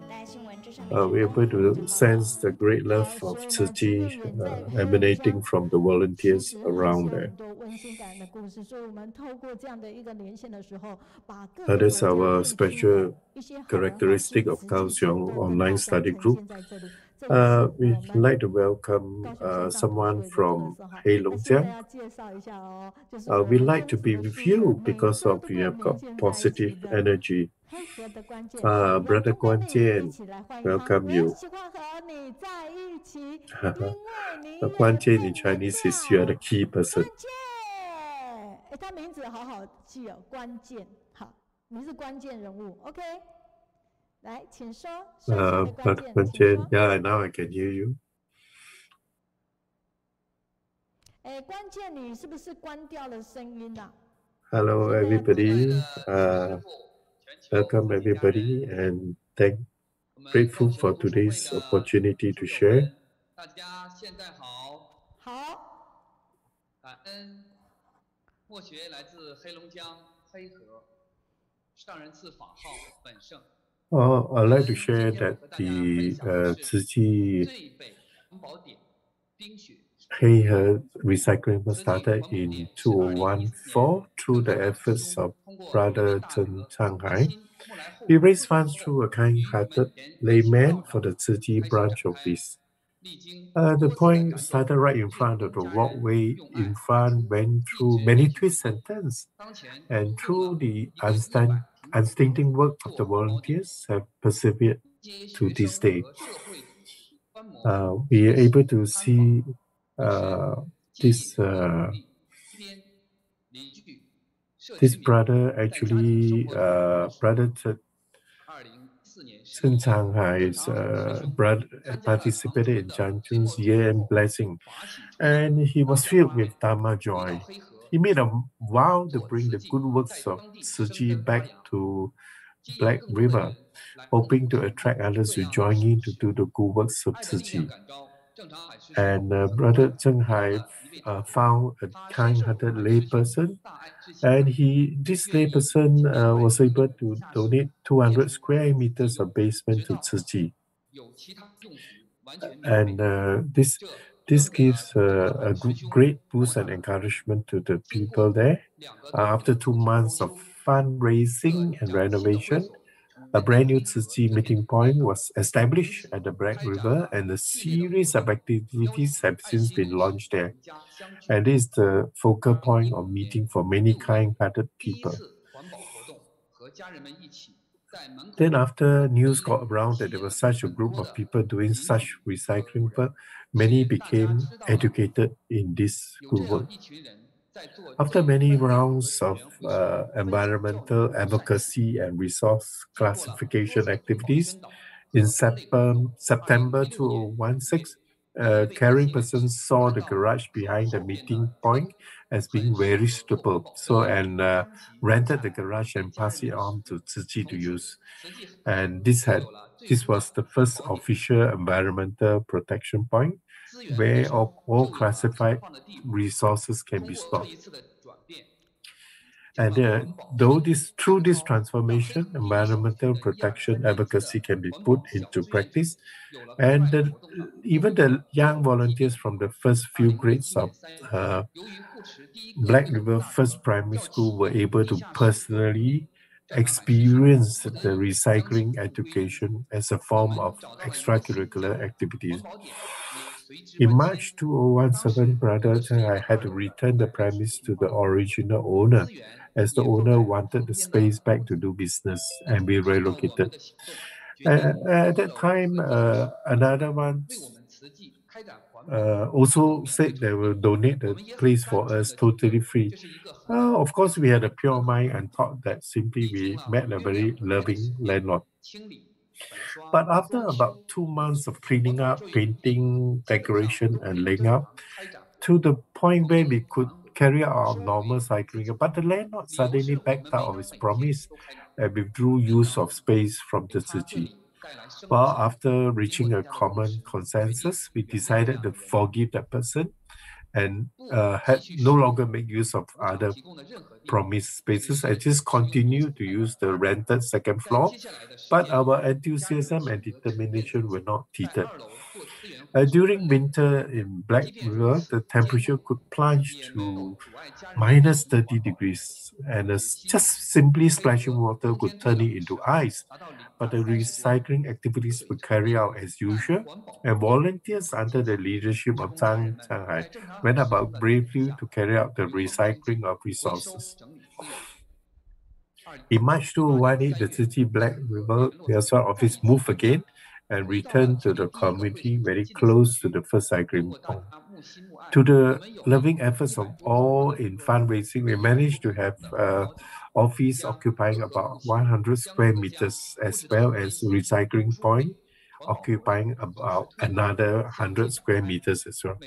we're able to sense the great love of Ciyi emanating from the volunteers around there. That's our special characteristic of Kaohsiung Online Study Group. We'd like to welcome someone from Heilongjiang. We like to be with you because of you have got positive energy. Brother Guang Jian, welcome you. Guang Jian in Chinese is you are the key person. Brother Guang Jian, yeah, now I can hear you. Hello, everybody. Welcome, everybody, and grateful for today's opportunity to share. I'd like to share that the Ciyi Heihe recycling was started in 2014 through the efforts of Brother Zhou Enzhong. He raised funds through a kind-hearted layman for the Ciyi branch of this. The point started right in front of the walkway in front, went through many twists and turns, and through the unstinting work of the volunteers have persevered to this day. We are able to see this brother actually, Brother Chen Changhai's brother participated in Jian's year-end blessing, and he was filled with Dharma joy. He made a vow to bring the good works of Ciyi back to Black River, hoping to attract others to join in to do the good works of Ciyi. And Brother Zhenghai found a kind-hearted layperson, and this layperson was able to donate 200 square meters of basement to Ciyi. And this gives a great boost and encouragement to the people there. After 2 months of fundraising and renovation, a brand new Ciyi meeting point was established at the Black River, and a series of activities have since been launched there. And this is the focal point of meeting for many kind-hearted people. Then after news got around that there was such a group of people doing such recycling work, many became educated in this good work. After many rounds of environmental advocacy and resource classification activities, in September 2016, a caring person saw the garage behind the meeting point as being very suitable, and rented the garage and passed it on to Qiyi to use. And this was the first official environmental protection point where all classified resources can be stored. And through this transformation, environmental protection advocacy can be put into practice. And even the young volunteers from the first few grades of Black River First Primary School were able to personally experience the recycling education as a form of extracurricular activities. In March 2017, Brother Chang I had to return the premise to the original owner, as the owner wanted the space back to do business, and we relocated. At that time, another one also said they will donate the place for us totally free. Of course, we had a pure mind and thought that simply we met a very loving landlord. But after about 2 months of cleaning up, painting, decoration, and laying out, to the point where we could carry out our normal cycling, but the landlord suddenly backed out of his promise and withdrew use of space from the Qiyi. Well, after reaching a common consensus, we decided to forgive that person and had no longer make use of other promised spaces. I just continue to use the rented second floor, but our enthusiasm and determination were not teetered. During winter in Black River, the temperature could plunge to minus 30 degrees, and just simply splashing water could turn it into ice. But the recycling activities were carried out as usual, and volunteers under the leadership of Zhang Changhai went about bravely to carry out the recycling of resources. In March 2018, the Qiyi Black River Municipal Office moved again and returned to the community very close to the first cycling point. To the loving efforts of all in fundraising, we managed to have office occupying about 100 square meters, as well as recycling point occupying about another 100 square meters as well.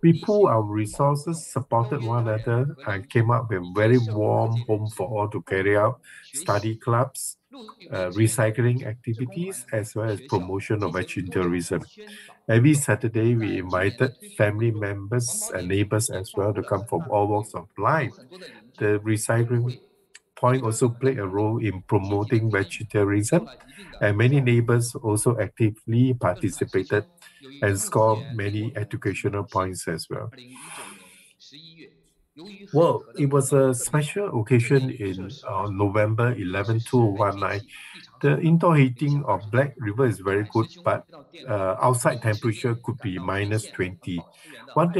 We pooled our resources, supported one another, and came up with a very warm home for all to carry out study clubs, recycling activities, as well as promotion of vegetarian tourism. Every Saturday, we invited family members and neighbors as well to come from all walks of life. The recycling point also played a role in promoting vegetarianism, and many neighbors also actively participated and scored many educational points as well. Well, it was a special occasion in November 11, 2019. The indoor heating of Black River is very good, but outside temperature could be minus 20. On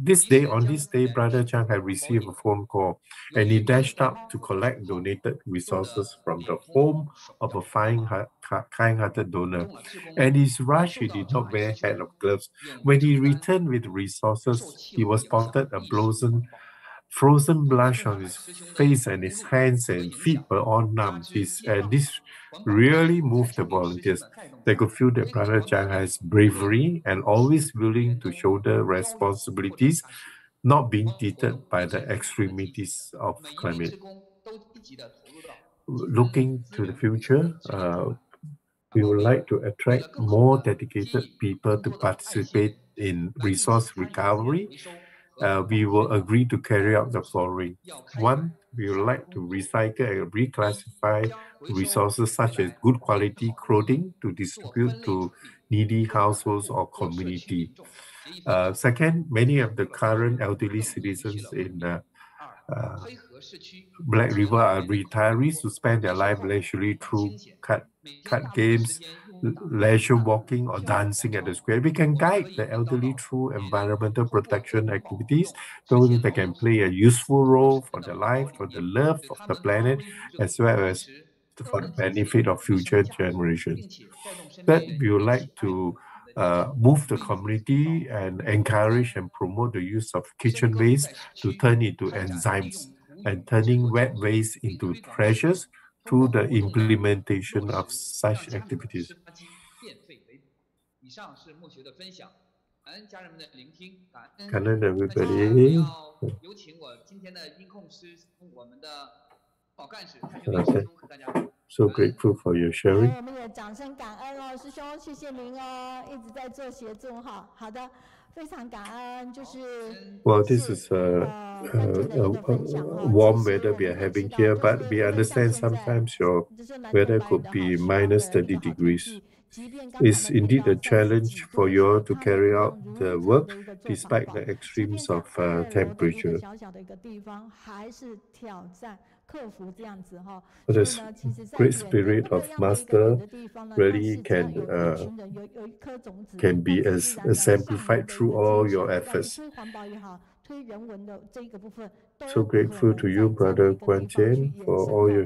this day, Brother Chang had received a phone call, and he dashed out to collect donated resources from the home of a kind-hearted donor. And his rush, he did not wear a hat of gloves. When he returned with resources, he was spotted a frozen blush on his face, and his hands and feet were all numb. And this really moved the volunteers. They could feel that Brother Chang has bravery and always willing to shoulder responsibilities, not being deterred by the extremities of climate. Looking to the future, we would like to attract more dedicated people to participate in resource recovery. We will agree to carry out the following. One, we would like to recycle and reclassify resources such as good quality clothing to distribute to needy households or community. Second, many of the current elderly citizens in Black River are retirees who spend their life leisurely through card games, leisure walking, or dancing at the square. We can guide the elderly through environmental protection activities so that they can play a useful role for their life, for the love of the planet, as well as for the benefit of future generations. Third, we would like to move the community and encourage and promote the use of kitchen waste to turn into enzymes and turning wet waste into treasures through the implementation of such activities. 以上是莫学的分享，感恩家人们的聆听，感恩。感恩 everybody. 要有请我今天的音控师，我们的宝干事退休的师兄和大家。So grateful for your sharing. 我们也掌声感恩哦，师兄，谢谢您哦，一直在做协助哈。好的，非常感恩，就是。Well, this is a warm weather we are having here, but we understand sometimes your weather could be minus 30 degrees. It's indeed a challenge for you all to carry out the work despite the extremes of temperature. But the great spirit of Master really can be exemplified through all your efforts. So grateful to you, Brother Guang for all your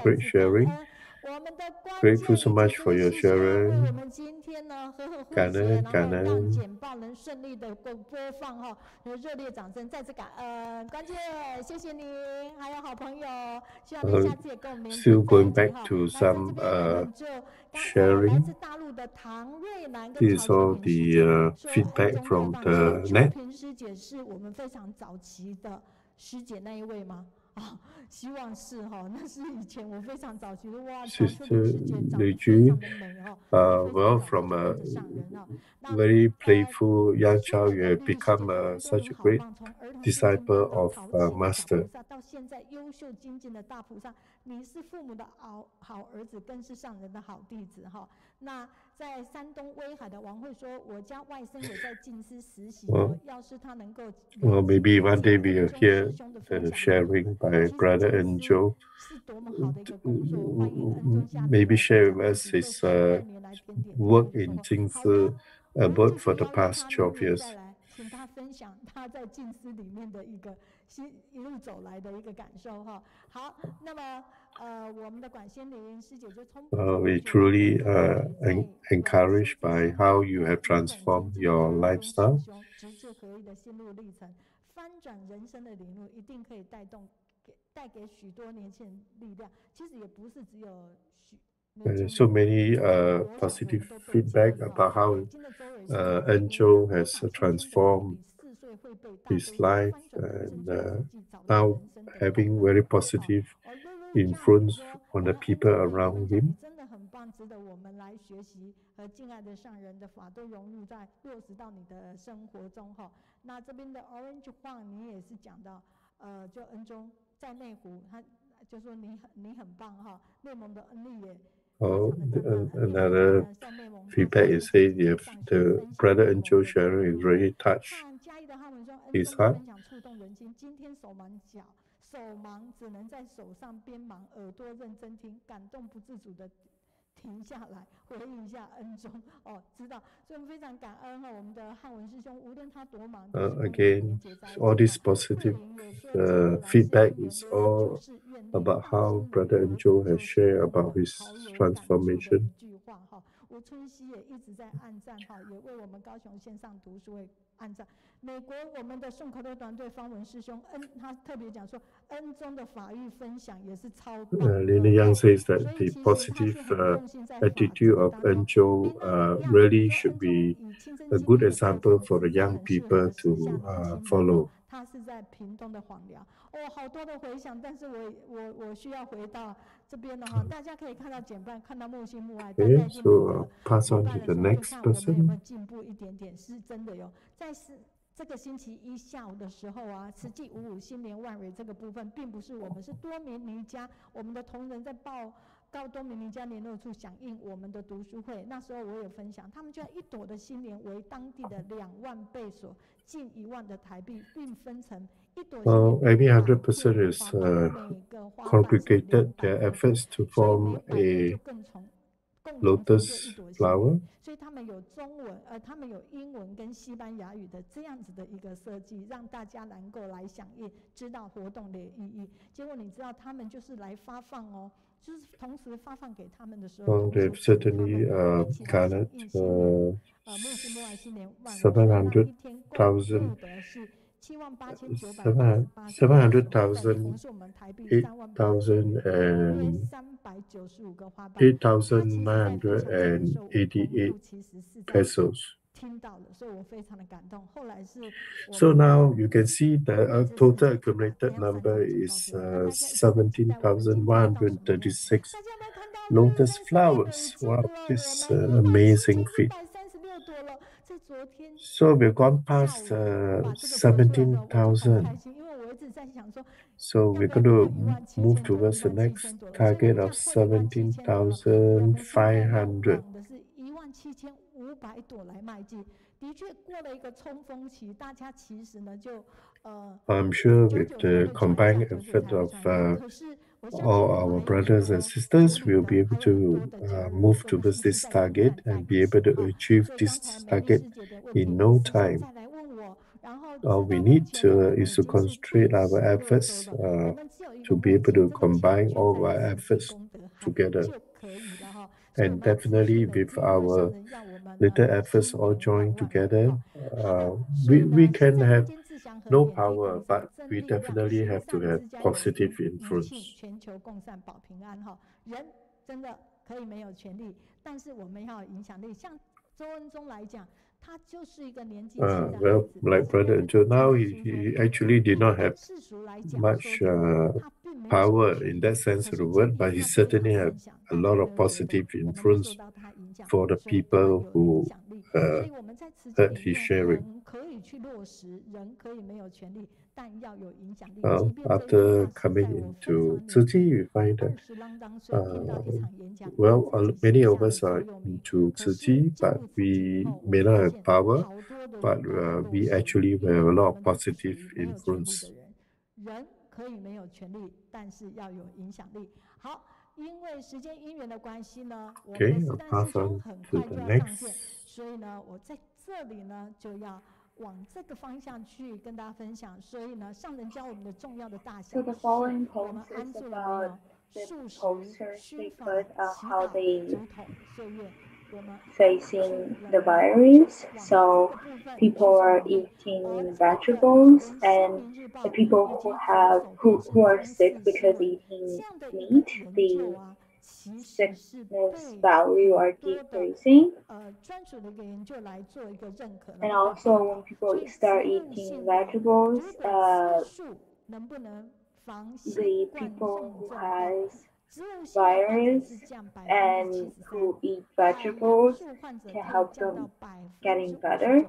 great sharing. Grateful so much for your sharing. 感恩感恩。简报能顺利的播放哈，热烈掌声，再次感恩关键，谢谢您，还有好朋友，希望您下次也跟我们。Still going back to some sharing. This is all the feedback from the net. 平师姐是我们非常早期的师姐那一位吗？啊，希望是哈，那是以前我非常早期的哇，Sister Li Ju, well, from a very playful young child, you have become such a great disciple of Master. 到现在优秀精进的大菩萨，你是父母的好儿子，更是上人的好弟子哈。那在山东威海的王慧说，我家外甥也在静思实习，要是他能够。Well, maybe one day we will hear the sharing by Brother Enzhong. Maybe share with us his work in Jingsi abroad for the past 12 years. 请他分享他在静思里面的一路走来的一个感受哈。好，那么我们的管仙玲师姐就从。We truly encouraged by how you have transformed your lifestyle. 直至合一的心路历程，翻转人生的领路，一定可以带给许多年轻人力量。其实也不是只有so many positive feedback about how Enzhong has transformed his life and now having very positive influence on the people around him. 真的很棒，值得我们来学习和敬爱的上人的法都融入在落实到你的生活中哈。那这边的 Orange Huang 你也是讲到，就恩中在内湖，他就说你很棒哈，内蒙的恩利也。Another feedback is saying if the Brother Enzhong sharing is really touched his heart. 今天手忙脚，手忙只能在手上边忙，耳朵认真听，感动不自主的停下来回应一下恩中哦，知道，所以我们非常感恩哈，我们的汉文师兄，无论他多忙。Again, all this positive feedback is all about how Brother Enzhong has shared about his transformation. 吴春熙也一直在按赞哈，也为我们高雄线上读书会按赞。美国我们的宋口头团队方文师兄他特别讲说，恩中的法律分享也是超棒。Lina Yang says that the positive attitude of Enzhong really should be a good example for the young people to follow. 他是在屏东的黄寮，好多的回响，但是我需要回到这边了哈，大家可以看到简报，看到木心木爱，大家已经pass on to the next person。我们有没有进步一点点？是真的有，在这个星期一下午的时候啊，慈济55新年万蕊这个部分，并不是我们，是多明尼加我们的同仁在告多明尼加联络处响应我们的读书会，那时候我有分享，他们就一朵的新莲为当地的2万倍所，近1万的台币，并分成一朵。Maybe 100% is congregated their efforts to form a lotus flower. 所以他们有中文，他们有英文跟西班牙语的这样子的一个设计，让大家能够来响应，知道活动的意义。结果你知道他们就是来发放哦，就是同时发放给他们的时候， Well, they've certainly garnered 700,000, 8,988 pesos. So now you can see the total accumulated number is 17,136 lotus flowers. Wow, this is an amazing feat. So we've gone past 17,000. So we're going to move towards the next target of 17,500. I'm sure with the combined effort of all our brothers and sisters, we'll be able to move towards this target and be able to achieve this target in no time. All we need is to concentrate our efforts to be able to combine all our efforts together. And definitely with our little efforts all joined together, we can have no power, but we definitely have to have positive influence. Well, like Brother Zhou, now he actually did not have much power in that sense of the word, but he certainly had a lot of positive influence for the people who heard his sharing. Well, after coming into Qiyi, we find that many of us are into Qiyi, but we may not have power, but we actually have a lot of positive influence. Okay, I'll pass on to the next. 往这个方向去跟大家分享，所以呢，上人教我们的重要的大小 So the following 我们 post 安 is 住了 about 没有？ the 素食、 posters 须 they 发、 put 祈 how 祷、 they 竹筒、岁月，我们 facing the virus. So people are eating vegetables, and the people who are sick because eating meat, the sickness value are decreasing. And also when people start eating vegetables, the people who has virus and who eat vegetables can help them getting better.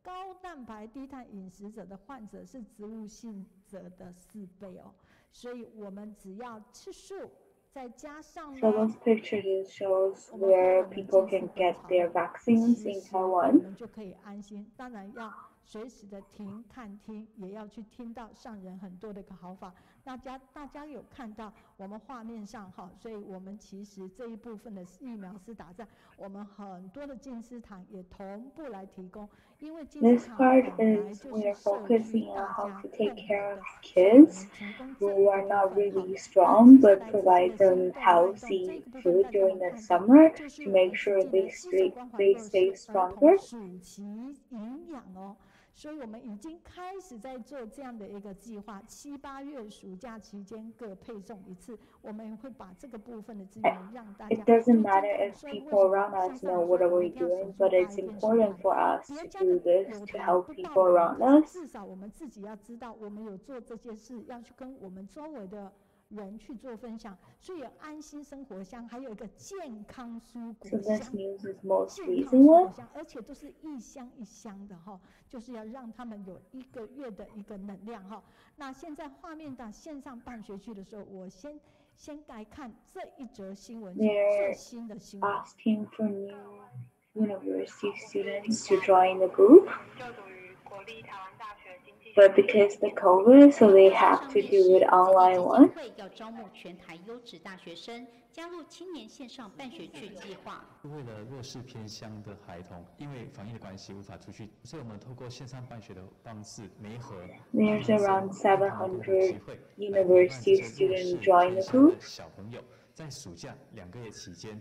高蛋白低碳饮食者的患者是植物性者的4倍哦，所以我们只要吃素，再加上 So those pictures shows where people can get their vaccines in Taiwan. 我们就可以安心。当然要随时的停看听，也要去听到上人很多的一个好法。大家有看到我们画面上哈，所以我们其实这一部分的疫苗施打站，我们很多的静思堂也同步来提供，因为静思 This 堂 part 本来 is 就 we 是 are 社区 focusing on 大 how 家 to take 共 care 有 of 的， kids 提供这 who 个 are 部 not 分哈。 really strong, but provide them healthy food during the summer to make sure they stay stronger. 暑期营养哦，所以我们已经开始在做这样的一个计划，7、8月暑假期间各配送1次，我们会把这个部分的资源让大家。 It doesn't matter if people around us know what are we doing, but it's important for us to do this to help people around us. 至少我们自己要知道，我们有做这些事，要去跟我们周围的人去做分享，所以有安心生活箱，还有一个健康蔬果 So 箱， this news is most 健康蔬果 reasonable. 箱，而且都是1箱1箱的哈，就是要让他们有1个月的一个能量哈。那现在画面到线上办学区的时候，我先来看这一则新闻，最新的新闻。 Asking for new university students to join the group. 就读于国立台湾大学经济 but because the COVID, so they have to do it online one. 要招募全台优质大学生加入青年线上办学区计划。为了弱势偏乡的孩童，因为防疫的关系无法出去，所以我们透过线上办学的方式媒合。There's around 700 university students join the group. 小朋友在暑假2个月期间。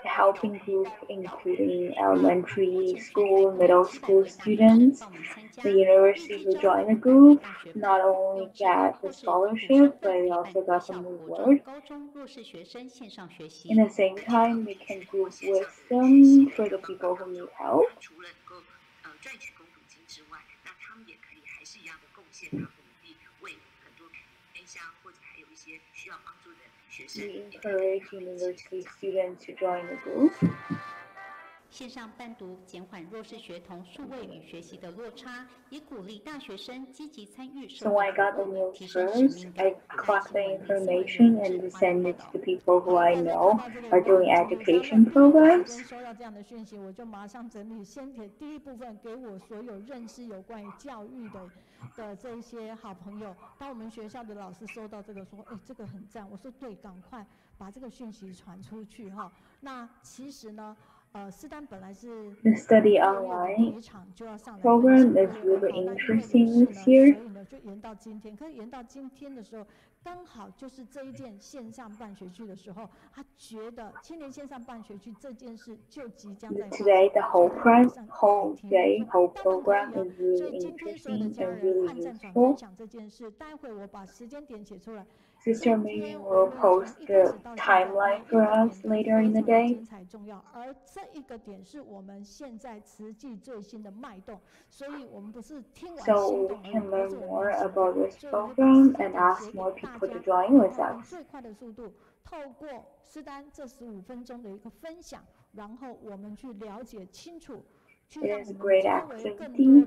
Helping group including elementary school, middle school students. The university who join the group not only get the scholarship, but they also got some reward. In the same time, we can group wisdom for the people who need help. We encourage university students to join the group. 线上伴读减缓弱势学童数位与学习的落差，也鼓励大学生积极参与社 So 会 I got the 活动， news 提升使 first. 命 I 感， collect the information and send it to the people who I know are doing education programs. 收到这样的讯息，我就马上整理，先给第一部分给我所有认识有关于教育的这一些好朋友。当我们学校的老师收到这个说，这个很赞，我说对，赶快把这个讯息传出去哈。那其实呢。The study online program is really interesting this year. 就延到今天，可是延到今天的时候，刚好就是这一件线上办学区的时候，他觉得青年线上办学区这件事就即将在 Today, the whole program is really interesting and really useful. 这件事，待会我把时间点写出来。 Sister Ming will post the timeline for us later in the day. 而这一个点是我们现在实际最新的脉动，所以我们不是听完 So we can learn more about this program and ask more people to join with us. 最快的速度，透过诗丹这15分钟的一个分享，然后我们去了解清楚。 It is a great activity.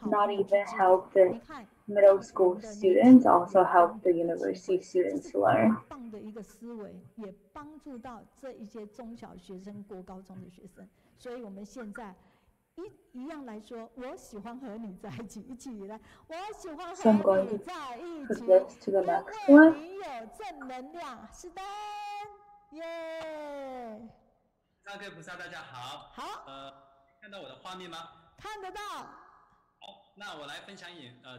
Not even help the middle school students, also help the university students learn. 棒的一个思维，也帮助到这一些中小学生、国高中的学生。所以我们现在一样来说，我喜欢和你在一起，一起来。我喜欢和你在一起，因为你有正能量。是的，耶！各位菩萨，大家好。好。 看到我的画面吗？看得到。好，那我来分享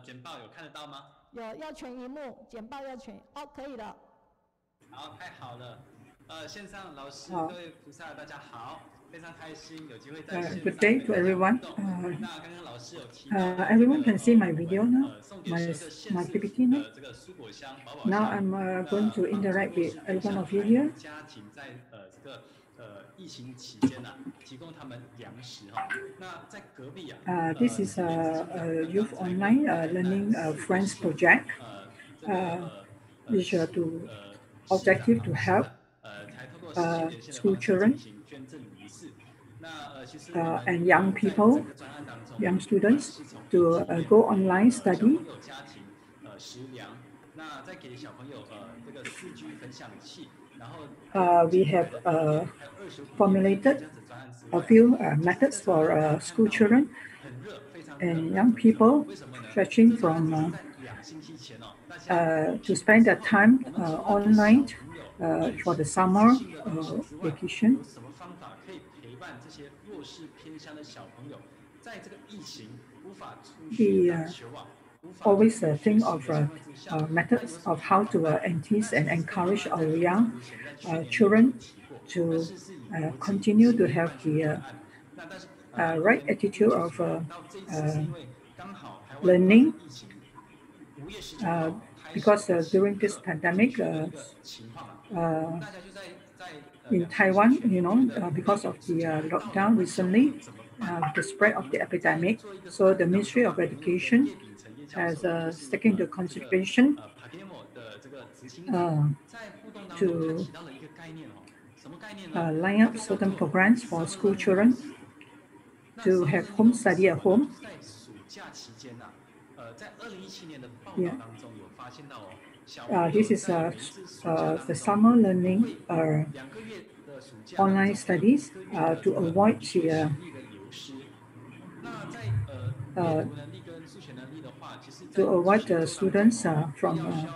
简报，有看得到吗？有，要全荧幕，简报要全。可以了。好，太好了。线上老师、各位菩萨，大家好，非常开心有机会在线上。Good day to everyone. 那刚刚老师有提到，everyone can see my video now, my PPT now. 这个蔬果箱宝宝 Now I'm going to interact with everyone of you here. 家庭在这个疫情期间提供他们粮食哈。那在隔壁This is a youth online learning French project, which to objective to help school children and young people, young students to go online study. 食粮，那再给小朋友这个4G 分享器。 We have formulated a few methods for school children and young people, stretching from to spend their time online for the summer vacation. We always think of methods of how to enthuse and encourage our young children to continue to have the right attitude of learning. Because during this pandemic, in Taiwan, because of the lockdown recently, the spread of the epidemic, so the Ministry of Education has taken into consideration to line up certain programs for school children to have home study at home. Yeah. This is the summer learning online studies to avoid the to avoid the students from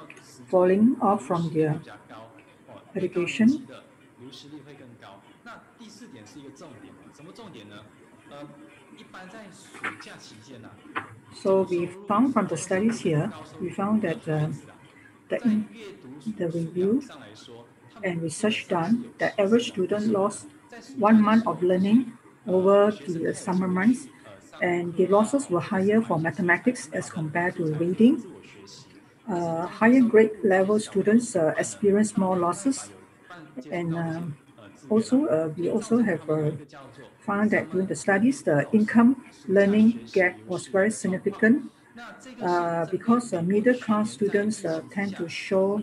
falling off from their education. So we found from the studies here, we found that the review and research done, the average student lost 1 month of learning over the summer months, and the losses were higher for mathematics as compared to reading. Higher grade level students experience more losses, and also we also have found that during the studies, the income learning gap was very significant because middle class students tend to show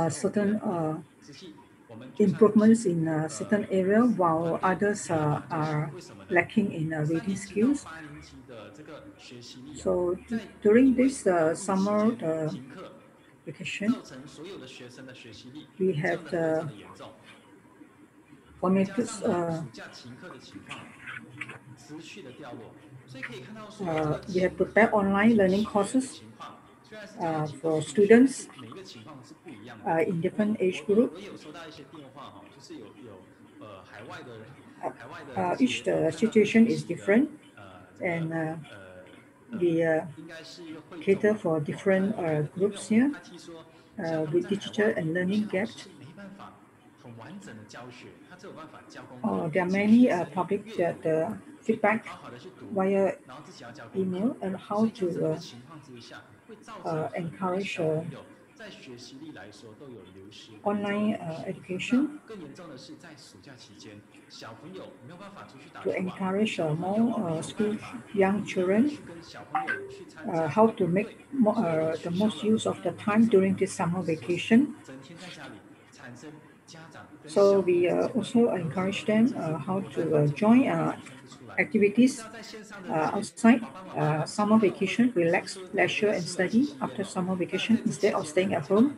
certain improvements in a certain area, while others are lacking in reading skills. So during this summer vacation, we had formated we have prepared online learning courses for students in different age groups. Each situation is different, and we cater for different groups here with digital and learning gaps. There are many public feedback via email and how to encourage online education, to encourage more school young children how to make the most use of the time during this summer vacation. So we also encourage them how to join activities outside summer vacation, relax, leisure, and study after summer vacation instead of staying at home,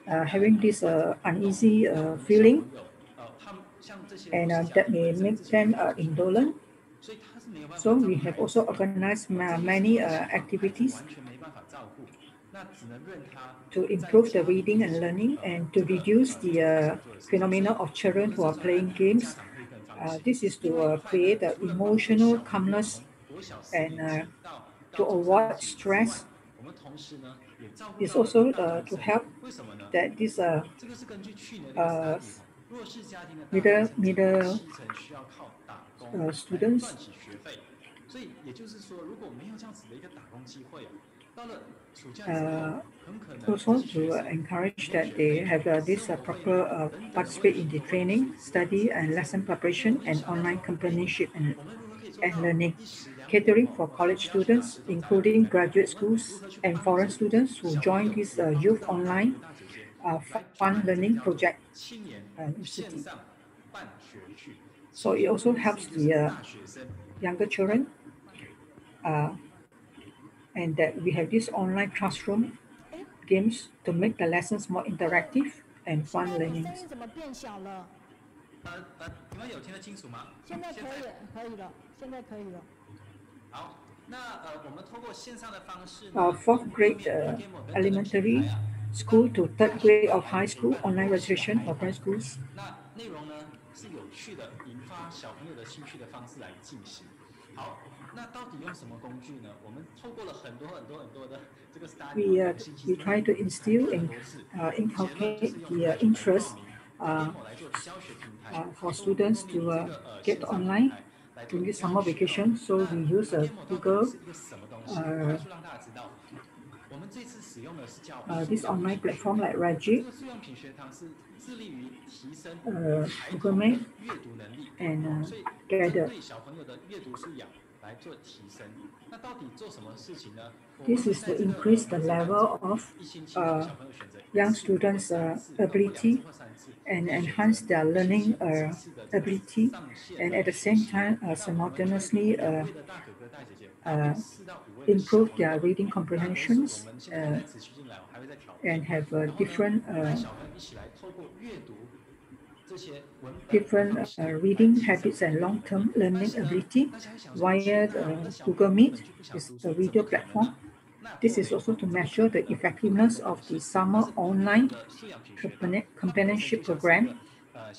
having this uneasy feeling, and that may make them indolent. So we have also organized many activities to improve the reading and learning and to reduce the phenomena of children who are playing games. This is to create emotional calmness and to avoid stress. It's also to help that these middle students also to encourage that they have this proper participate in the training, study and lesson preparation and online companionship and learning, catering for college students, including graduate schools and foreign students who join this youth online fun learning project university. So it also helps the younger children, and that we have this online classroom games to make the lessons more interactive and fun learning. Fourth grade elementary school to third grade of high school online registration for primary schools. We try to instill and inculcate the interest for students to get online during this summer vacation. So we use Google, this online platform like Raji, Google Map, and Gather. This is to increase the level of young students' ability and enhance their learning ability, and at the same time simultaneously improve their reading comprehensions and have different different reading habits and long-term learning ability via Google Meet, is the video platform. This is also to measure the effectiveness of the summer online companionship program,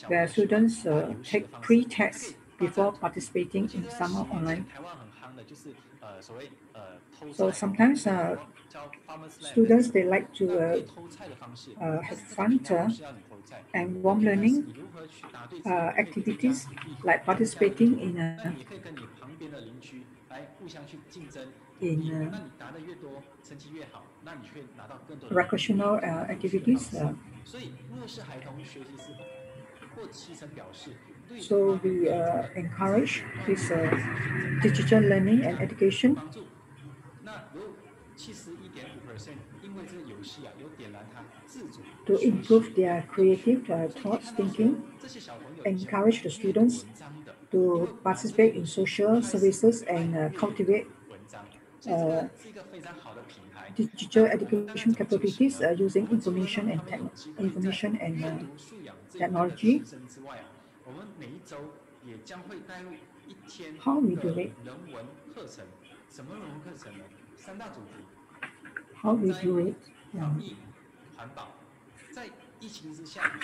where students take pre-tests before participating in summer online. So sometimes students, they like to have fun and warm learning activities, like participating in recreational activities. So we encourage this digital learning and education. To improve their creative thoughts thinking, encourage the students to participate in social services and cultivate digital education capabilities using information and technology. How we do it? How we do it?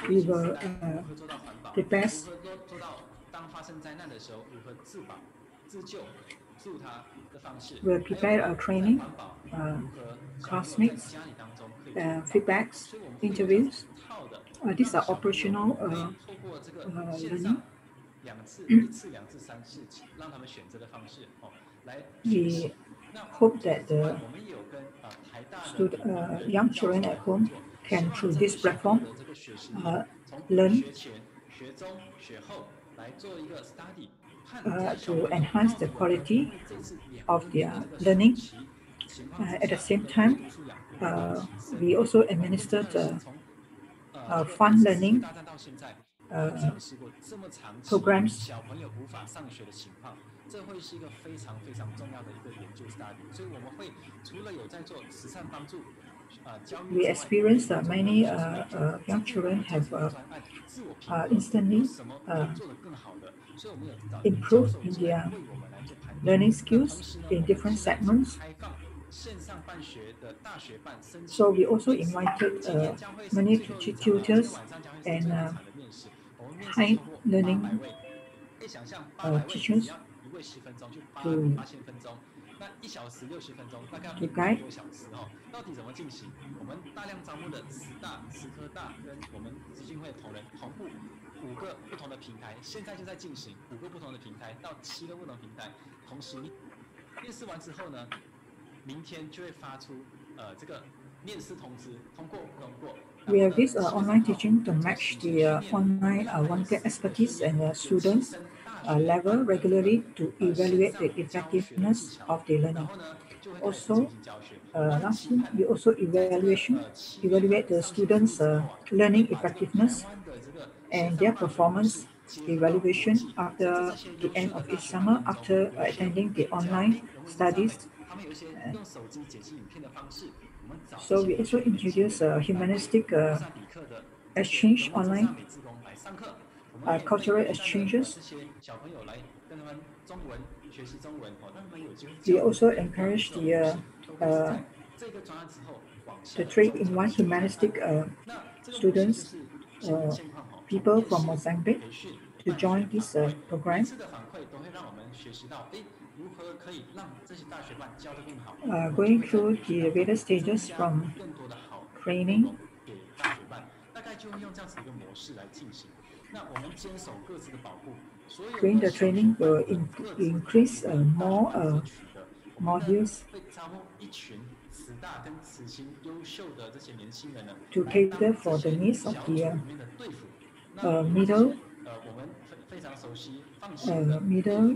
We will prepare. We'll prepare a training, classmates, feedbacks, interviews. These are operational learning. We hope that the young children at home can, through this platform, learn to enhance the quality of their learning. At the same time, we also administered fun learning programs. We experienced many young children have instantly improved in their learning skills in different segments. So we also invited many tutors and high learning teachers to guide. We have this online teaching to match the online wanted expertise and students' level regularly to evaluate the effectiveness of the learning. Also, lastly, we also evaluate the students' learning effectiveness and their performance evaluation after the end of each summer, after attending the online studies. So we also introduce humanistic exchange online, cultural exchanges. We also encourage the 3-in-1 humanistic students, people from Mozambique, to join this program. Going through the various stages from training. During the training, will increase more modules to cater for the needs of the middle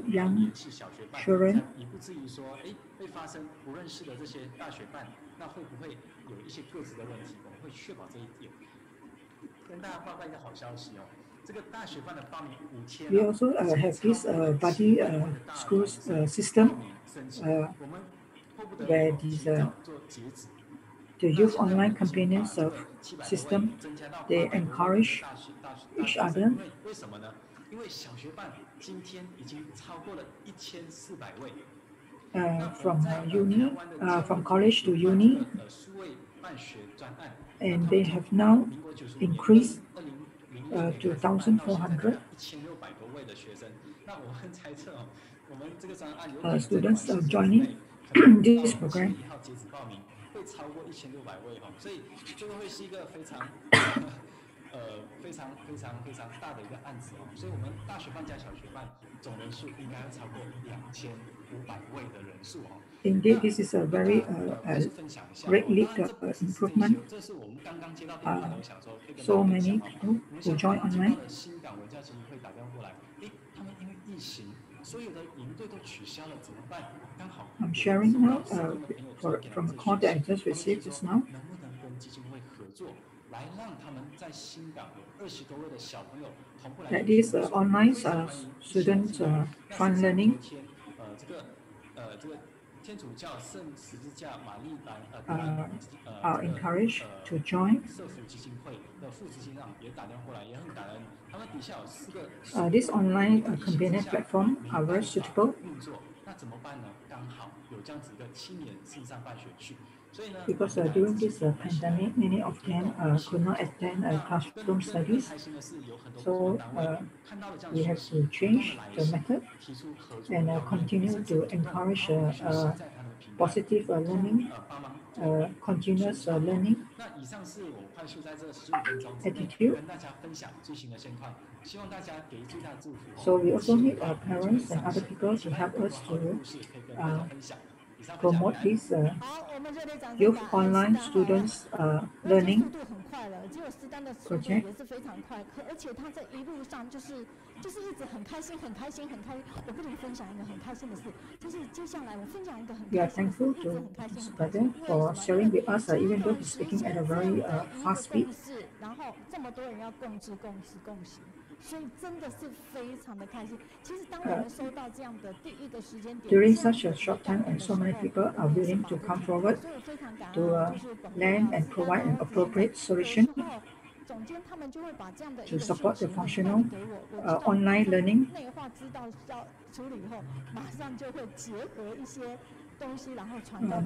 young children. We also have this buddy schools system where these to use online companions of system. They encourage each other. 为什么呢？因为小学班今天已经超过了1400位。from college to uni, and they have now increased to 1,400 students are joining this program. 会超过1600位哈，所以这个会是一个非常大的一个案子哦，所以我们大学班加小学班总人数应该要超过2500位的人数哦。Indeed, this is a very great improvement. So many people who join online. 新港文教协议会打电话过来，他们因为疫情，所有的营队都取消了，怎么办？刚好 I'm sharing now from a call that I just received just now. 能不能跟基金会合作，来让他们在新港有20多位的小朋友同步来。That is online student fun learning. 这个天主教圣十字架玛丽兰are encouraged to join. 社福基金会的副执行长也打电话过来，也很感恩。他们底下有4个。This online convenient platform are very suitable. 运作，那怎么办呢？刚好有这样子一个青年线上办学区。 Because during this pandemic, many of them could not attend classroom studies. So we have to change the method and continue to encourage positive learning, continuous learning attitude. So we also need our parents and other people to help us to promote this youth online students learning project. 就是一直很开心。我跟你们分享一个很开心的事，就是接下来我分享一个很 We are thankful to Mr. Brother for sharing with us, even though he's speaking at a very fast speed. 然后这么多人要共行，所以真的是非常的开心。其实当我们收到这样的第一个时间点 ，during such a short time, and so many people are willing to come forward to lend and provide an appropriate solution to support the functional online learning.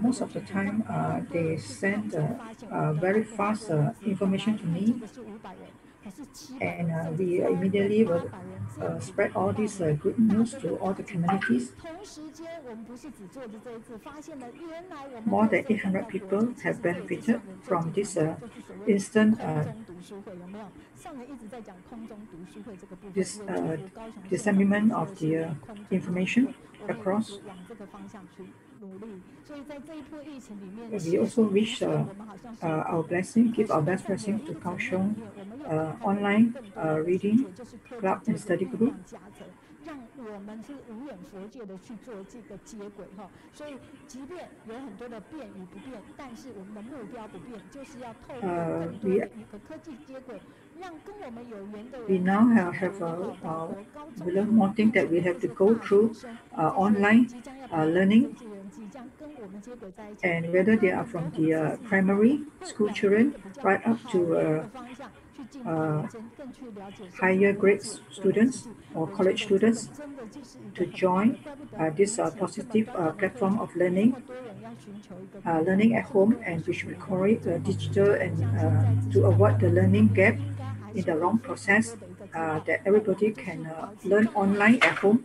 Most of the time, they send very fast information to me, and we immediately will spread all this good news to all the communities. More than 800 people have benefited from this instant dissemination of the information across. We also wish our blessing, give our best blessing to Kaohsiung online reading club and study group. 让我们是无远弗届的去做这个接轨哈，所以即便有很多的变与不变，但是我们的目标不变，就是要透过更多的一个科技接轨，让跟我们有缘的人。We now we learn more things that we have to go through online learning, and whether they are from the primary school children right up to higher grade students or college students to join this positive platform of learning at home, and which we call it digital, and to avoid the learning gap in the long process, that everybody can learn online at home.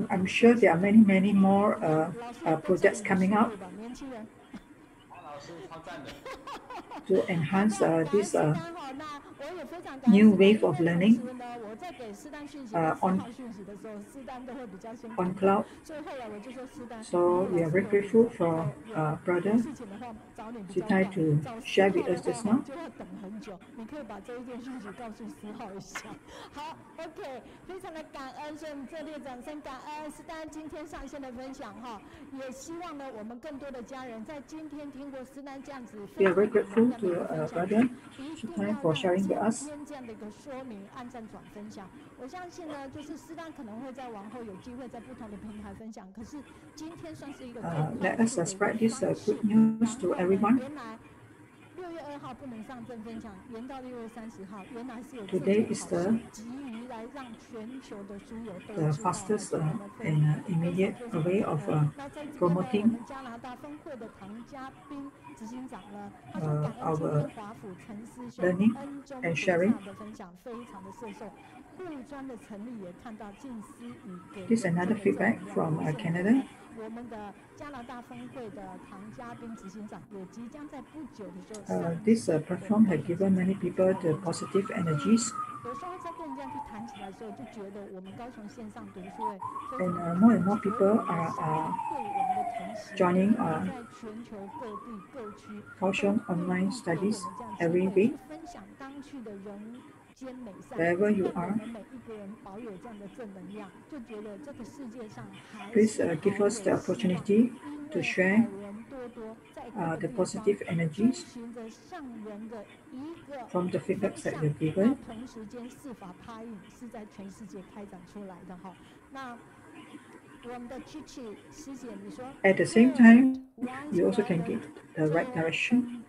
I'm sure there are many more projects coming up to enhance this new wave of learning on cloud. So we are very grateful for Brother Ciyu to share with us just now. 你可以把这一件讯息告诉4号一下。好 ，OK， 非常的感恩，所以我们热烈掌声感恩Ciyu今天上线的分享哈，也希望呢我们更多的家人在今天听过 We are very grateful to Brother Sidan for sharing with us. Let us spread this good news to everyone. Today is the fastest and immediate way of promoting our learning and sharing. This is another feedback from Canada. This platform has given many people the positive energies. And more people are joining Kaohsiung online studies every week. Wherever you are, please give us the opportunity to share the positive energies from the feedbacks that you've given. At the same time, you also can give the right direction.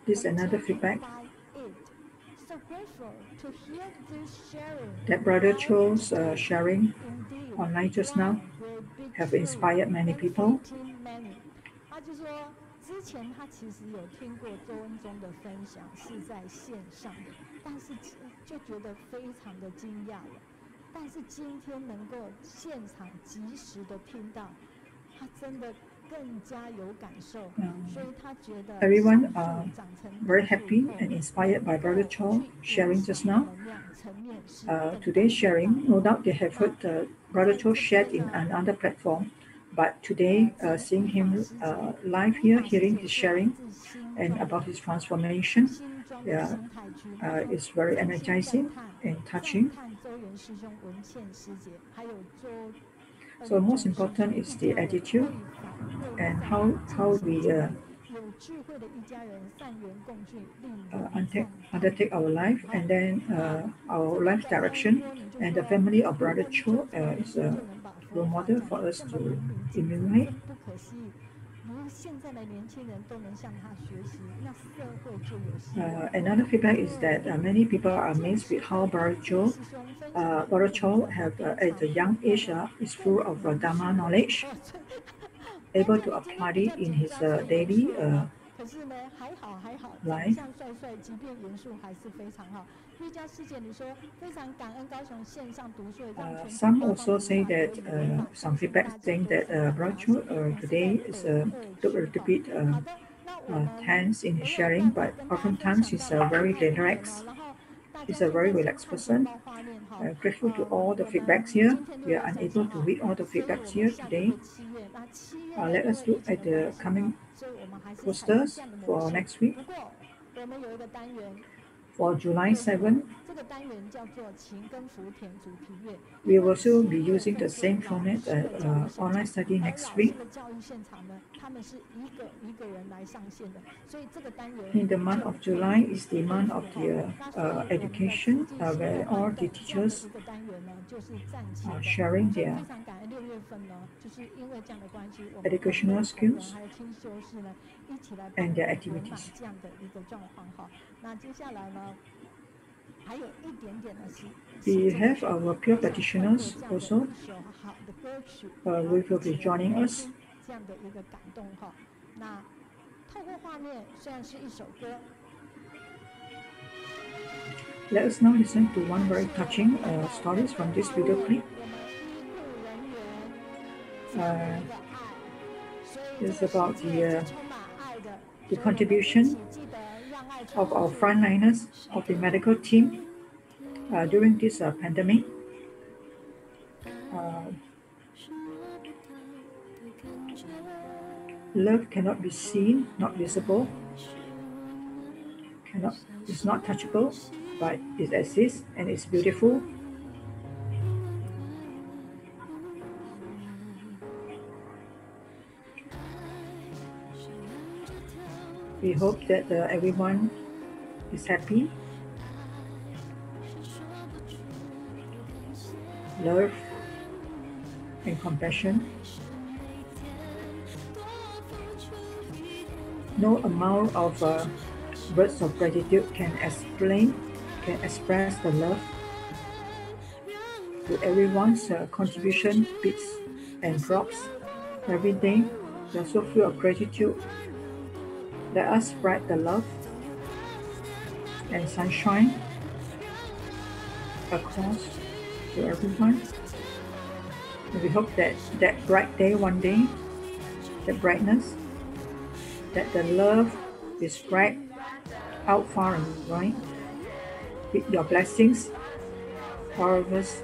This is another feedback that Brother Chou's sharing online just now have inspired many people. Everyone are very happy and inspired by Brother Chou sharing just now. Today's sharing, no doubt they have heard Brother Chou shared in another platform, but today seeing him live here, hearing his sharing and about his transformation, is very energizing and touching. So most important is the attitude and how we undertake our life, and then our life direction, and the family of Brother Chou is a role model for us to emulate. Another feedback is that many people are amazed with how Brother Chou have at a young age is full of Dharma knowledge, able to apply it in his daily life. Some also say that some feedback saying that Brother Chou today is look a little bit tense in his sharing, but oftentimes he's very relaxed. He's a very relaxed person. Grateful to all the feedbacks here. We are unable to read all the feedbacks here today. Let us look at the coming posters for next week. For July 7, we will also be using the same format online study next week. In the month of July is the month of the education, where all the teachers are sharing their educational skills and their activities. We have our pure practitioners also will be joining us. Let us now listen to one very touching stories from this video clip. It's about the contribution of our frontliners of the medical team during this pandemic. Love cannot be seen, not visible, it's not touchable, but it exists and it's beautiful. We hope that everyone is happy, love, and compassion. No amount of words of gratitude can express the love. To everyone's contribution, peaks and drops every day. We are so full of gratitude. Let us spread the love and sunshine across to everyone. And we hope that that bright day one day, the brightness, that the love is spread out far and wide. With your blessings, all of us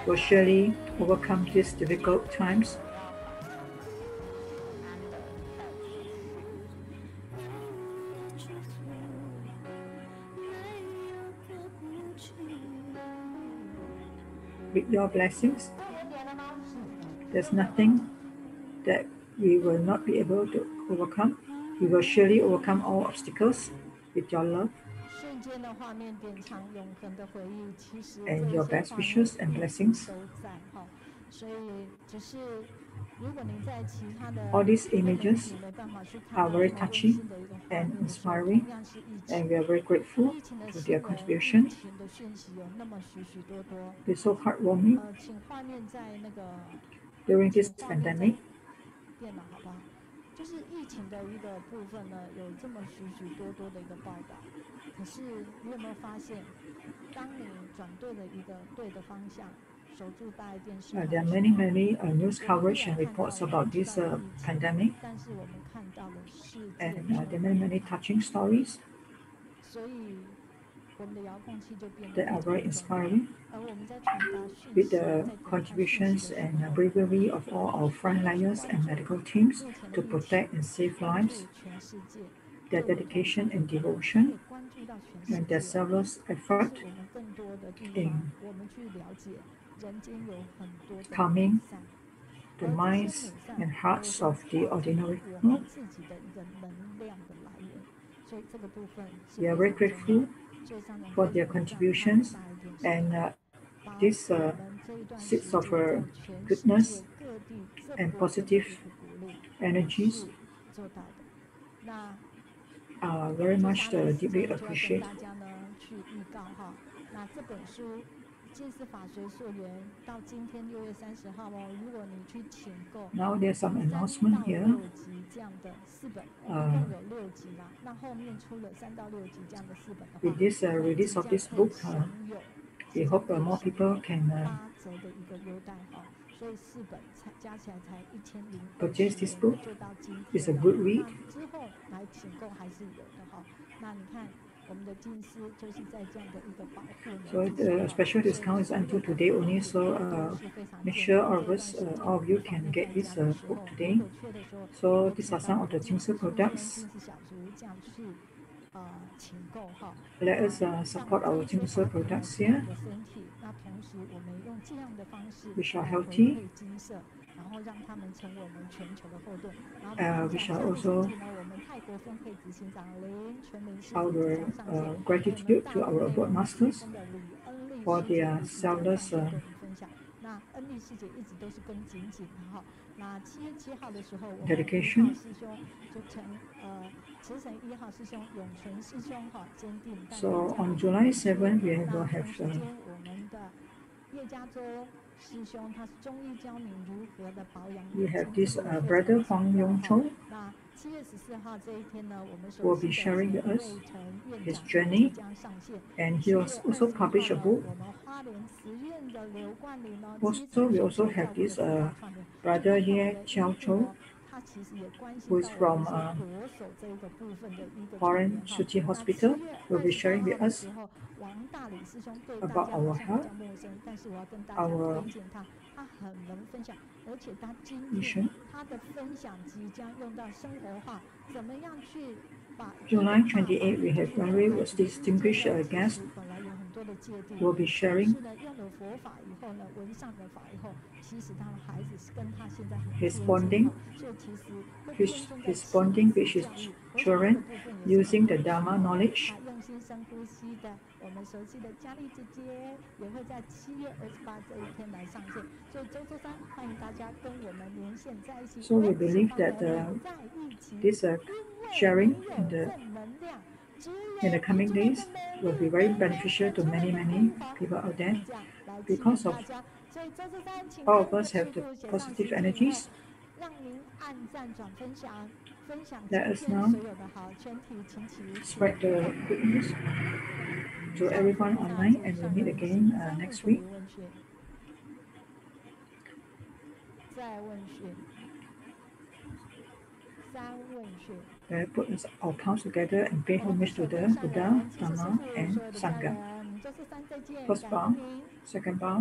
will surely overcome these difficult times. With your blessings, there's nothing that we will not be able to overcome. We will surely overcome all obstacles with your love and your best wishes and blessings. All these images are very touching and inspiring, and we are very grateful to their contribution. It's so heartwarming during this pandemic. 就是疫情的一个部分呢，有这么许许多多的一个报道。可是你有没有发现，当你转对了一个对的方向，守住大一件事。There are many news coverage and reports about this pandemic, 但是我们看到的是 and there are many touching stories. 所以我们的遥控器就变得 that are very inspiring. With the contributions and bravery of all our frontliners and medical teams to protect and save lives, their dedication and devotion, and their selfless effort in calming the minds and hearts of the ordinary people. We are very grateful for their contributions, and this seeds of goodness and positive energies are very much deeply appreciated. Now there's some announcement here. With this release of this book, we hope more people can purchase this book. It's a good read. So the special discount is until today only, so make sure all of you can get this book today. So these are some of the Jian products. Let us support our Jian products here, which are healthy, which are also our gratitude to our abode masters for their selfless dedication. So on July 7th, we will have this brother Huang will be sharing with us his journey, and he also published a book. Also, we also have this brother Ye Qiao, who is from Foreign Shuqi Hospital, will be sharing with us about our health, our mission. July 28, we have very distinguished guest, will be sharing his bonding with his children using the Dharma knowledge. So we believe that this sharing in the coming days will be very beneficial to many people out there, because of all of us have the positive energies. Let us now spread the good news to everyone online, and we'll meet again next week. Put our palms together and pay homage to the Buddha, Dhamma, and Sangha. First bow, second bow.